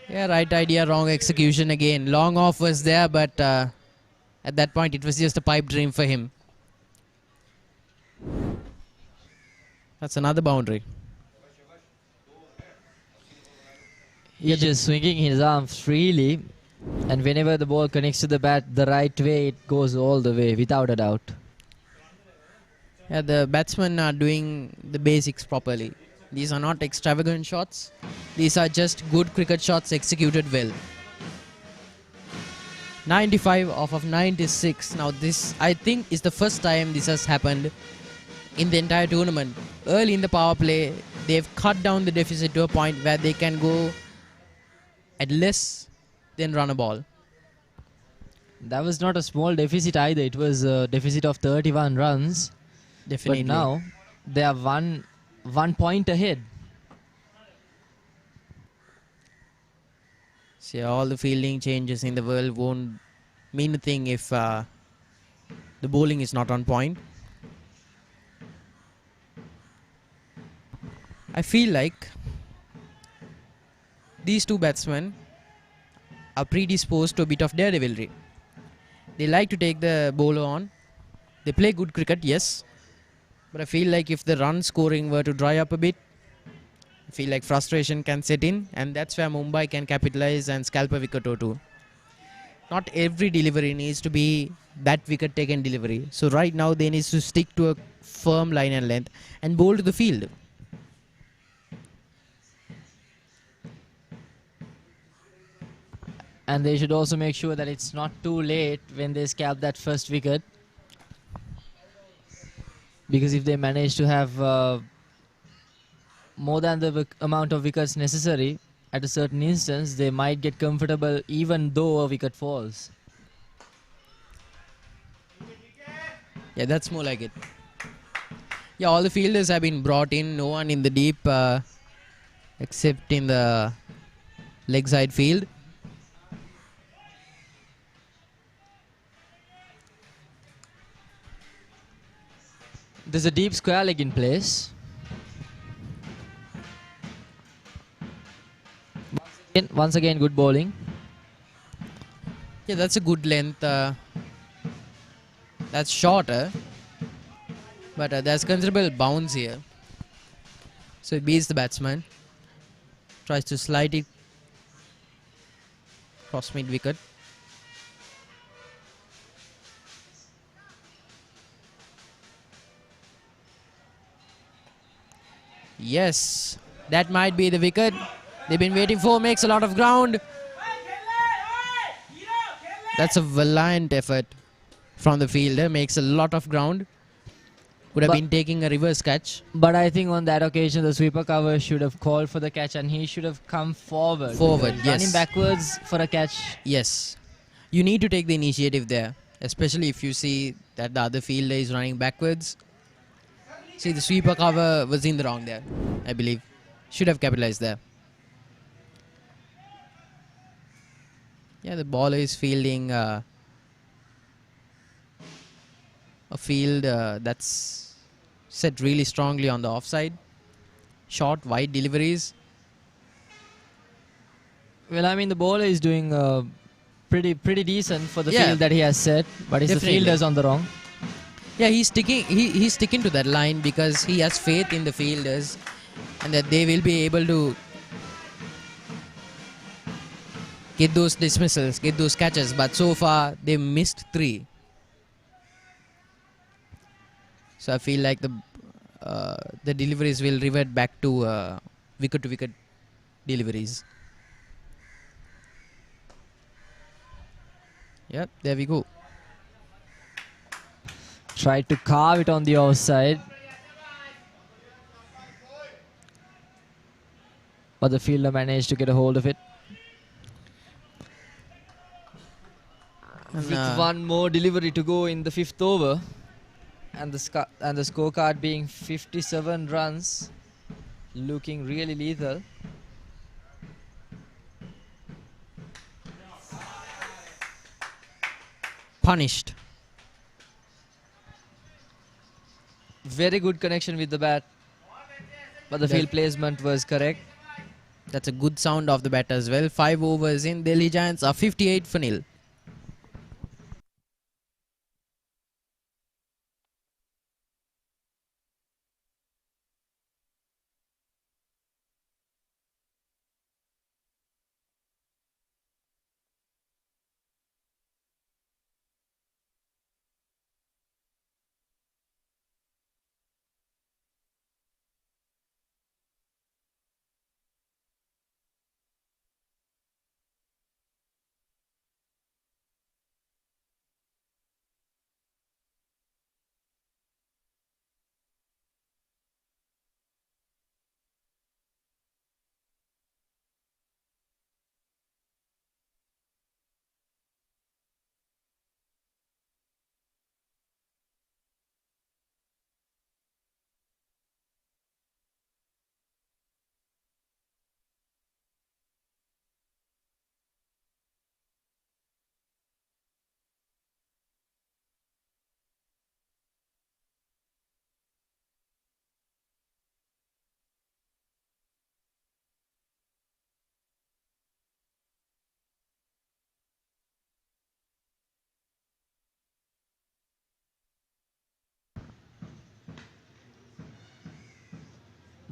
Yeah, right idea, wrong execution again. Long off was there, but at that point it was just a pipe dream for him. That's another boundary. He's just swinging his arms freely, and whenever the ball connects to the bat the right way, it goes all the way, without a doubt. Yeah, the batsmen are doing the basics properly. These are not extravagant shots. These are just good cricket shots executed well. 95 off of 96. Now this, I think, is the first time this has happened in the entire tournament. Early in the power play, they've cut down the deficit to a point where they can go at less than run a ball. That was not a small deficit either. It was a deficit of 31 runs. Definitely. But now they are one point ahead. See, all the fielding changes in the world won't mean a thing if the bowling is not on point. I feel like these two batsmen are predisposed to a bit of daredevilry. They like to take the bowler on. They play good cricket, yes. But I feel like if the run scoring were to dry up a bit, I feel like frustration can set in, and that's where Mumbai can capitalize and scalp a wicket or two. Not every delivery needs to be that wicket taken delivery. So right now they need to stick to a firm line and length and bowl to the field. And they should also make sure that it's not too late when they scalp that first wicket. Because if they manage to have more than the amount of wickets necessary at a certain instance, they might get comfortable even though a wicket falls. Yeah, that's more like it. Yeah, all the fielders have been brought in. No one in the deep except in the leg side field. There's a deep square leg in place. Once again, good bowling. Yeah, that's a good length. That's shorter. But there's considerable bounce here. So it beats the batsman. Tries to slide it cross mid wicket. Yes, that might be the wicket they've been waiting for. Makes a lot of ground. That's a valiant effort from the fielder. Makes a lot of ground. Would have been taking a reverse catch. But I think on that occasion, the sweeper cover should have called for the catch and he should have come forward. Yes. Running backwards for a catch. Yes. You need to take the initiative there. Especially if you see that the other fielder is running backwards. See, the sweeper cover was in the wrong there, I believe. Should have capitalized there. Yeah, the bowler is fielding a field that's set really strongly on the offside. Short, wide deliveries. Well, I mean, the bowler is doing pretty decent for the field that he has set, but it's the fielders on the wrong. Yeah, he's sticking to that line because he has faith in the fielders and that they will be able to get those dismissals, get those catches. But so far, they missed 3. So I feel like the deliveries will revert back to wicket-to-wicket deliveries. Yep, there we go. Tried to carve it on the offside. But the fielder managed to get a hold of it. And with one more delivery to go in the 5th over. And the scorecard being 57 runs. Looking really lethal. Punished. Very good connection with the bat. But the field placement was correct. That's a good sound of the bat as well. 5 overs in. Delhi Giants are 58 for nil.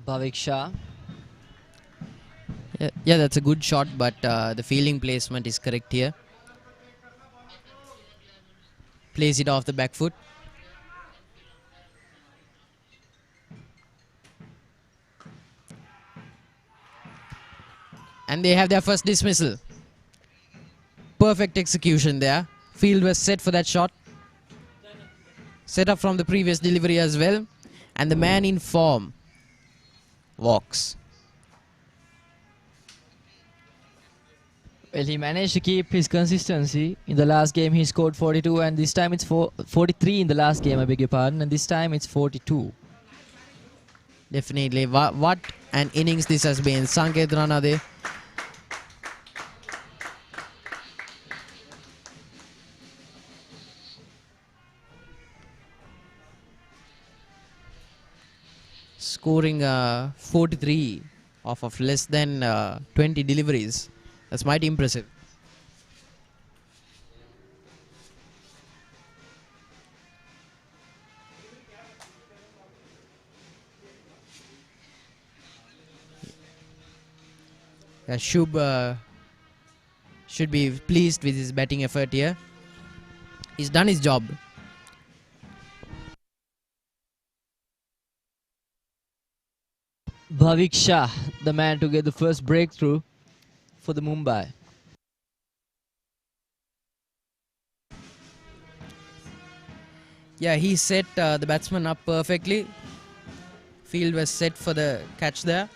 Bhavik Shah. Yeah, that's a good shot, but the fielding placement is correct here. Plays it off the back foot. And they have their first dismissal. Perfect execution there. Field was set for that shot. Set up from the previous delivery as well. And the man in form walks. Well, he managed to keep his consistency. In the last game, he scored 42, and this time it's 43 in the last game, I beg your pardon, and this time it's 42. Definitely. What an innings this has been. Sanket Ranade. Scoring 43 off of less than 20 deliveries. That's mighty impressive. Shub should be pleased with his batting effort here. He's done his job. Bhavik Shah, the man to get the first breakthrough for the Mumbai. Yeah, he set the batsman up perfectly. Field was set for the catch there.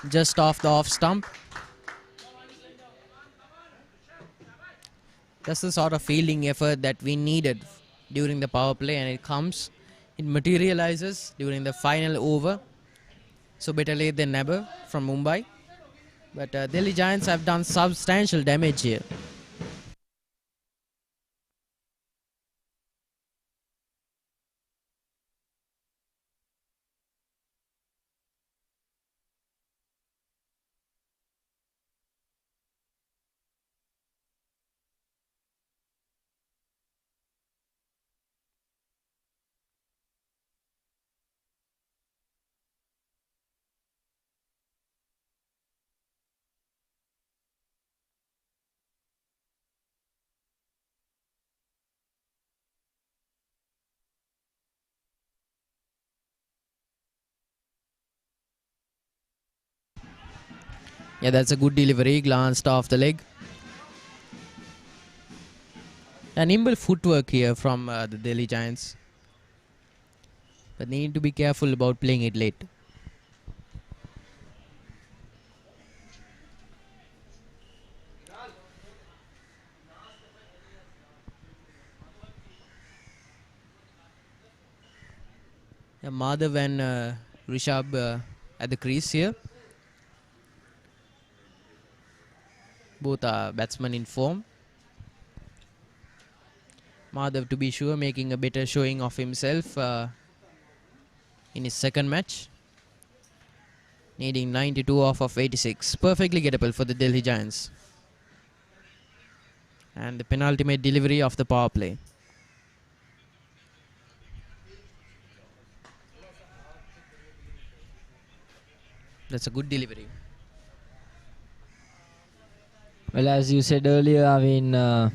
Just off the off stump. That's the sort of fielding effort that we needed during the power play, and it materializes during the final over. So better late than never from Mumbai. But Delhi Giants have done substantial damage here. Yeah, that's a good delivery. Glanced off the leg. A nimble footwork here from the Delhi Giants. But they need to be careful about playing it late. Yeah, Madhav and Rishabh at the crease here. Both are batsmen in form. Madhav, to be sure, making a better showing of himself in his second match. Needing 92 off of 86. Perfectly gettable for the Delhi Giants. And the penultimate delivery of the power play. That's a good delivery. Well, as you said earlier, I mean, the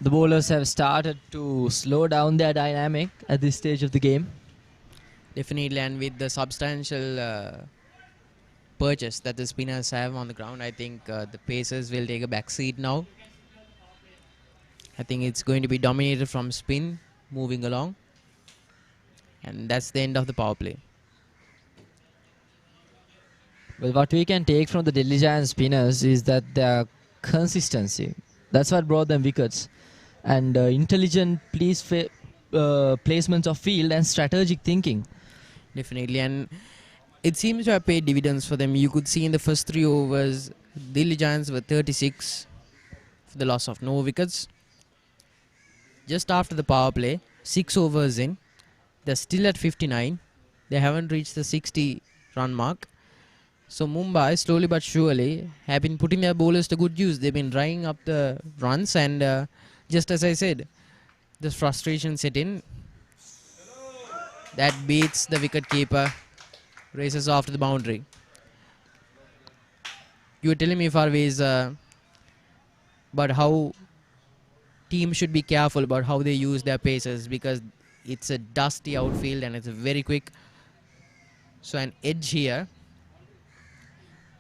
bowlers have started to slow down their dynamic at this stage of the game. Definitely, and with the substantial purchase that the spinners have on the ground, I think the Pacers will take a back seat now. I think it's going to be dominated from spin, moving along. And that's the end of the power play. Well, what we can take from the Delhi Giants spinners is that their consistency. That's what brought them wickets. And intelligent placements of field and strategic thinking. Definitely, and it seems to have paid dividends for them. You could see in the first 3 overs, Delhi Giants were 36 for the loss of no wickets. Just after the power play, 6 overs in, they're still at 59. They haven't reached the 60 run mark. So Mumbai, slowly but surely, have been putting their bowlers to good use. They've been drying up the runs, and just as I said, the frustration set in. That beats the wicket keeper, races off to the boundary. You were telling me, Farvez, about how teams should be careful about how they use their paces, because it's a dusty outfield and it's very quick. So an edge here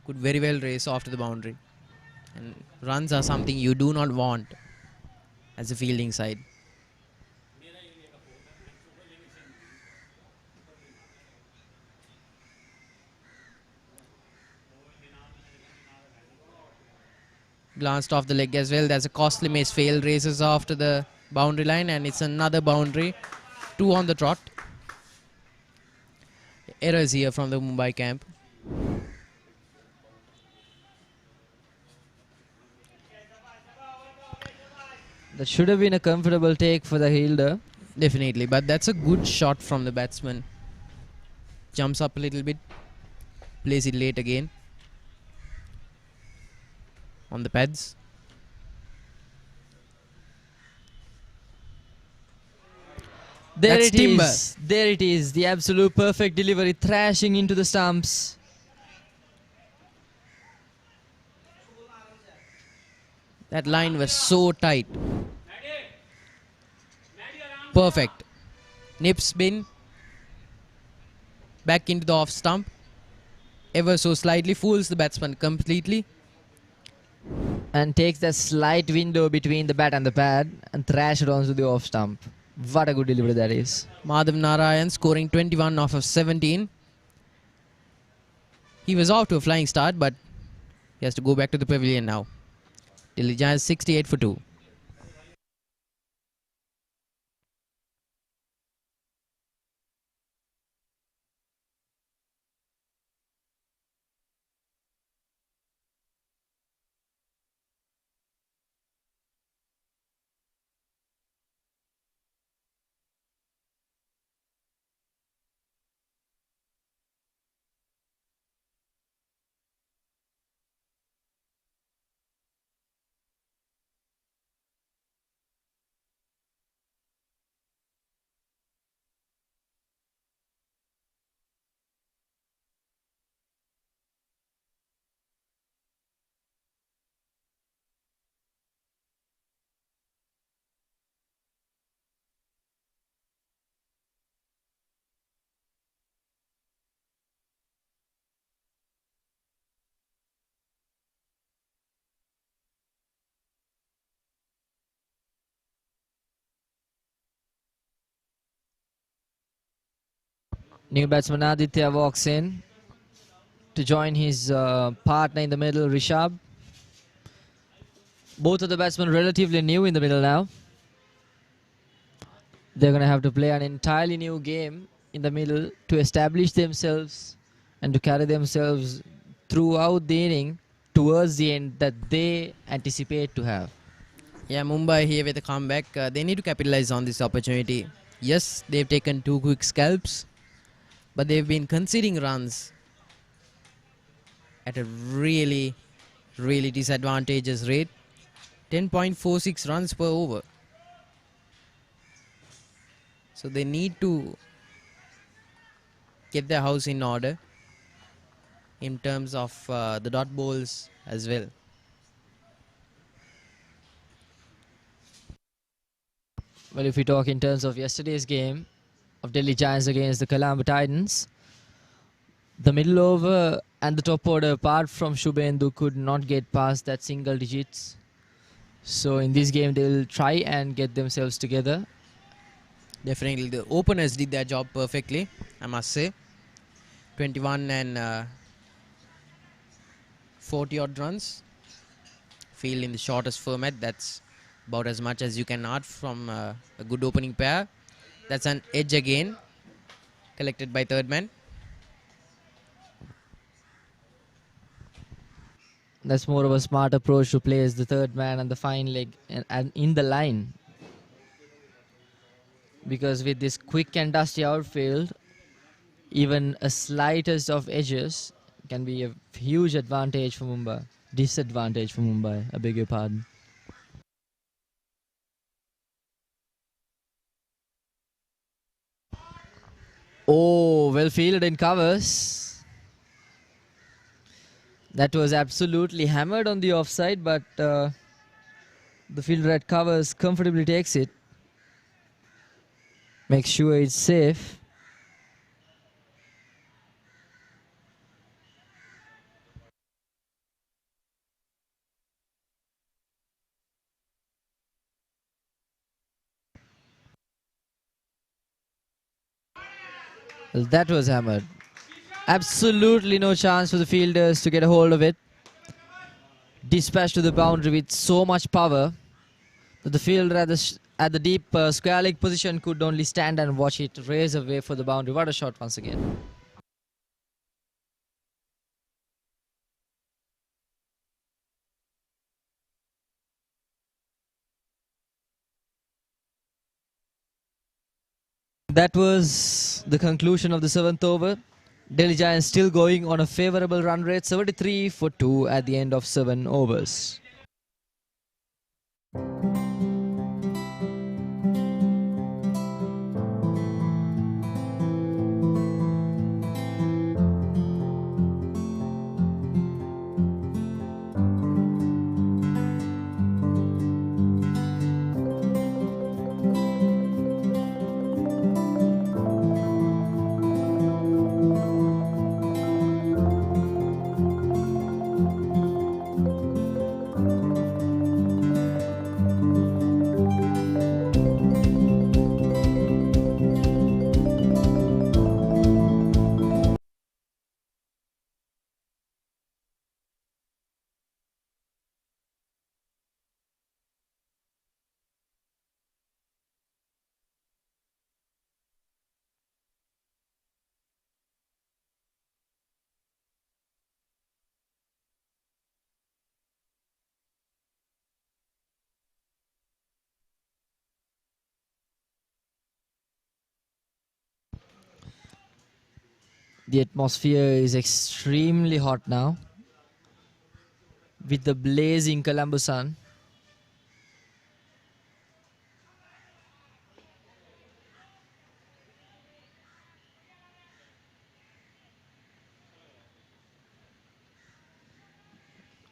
could very well race off to the boundary. And runs are something you do not want as a fielding side. Glanced off the leg as well. There's a costly miss. Failed races off to the boundary line, and it's another boundary. 2 on the trot. Errors here from the Mumbai camp. That should have been a comfortable take for the fielder. Definitely, but that's a good shot from the batsman. Jumps up a little bit. Plays it late again. On the pads. There That's it timber. is. There it is. The absolute perfect delivery, thrashing into the stumps. That line was so tight. Perfect. Nip spin. Back into the off stump. Ever so slightly. Fools the batsman completely. And takes that slight window between the bat and the pad and thrash it onto the off stump. What a good delivery that is. Madhav Narayan scoring 21 off of 17. He was off to a flying start, but he has to go back to the pavilion now. Delhi Giants 68 for 2. New batsman Aditya walks in to join his partner in the middle, Rishabh. Both of the batsmen relatively new in the middle now. They're going to have to play an entirely new game in the middle to establish themselves and to carry themselves throughout the inning towards the end that they anticipate to have. Yeah, Mumbai here with a comeback. They need to capitalize on this opportunity. Yes, they've taken 2 quick scalps, but they've been conceding runs at a really disadvantageous rate. 10.46 runs per over. So they need to get their house in order in terms of the dot balls as well. Well, if we talk in terms of yesterday's game of Delhi Giants against the Colombo Titans, the middle over and the top order, apart from Shubhendu, could not get past that single digits. So in this game, they will try and get themselves together. Definitely, the openers did their job perfectly, I must say. 21 and 40 odd runs. Field in the shortest format. That's about as much as you can add from a good opening pair. That's an edge again, collected by third man. That's more of a smart approach to play as the third man and the fine leg and in the line. Because with this quick and dusty outfield, even a slightest of edges can be a huge advantage for Mumbai. Disadvantage for Mumbai, I beg your pardon. Oh, well fielded in covers. That was absolutely hammered on the offside, but the fielder at covers comfortably takes it. Make sure it's safe. Well, that was hammered. Absolutely no chance for the fielders to get a hold of it. dispatched to the boundary with so much power that the fielder at the deep square leg position could only stand and watch it race away for the boundary. What a shot once again. That was the conclusion of the 7th over. Delhi Giants still going on a favourable run rate, 73 for 2 at the end of 7 overs. The atmosphere is extremely hot now with the blazing Colombo sun.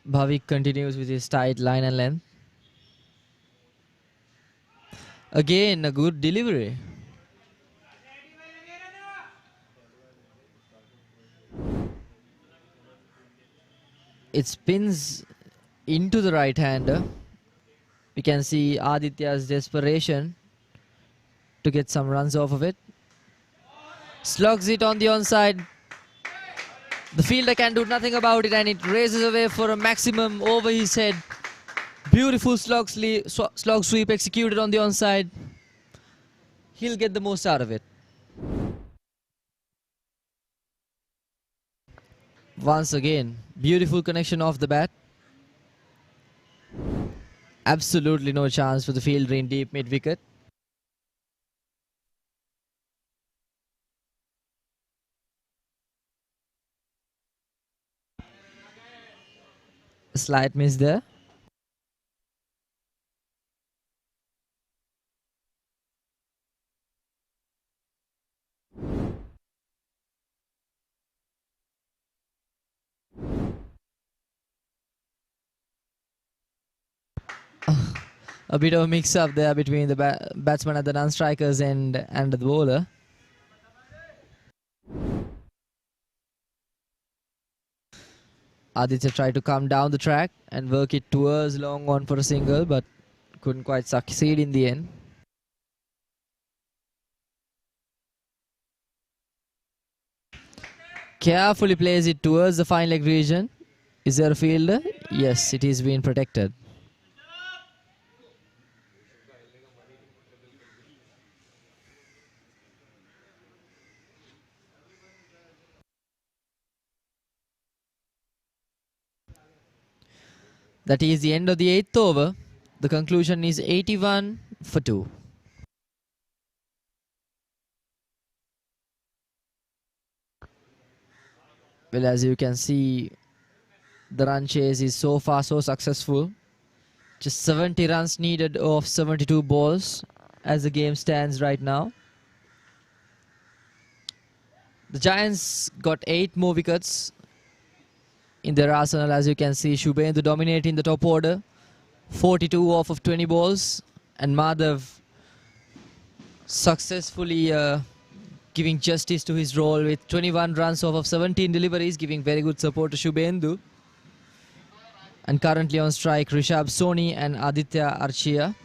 Bhavik continues with his tight line and length. Again, a good delivery. It spins into the right-hander. We can see Aditya's desperation to get some runs off of it. Slugs it on the onside. The fielder can do nothing about it and it races away for a maximum over his head. Beautiful slog sweep executed on the onside. He'll get the most out of it. Once again, beautiful connection off the bat. Absolutely no chance for the fielder in deep mid-wicket. A slight miss there. A bit of a mix-up there between the batsman and the non-strikers and the bowler. Aditya tried to come down the track and work it towards long on for a single, but couldn't quite succeed in the end. Carefully plays it towards the fine leg region. Is there a fielder? Yes, it is being protected. That is the end of the 8th over. The conclusion is 81 for 2. Well, as you can see, the run chase is so far so successful. Just 70 runs needed of 72 balls as the game stands right now. The Giants got 8 more wickets in their arsenal. As you can see, Shubhendu dominating the top order. 42 off of 20 balls. And Madhav successfully giving justice to his role with 21 runs off of 17 deliveries, giving very good support to Shubhendu. And currently on strike, Rishabh Soni and Aditya Archia.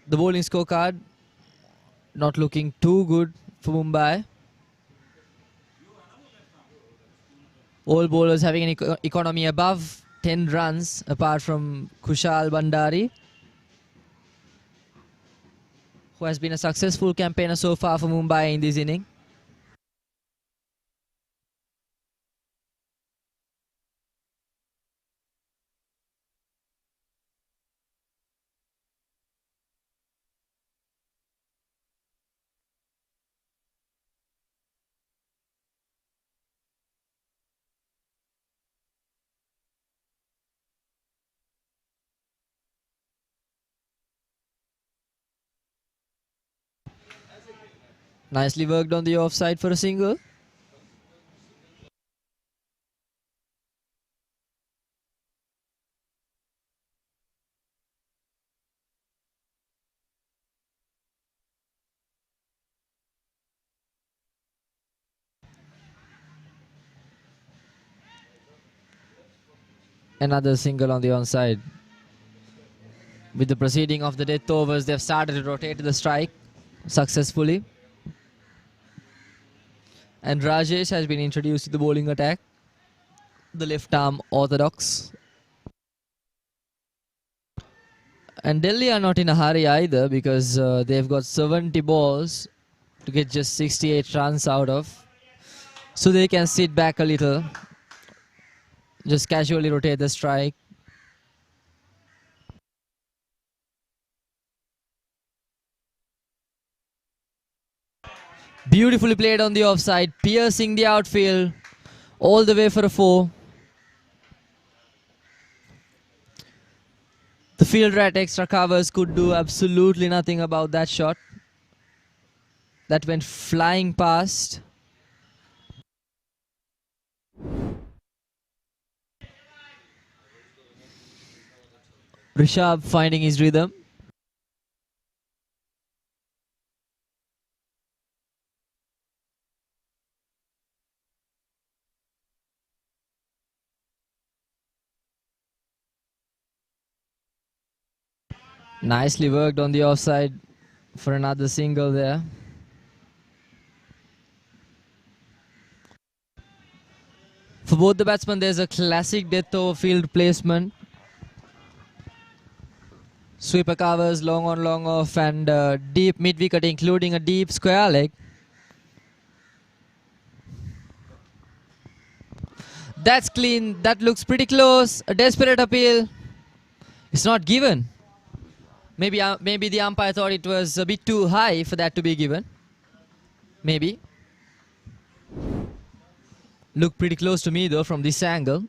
The bowling scorecard not looking too good for Mumbai. All bowlers having an economy above 10 runs apart from Kushal Bandari, who has been a successful campaigner so far for Mumbai in this inning. Nicely worked on the offside for a single. Another single on the onside. With the proceeding of the death overs, they've started to rotate the strike successfully. And Rajesh has been introduced to the bowling attack. The left arm orthodox. And Delhi are not in a hurry either, because they've got 70 balls to get just 68 runs out of. So they can sit back a little. Just casually rotate the strike. Beautifully played on the offside, piercing the outfield all the way for a 4. The fielder at extra covers could do absolutely nothing about that shot. That went flying past. Rishabh finding his rhythm. Nicely worked on the offside for another single there. For both the batsmen, there's a classic death over field placement. Sweeper covers, long on, long off, and deep mid-wicket, including a deep square leg. That's clean. That looks pretty close. A desperate appeal. It's not given. Maybe the umpire thought it was a bit too high for that to be given. Maybe. Looked pretty close to me though from this angle.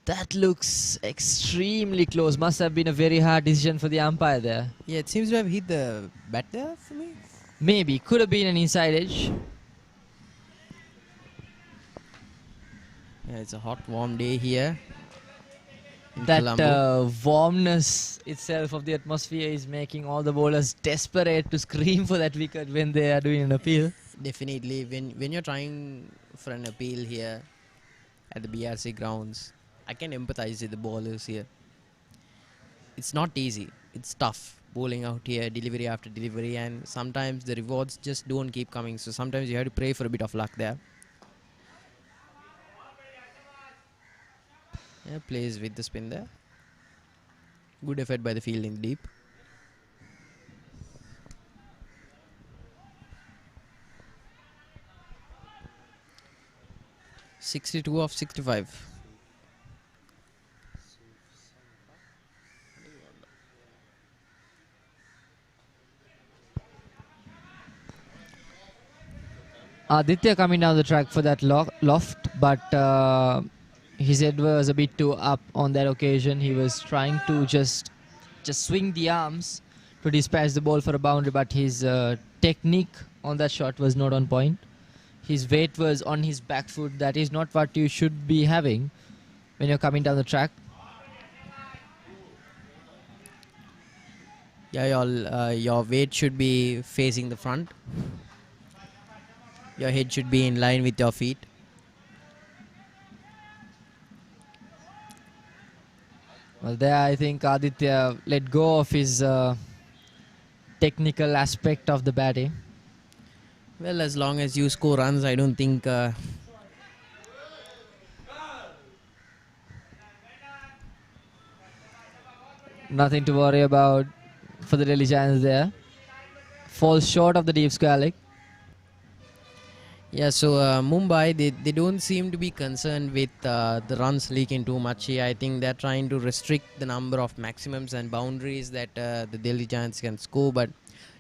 That looks extremely close. Must have been a very hard decision for the umpire there. Yeah, it seems to have hit the bat there for me. Maybe. Could have been an inside edge. Yeah, it's a hot, warm day here. That Colombo. warmness itself of the atmosphere is making all the bowlers desperate to scream for that wicket when they are doing an appeal. Definitely, when you're trying for an appeal here at the BRC grounds, I can empathize with the bowlers here. It's not easy. It's tough bowling out here, delivery after delivery, and sometimes the rewards just don't keep coming. So sometimes you have to pray for a bit of luck there. Yeah, plays with the spin there. Good effort by the field in deep. .62 of 65. Aditya coming down the track for that loft, but his head was a bit too up on that occasion. He was trying to just swing the arms to dispatch the ball for a boundary, but his technique on that shot was not on point. His weight was on his back foot. That is not what you should be having when you're coming down the track. Yeah, your weight should be facing the front. Your head should be in line with your feet. Well, there I think Aditya let go of his technical aspect of the batting. Well, as long as you score runs, I don't think Nothing to worry about for the Delhi Giants there. Falls short of the deep square leg. Yeah, so Mumbai, they don't seem to be concerned with the runs leaking too much here. I think they're trying to restrict the number of maximums and boundaries that the Delhi Giants can score. But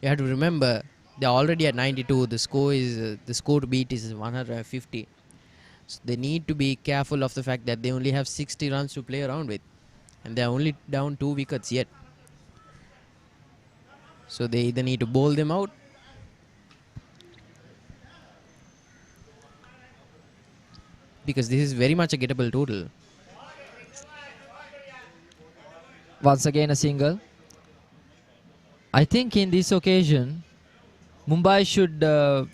you have to remember, they're already at 92. The score to beat is 150. So they need to be careful of the fact that they only have 60 runs to play around with. And they're only down 2 wickets yet. So they either need to bowl them out. Because this is very much a gettable total. Once again a single. I think in this occasion, Mumbai should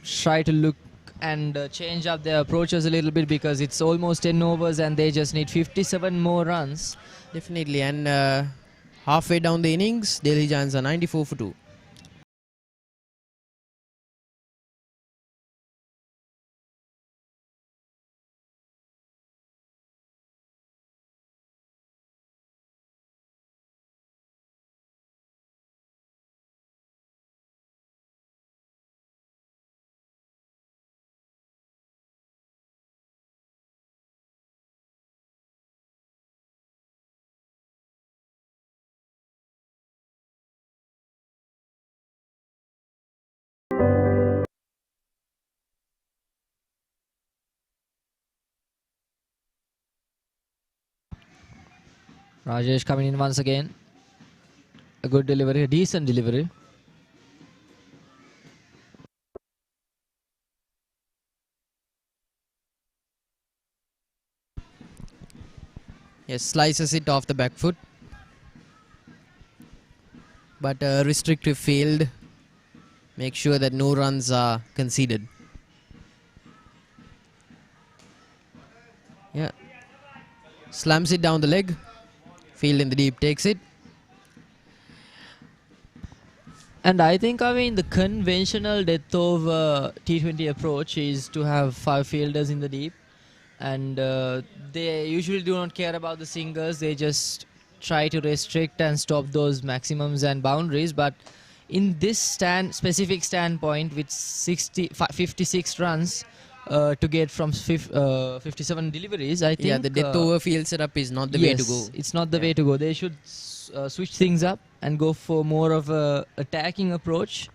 try to look and change up their approaches a little bit, because it's almost 10 overs and they just need 57 more runs. Definitely, and halfway down the innings, Delhi Giants are 94 for 2. Rajesh coming in once again. A good delivery, a decent delivery. Yes, slices it off the back foot. But restrictive field. Make sure that no runs are conceded. Yeah. Slams it down the leg. Field in the deep takes it. And I think, the conventional death over T20 approach is to have 5 fielders in the deep. And they usually do not care about the singles. They just try to restrict and stop those maximums and boundaries. But in this specific standpoint, with 56 runs to get from 57 deliveries, I think... Yeah, the death over field setup is not the way to go. It's not the way to go. They should switch things up and go for more of a attacking approach,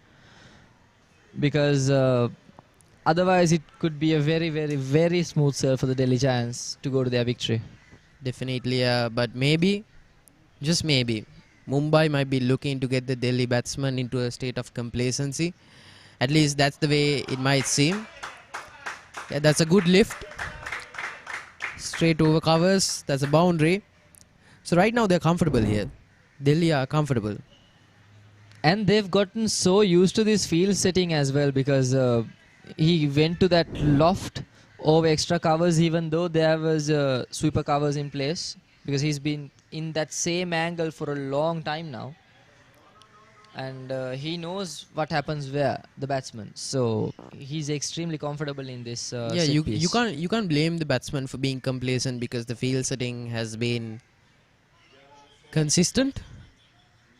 because otherwise it could be a very, very, very smooth sail for the Delhi Giants to go to their victory. Definitely, but maybe, just maybe, Mumbai might be looking to get the Delhi batsman into a state of complacency. At least that's the way it might seem. Yeah, that's a good lift. Straight over covers. That's a boundary. So right now they're comfortable here. Delhi are comfortable. And they've gotten so used to this field setting as well, because he went to that loft over extra covers, even though there was sweeper covers in place, because he's been in that same angle for a long time now. And he knows what happens where, the batsman. So he's extremely comfortable in this yeah, set you piece. can't blame the batsman for being complacent, because the field setting has been consistent.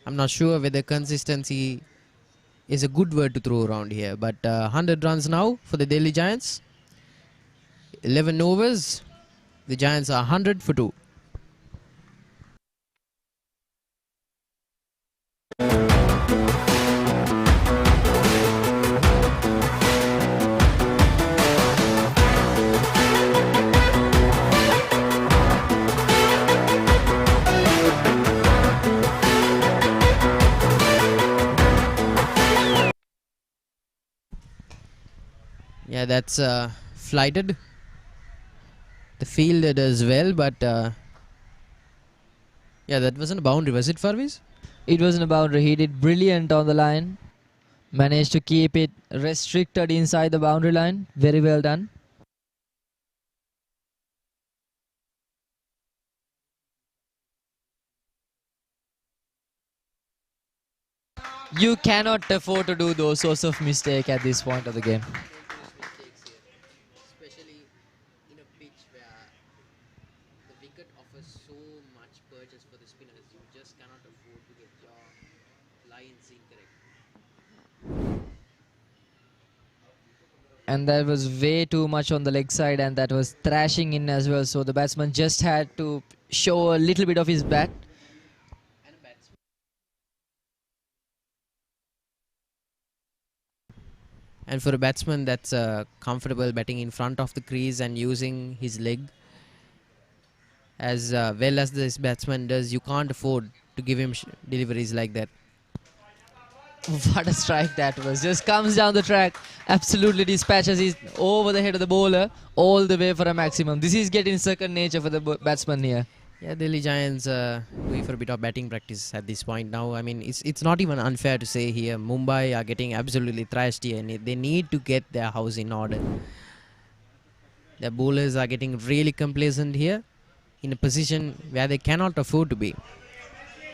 I'm not sure whether consistency is a good word to throw around here, but 100 runs now for the Delhi Giants. 11 overs. The Giants are 100 for 2. Yeah, that's flighted. The fielder does well, but yeah, that wasn't a boundary, was it, Farviz? It wasn't a boundary. He did brilliant on the line. Managed to keep it restricted inside the boundary line. Very well done. You cannot afford to do those sorts of mistakes at this point of the game. Especially in a pitch where the wicket offers so much purchase for the spinners. You just cannot afford to get your lines incorrect. And that was way too much on the leg side, and that was thrashing in as well. So the batsman just had to show a little bit of his bat. And for a batsman that's comfortable batting in front of the crease and using his leg as well as this batsman does, you can't afford to give him deliveries like that. What a strike that was. Just comes down the track, absolutely dispatches it over the head of the bowler, all the way for a maximum. This is getting second nature for the batsman here. Yeah, Delhi Giants going for a bit of batting practice at this point now. I mean, it's not even unfair to say here. Mumbai are getting absolutely thrashed here, and they need to get their house in order. The bowlers are getting really complacent here, in a position where they cannot afford to be.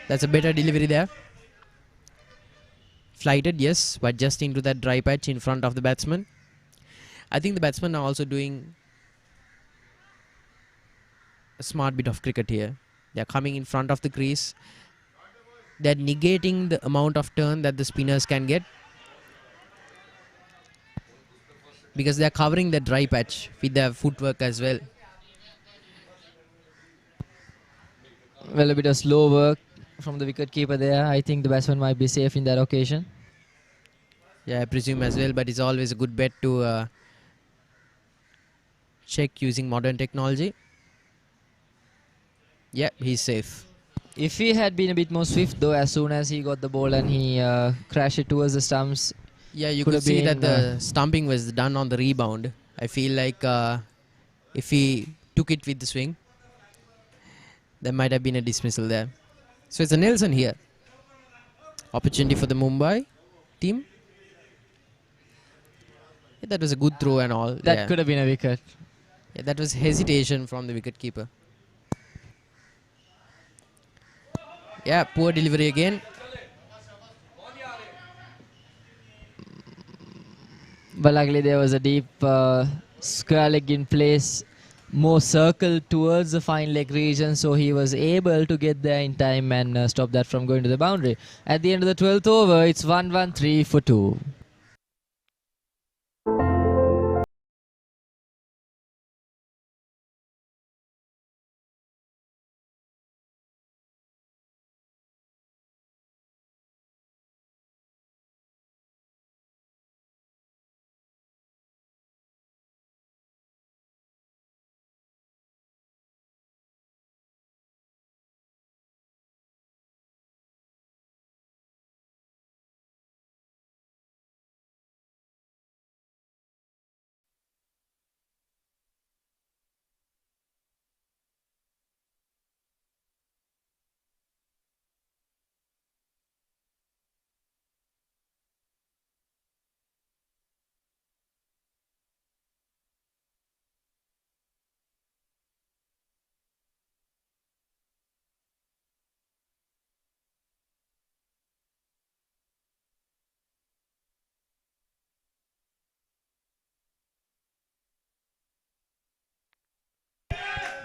That's a better delivery there. Flighted, yes, but just into that dry patch in front of the batsman. I think the batsmen are also doing a smart bit of cricket here. They are coming in front of the crease. They're negating the amount of turn that the spinners can get, because they're covering the dry patch with their footwork as well. Well, a bit of slow work from the wicket keeper there. I think the batsman might be safe in that occasion. Yeah, I presume as well, but it's always a good bet to check using modern technology. Yeah, he's safe. If he had been a bit more swift though, as soon as he got the ball and he crashed it towards the stumps. Yeah, you could see that the stumping was done on the rebound. I feel like if he took it with the swing, there might have been a dismissal there. So it's a Nelson here. Opportunity for the Mumbai team. Yeah, that was a good throw and all. That could have been a wicket. Yeah, that was hesitation from the wicket keeper. Yeah, poor delivery again. But luckily there was a deep square leg in place, more circle towards the fine leg region, so he was able to get there in time and stop that from going to the boundary. At the end of the 12th over, it's 1-1-3 for 2.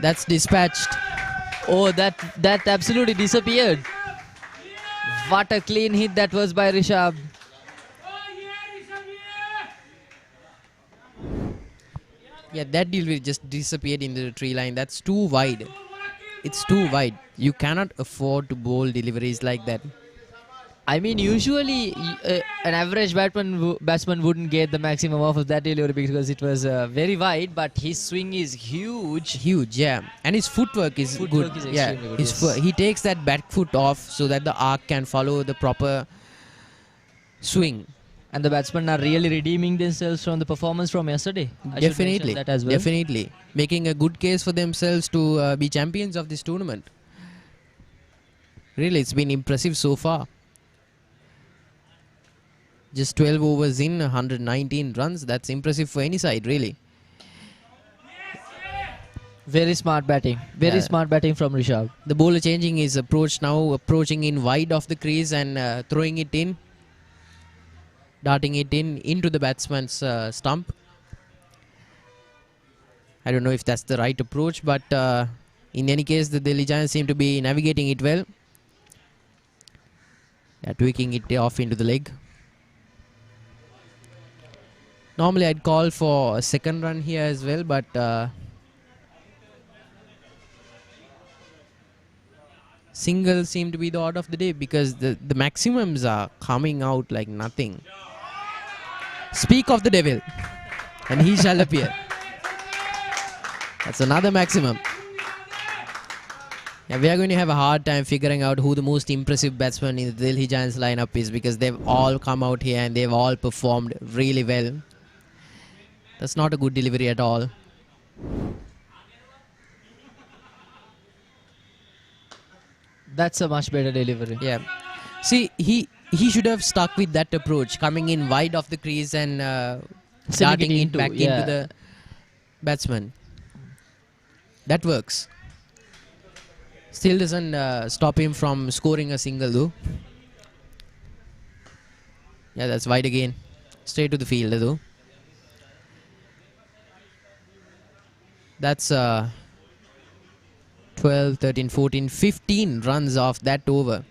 That's dispatched. Oh, that absolutely disappeared. What a clean hit that was by Rishabh. Yeah, that delivery just disappeared into the tree line. That's too wide. It's too wide. You cannot afford to bowl deliveries like that. I mean, usually an average batsman wouldn't get the maximum off of that delivery because it was very wide, but his swing is huge. Huge, yeah. And his footwork is good. Is yeah, extremely good, he takes that back foot off so that the arc can follow the proper swing. And the batsmen are really redeeming themselves from the performance from yesterday. Definitely, that as well. Definitely. Making a good case for themselves to be champions of this tournament. Really, it's been impressive so far. Just 12 overs in, 119 runs. That's impressive for any side, really. Very smart batting. Very smart batting from Rishabh. The bowler changing his approach now, approaching in wide of the crease and throwing it in. Darting it into the batsman's stump. I don't know if that's the right approach, but In any case, the Delhi Giants seem to be navigating it well. They're tweaking it off into the leg. Normally I'd call for a second run here as well, but singles seem to be the order of the day because the maximums are coming out like nothing. Speak of the devil, and he shall appear. That's another maximum. Yeah, we are going to have a hard time figuring out who the most impressive batsman in the Delhi Giants lineup is because they've all come out here and they've all performed really well. That's not a good delivery at all. That's a much better delivery. Yeah. See, he should have stuck with that approach, coming in wide of the crease and darting it back into the batsman. That works. Still doesn't stop him from scoring a single though. Yeah, that's wide again. Straight to the field though. That's 12, 13, 14, 15 runs off that over.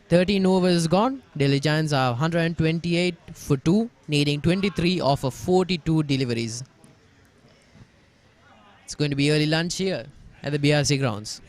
13 overs gone. Delhi Giants are 128 for 2, needing 23 off of 42 deliveries. It's going to be early lunch here at the BRC grounds.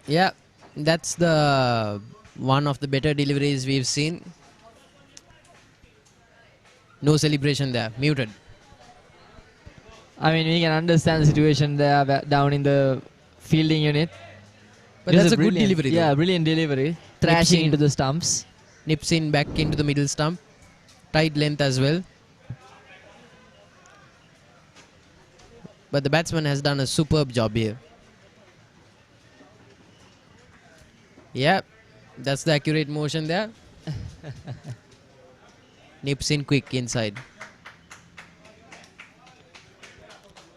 Yeah, that's the one of the better deliveries we've seen. No celebration there, muted. I mean, we can understand the situation there down in the fielding unit. But that's a good delivery. Yeah, brilliant delivery. Thrashing into the stumps. Nips in back into the middle stump. Tight length as well. But the batsman has done a superb job here. Yeah, that's the accurate motion there. Nips in quick inside.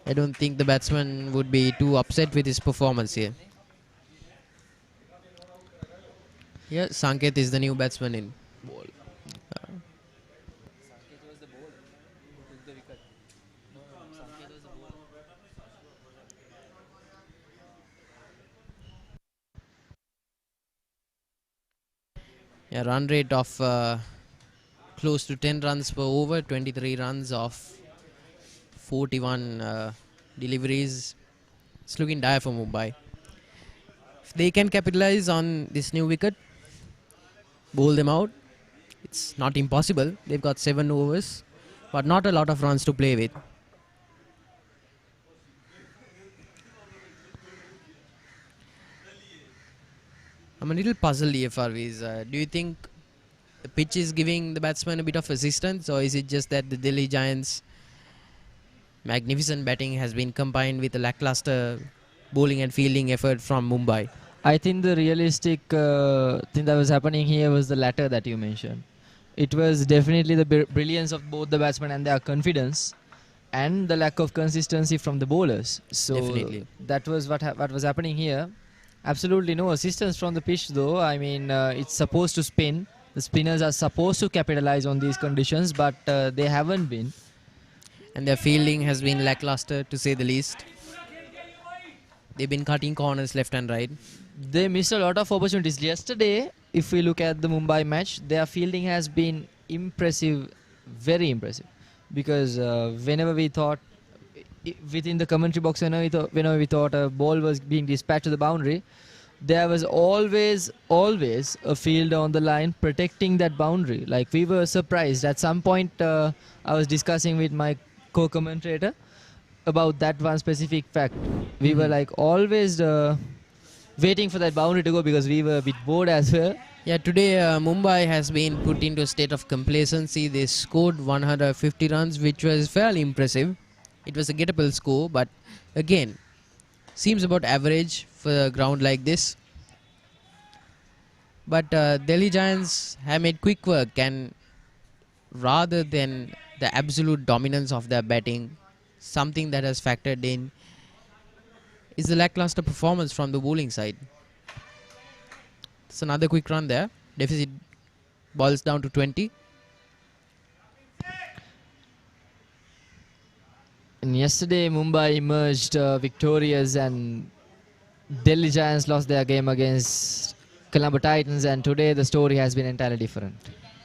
I don't think the batsman would be too upset with his performance here. Yeah, Sanket is the new batsman in. Yeah, run rate of close to 10 runs per over, 23 runs of 41 deliveries. It's looking dire for Mumbai. If they can capitalize on this new wicket, bowl them out, it's not impossible. They've got 7 overs, but not a lot of runs to play with. I'm a little puzzled here, Farviz. Do you think the pitch is giving the batsman a bit of assistance, or is it just that the Delhi Giants' magnificent batting has been combined with a lackluster bowling and fielding effort from Mumbai? I think the realistic thing that was happening here was the latter that you mentioned. It was definitely the brilliance of both the batsmen and their confidence, and the lack of consistency from the bowlers. So Definitely. that was what was happening here. Absolutely no assistance from the pitch though. I mean, it's supposed to spin. The spinners are supposed to capitalize on these conditions, but they haven't been. And their fielding has been lackluster, to say the least. They've been cutting corners left and right. They missed a lot of opportunities. Yesterday, if we look at the Mumbai match, their fielding has been impressive, very impressive. Because whenever we thought, within the commentary box, whenever we thought a ball was being dispatched to the boundary, there was always a fielder on the line protecting that boundary. Like, we were surprised. At some point, I was discussing with my co-commentator about that one specific fact. We were like always waiting for that boundary to go because we were a bit bored as well. Yeah, today Mumbai has been put into a state of complacency. They scored 150 runs, which was fairly impressive. It was a gettable score, but again, seems about average for a ground like this. But Delhi Giants have made quick work, and rather than the absolute dominance of their batting, something that has factored in is the lackluster performance from the bowling side. It's another quick run there. Deficit boils down to 20. And yesterday, Mumbai emerged victorious, and Delhi Giants lost their game against Colombo Titans, and today the story has been entirely different.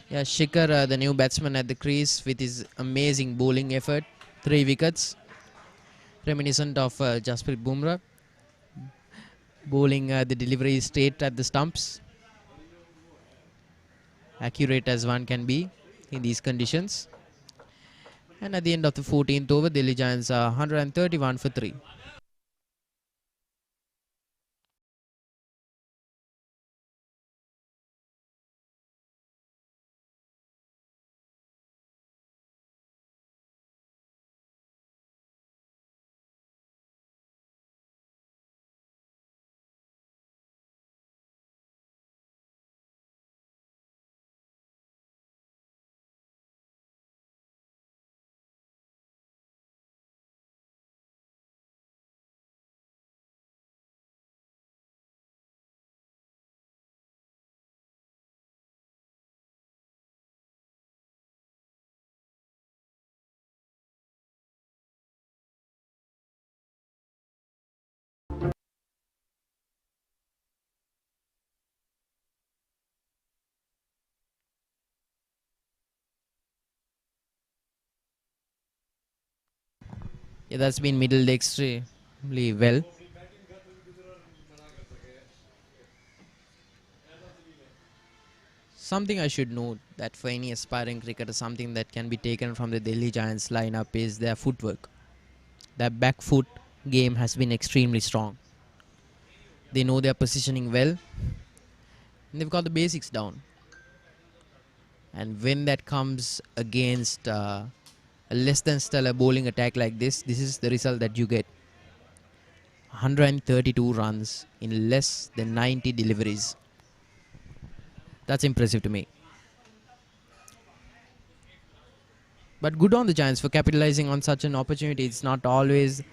Yeah, Shikhar, the new batsman at the crease with his amazing bowling effort. 3 wickets. Reminiscent of Jasprit Bumrah. Bowling the delivery straight at the stumps. Accurate as one can be in these conditions. And at the end of the 14th over, Delhi Giants are 131 for 3. Yeah, that's been middled extremely well. Something I should note that for any aspiring cricketer, something that can be taken from the Delhi Giants lineup is their footwork. Their back foot game has been extremely strong. They know their positioning well, and they've got the basics down. And when that comes against a less than stellar bowling attack like this is the result that you get. 132 runs in less than 90 deliveries. That's impressive to me. But good on the Giants for capitalizing on such an opportunity. It's not always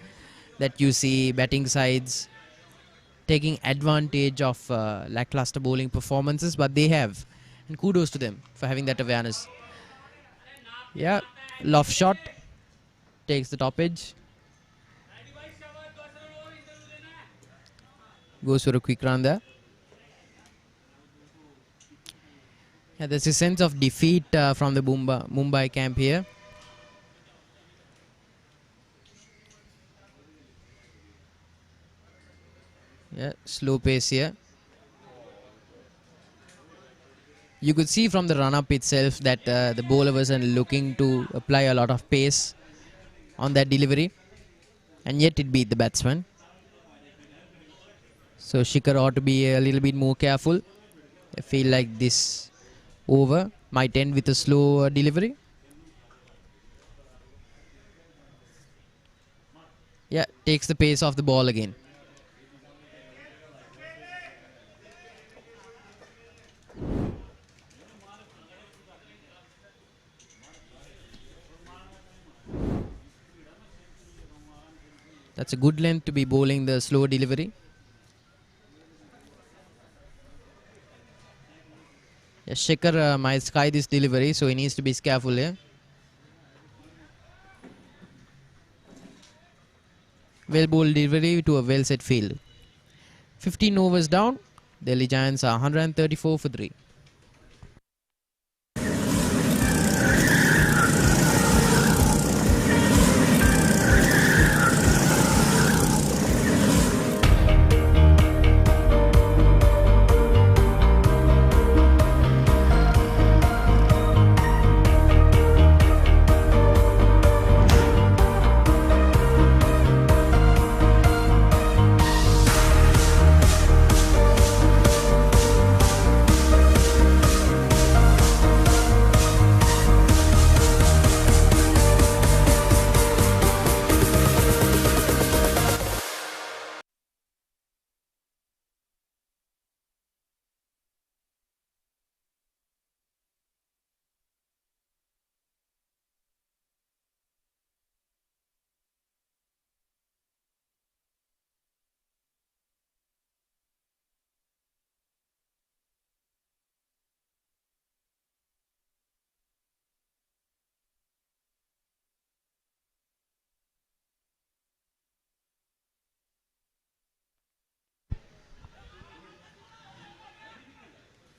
that you see batting sides taking advantage of lackluster bowling performances, but they have. And kudos to them for having that awareness. Yeah, loft shot takes the top edge. Goes for a quick run there. Yeah, there's a sense of defeat from the Mumbai camp here. Yeah, slow pace here. You could see from the run-up itself that the bowler wasn't looking to apply a lot of pace on that delivery, and yet it beat the batsman. So Shikhar ought to be a little bit more careful. I feel like this over might end with a slow delivery. Yeah, takes the pace off the ball again. That's a good length to be bowling the slow delivery. Yeah, Shekhar might sky this delivery, so he needs to be careful here. Well bowled delivery to a well set field. 15 overs down. Delhi Giants are 134 for 3.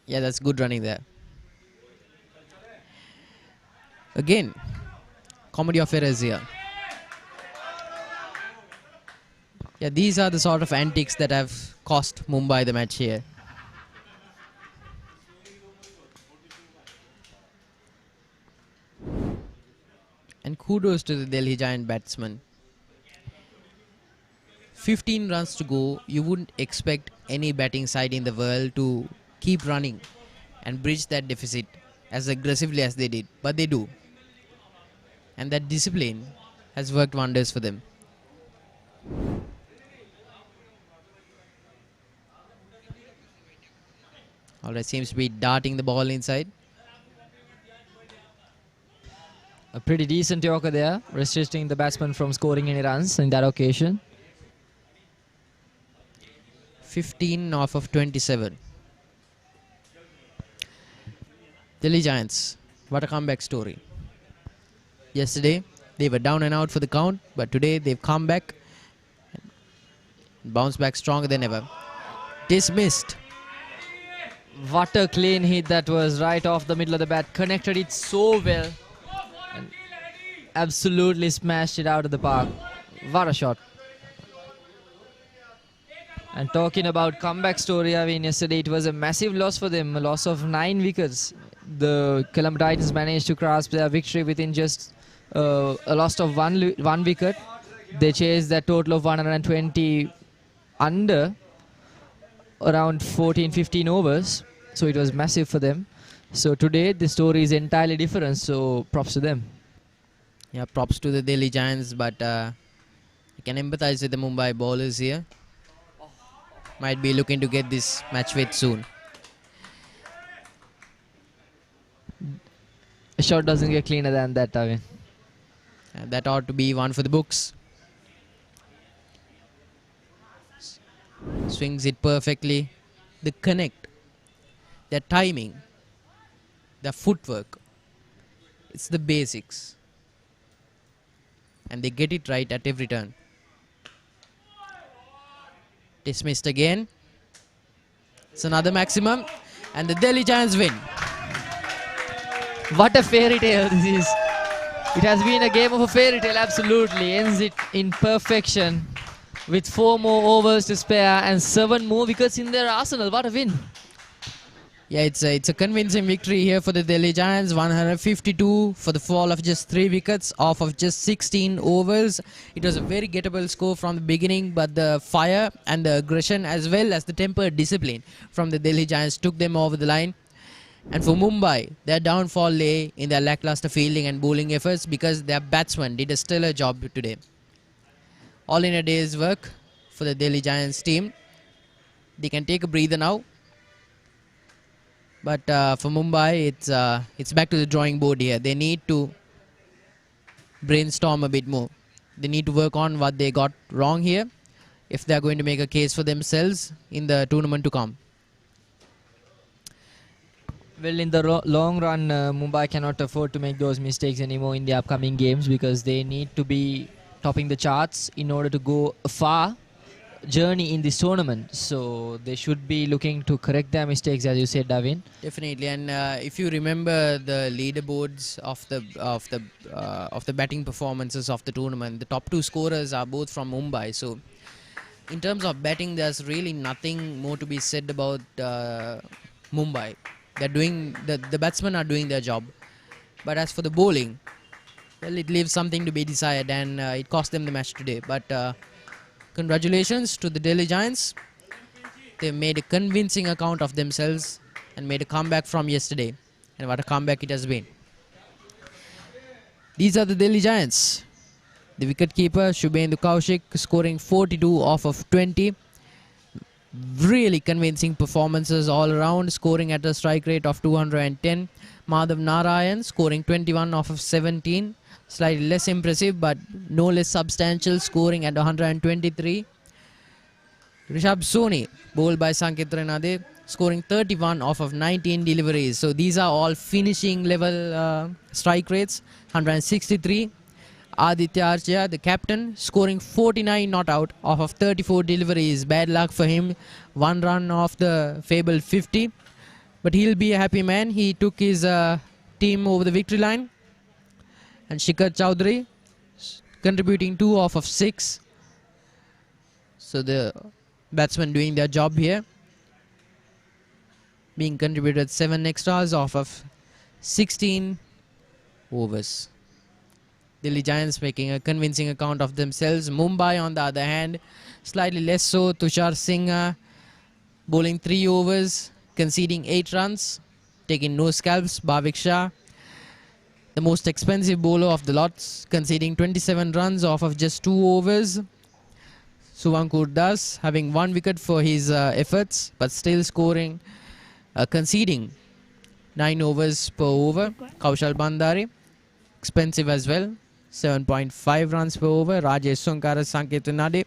Yeah, that's good running there. Again, comedy of errors here. Yeah, these are the sort of antics that have cost Mumbai the match here. And kudos to the Delhi Giant batsman. 15 runs to go. You wouldn't expect any batting side in the world to keep running and bridge that deficit as aggressively as they did. But they do. And that discipline has worked wonders for them. Alright, seems to be darting the ball inside. A pretty decent Yorker there, restricting the batsman from scoring any runs in that occasion. 15 off of 27. Delhi Giants, what a comeback story. Yesterday, they were down and out for the count, but today they've come back and bounced back stronger than ever. Dismissed. What a clean hit that was, right off the middle of the bat. Connected it so well. And absolutely smashed it out of the park. What a shot. And talking about comeback story, I mean, yesterday it was a massive loss for them, a loss of 9 wickets. The Colombo Titans managed to grasp their victory within just a loss of one wicket. They chased that total of 120 under around 14-15 overs. So it was massive for them. So today the story is entirely different, so props to them. Yeah, props to the Delhi Giants, but you can empathize with the Mumbai bowlers here. Might be looking to get this match weight soon. A shot doesn't get cleaner than that, I mean. That ought to be one for the books. Swings it perfectly. The connect, the timing, the footwork. It's the basics. And they get it right at every turn. Dismissed again. It's another maximum. And the Delhi Giants win. What a fairy tale this is. It has been a game of a fairy tale, absolutely. Ends it in perfection with 4 more overs to spare and 7 more wickets in their arsenal. What a win. Yeah, it's a convincing victory here for the Delhi Giants. 152 for the fall of just 3 wickets off of just 16 overs. It was a very gettable score from the beginning, but the fire and the aggression as well as the tempered discipline from the Delhi Giants took them over the line. And for Mumbai, their downfall lay in their lackluster fielding and bowling efforts because their batsmen did a stellar job today. All in a day's work for the Delhi Giants team. They can take a breather now. But for Mumbai, it's back to the drawing board here. They need to brainstorm a bit more. they need to work on what they got wrong here if they are going to make a case for themselves in the tournament to come. Well, in the long run, Mumbai cannot afford to make those mistakes anymore in the upcoming games because they need to be topping the charts in order to go far journey in this tournament. So they should be looking to correct their mistakes, as you said, Davin. Definitely, and if you remember the leaderboards of the batting performances of the tournament, the top two scorers are both from Mumbai. So in terms of batting, there's really nothing more to be said about Mumbai. They're doing the batsmen are doing their job, but as for the bowling, well, it leaves something to be desired, and it cost them the match today. But congratulations to the Delhi Giants. They made a convincing account of themselves and made a comeback from yesterday. And what a comeback it has been. These are the Delhi Giants. The wicketkeeper, Shubhendu Kaushik, scoring 42 off of 20. Really convincing performances all around, scoring at a strike rate of 210. Madhav Narayan scoring 21 off of 17. Slightly less impressive, but no less substantial, scoring at 123. Rishabh Soni, bowled by Sankit Renade, scoring 31 off of 19 deliveries. So these are all finishing level strike rates. 163. Aditya Archia, the captain, scoring 49 not out off of 34 deliveries. Bad luck for him. 1 run off the fabled 50. But he'll be a happy man. He took his team over the victory line. And Shikhar Chowdhury contributing 2 off of 6. So the batsmen doing their job here. Being contributed 7 extras off of 16 overs. Delhi Giants making a convincing account of themselves. Mumbai, on the other hand, slightly less so. Tushar Singh bowling 3 overs, conceding 8 runs, taking no scalps. Bhavik Shah, the most expensive bowler of the lots, conceding 27 runs off of just 2 overs. Suvankur Das having 1 wicket for his efforts, but still conceding 9 overs per over. Kaushal Bandari, expensive as well, 7.5 runs per over. Rajesh Sunkara, Sankit Renade,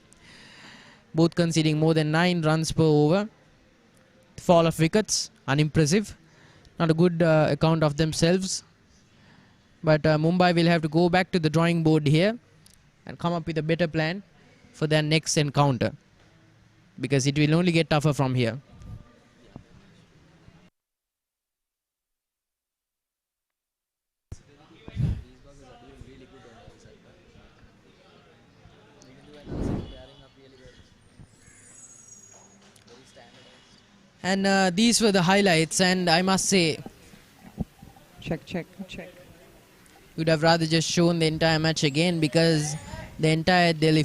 both conceding more than 9 runs per over. Fall of wickets, unimpressive. Not a good account of themselves. But Mumbai will have to go back to the drawing board here and come up with a better plan for their next encounter, because it will only get tougher from here. And these were the highlights, and I must say, Check. would have rather just shown the entire match again, because the entire Delhi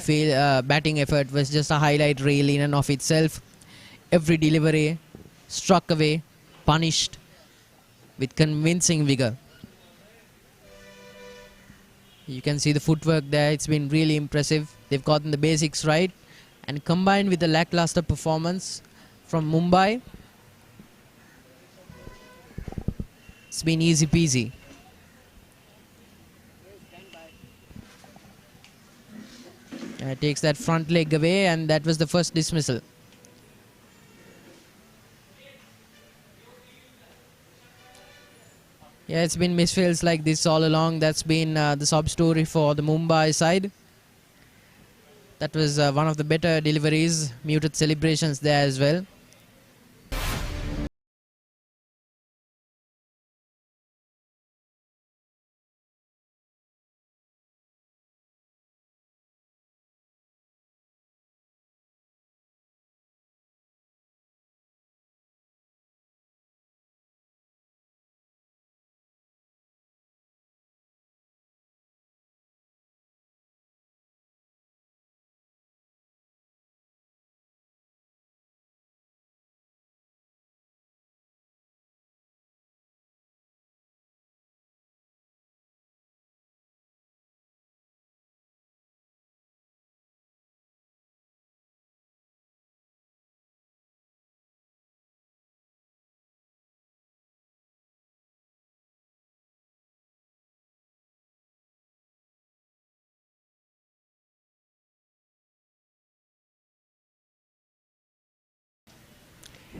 batting effort was just a highlight reel in and of itself. Every delivery struck away, punished with convincing vigor. You can see the footwork there. It's been really impressive. They've gotten the basics right, and combined with the lackluster performance from Mumbai, it's been easy peasy. Takes that front leg away, and that was the first dismissal. Yeah, it's been misfields like this all along. That's been the sub story for the Mumbai side. That was one of the better deliveries. Muted celebrations there as well.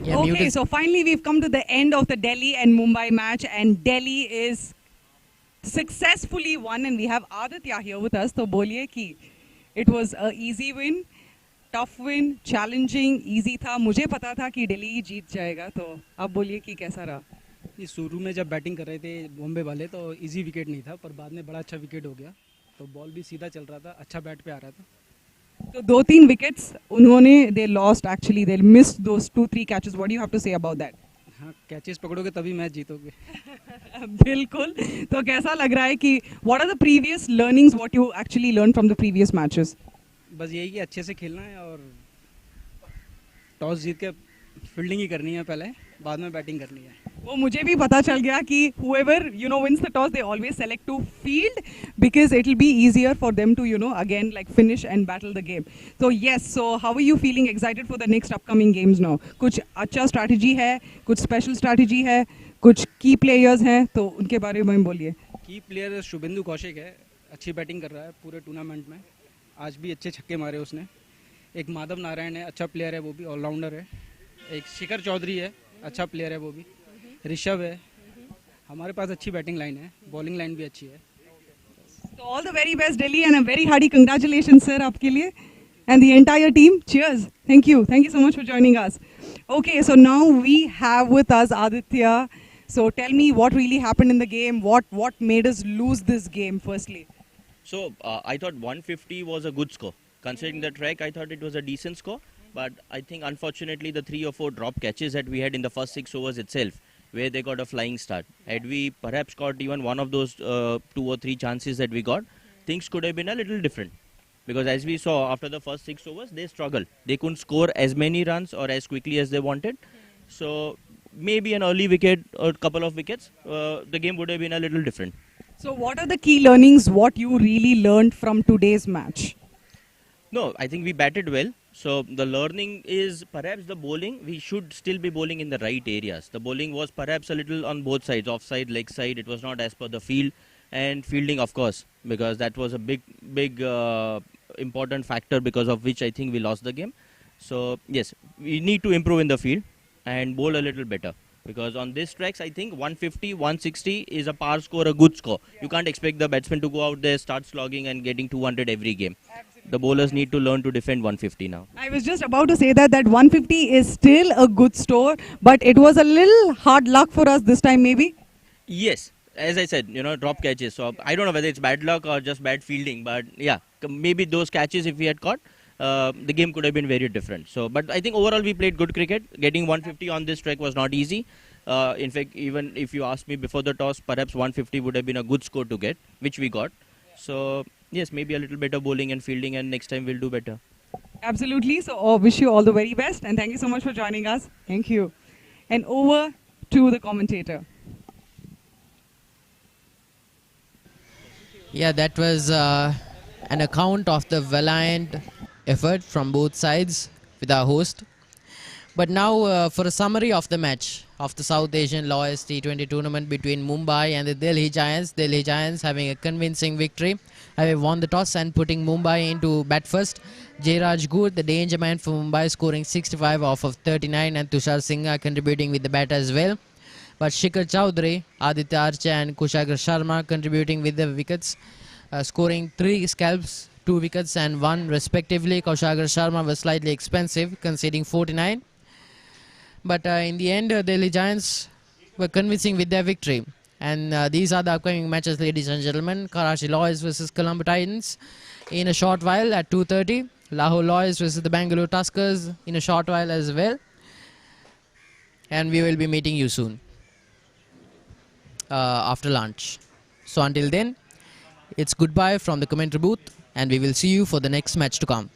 Yeah, Okay, so finally we've come to the end of the Delhi and Mumbai match, and Delhi is successfully won, and we have Aditya here with us. So बोलिए कि it was a easy win, tough win, challenging, easy था. मुझे पता था कि दिल्ली ही जीत जाएगा, तो अब बोलिए कि कैसा रहा? ये शुरू में जब बैटिंग कर रहे थे बॉम्बे वाले तो इजी विकेट नहीं था, पर बाद में बड़ा अच्छा विकेट हो गया, तो बॉल भी सीधा चल रहा था, अच्छा बैट पे आ रहा था. तो 2-3 विकेट्स उन्होंने they lost actually, they missed those 2-3 catches. What do you have to say about that? हाँ, कैचेस पकड़ोगे तभी मैच जीतोगे. बिल्कुल. तो कैसा लग रहा है कि what are the previous learnings, what you actually learned from the previous matches? बस यही कि अच्छे से खेलना है और टॉस जीत के फील्डिंग ही करनी है पहले, बाद में बैटिंग करनी है. वो मुझे भी पता चल गया कि whoever wins the toss, they always select to field because it will be easier for them to again like finish and battle the game. So yes, so how are you feeling excited for the next upcoming games now? कुछ अच्छा strategy है, कुछ special strategy है, कुछ key players हैं, तो उनके बारे में बोलिए. की प्लेयर शुभेंदु कौशिक है, अच्छी बैटिंग कर रहा है पूरे टूर्नामेंट में, आज भी अच्छे छक्के मारे उसने. एक माधव नारायण है, अच्छा प्लेयर है, वो भी ऑलराउंडर है. एक शिखर चौधरी है, अच्छा प्लेयर है वो भी. ऋषभ है. हमारे पास अच्छी बैटिंग लाइन है, बॉलिंग लाइन भी अच्छी है. So all the very best Delhi and a very hearty congratulations sir आपके लिए and the entire team. Cheers. Thank you so much for joining us. Okay, so now we have with us Aditya. So tell me what really happened in the game, what made us lose this game firstly. So I thought 150 was a good score. Considering the track, I thought it was a decent score. But I think unfortunately the 3 or 4 drop catches that we had in the first 6 overs itself, where they got a flying start. Had we perhaps caught even one of those 2 or 3 chances that we got, things could have been a little different. Because as we saw after the first 6 overs, they struggled. They couldn't score as many runs or as quickly as they wanted. So maybe an early wicket or a couple of wickets, the game would have been a little different. So what are the key learnings, what you really learned from today's match? No, I think we batted well. So the learning is perhaps the bowling. We should still be bowling in the right areas. The bowling was perhaps a little on both sides, offside, leg side. It was not as per the field. And fielding, of course, because that was a big important factor because of which I think we lost the game. So yes, we need to improve in the field and bowl a little better. Because on these tracks, I think 150, 160 is a par score, a good score. You can't expect the batsman to go out there, start slogging and getting 200 every game. The bowlers need to learn to defend 150 now. I was just about to say that 150 is still a good score, but it was a little hard luck for us this time maybe. Yes, as I said, drop catches. So I don't know whether it's bad luck or just bad fielding, but yeah, maybe those catches if we had caught, the game could have been very different. So, but I think overall we played good cricket. Getting 150 on this track was not easy. In fact, even if you asked me before the toss, perhaps 150 would have been a good score to get, which we got. So yes, maybe a little better bowling and fielding, and next time we'll do better. Absolutely. So wish you all the very best, and thank you so much for joining us. Thank you. And over to the commentator. Yeah, that was an account of the valiant effort from both sides with our host. But now for a summary of the match of the South Asian Lowest T20 tournament between Mumbai and the Delhi Giants. Delhi Giants having a convincing victory, having won the toss and putting Mumbai into bat first. Jairaj Gur, the danger man for Mumbai, scoring 65 off of 39, and Tushar Singha contributing with the bat as well. But Shikhar Chowdhury, Aditya Archa and Kushagra Sharma contributing with the wickets, scoring 3 scalps, 2 wickets and 1 respectively. Kushagra Sharma was slightly expensive, conceding 49. But in the end, Delhi Giants were convincing with their victory. And these are the upcoming matches, ladies and gentlemen. Karachi Lawyers versus Colombo Titans in a short while at 2:30. Lahore Lawyers versus the Bangalore Tuskers in a short while as well. And we will be meeting you soon after lunch. So until then, it's goodbye from the commentary booth, and we will see you for the next match to come.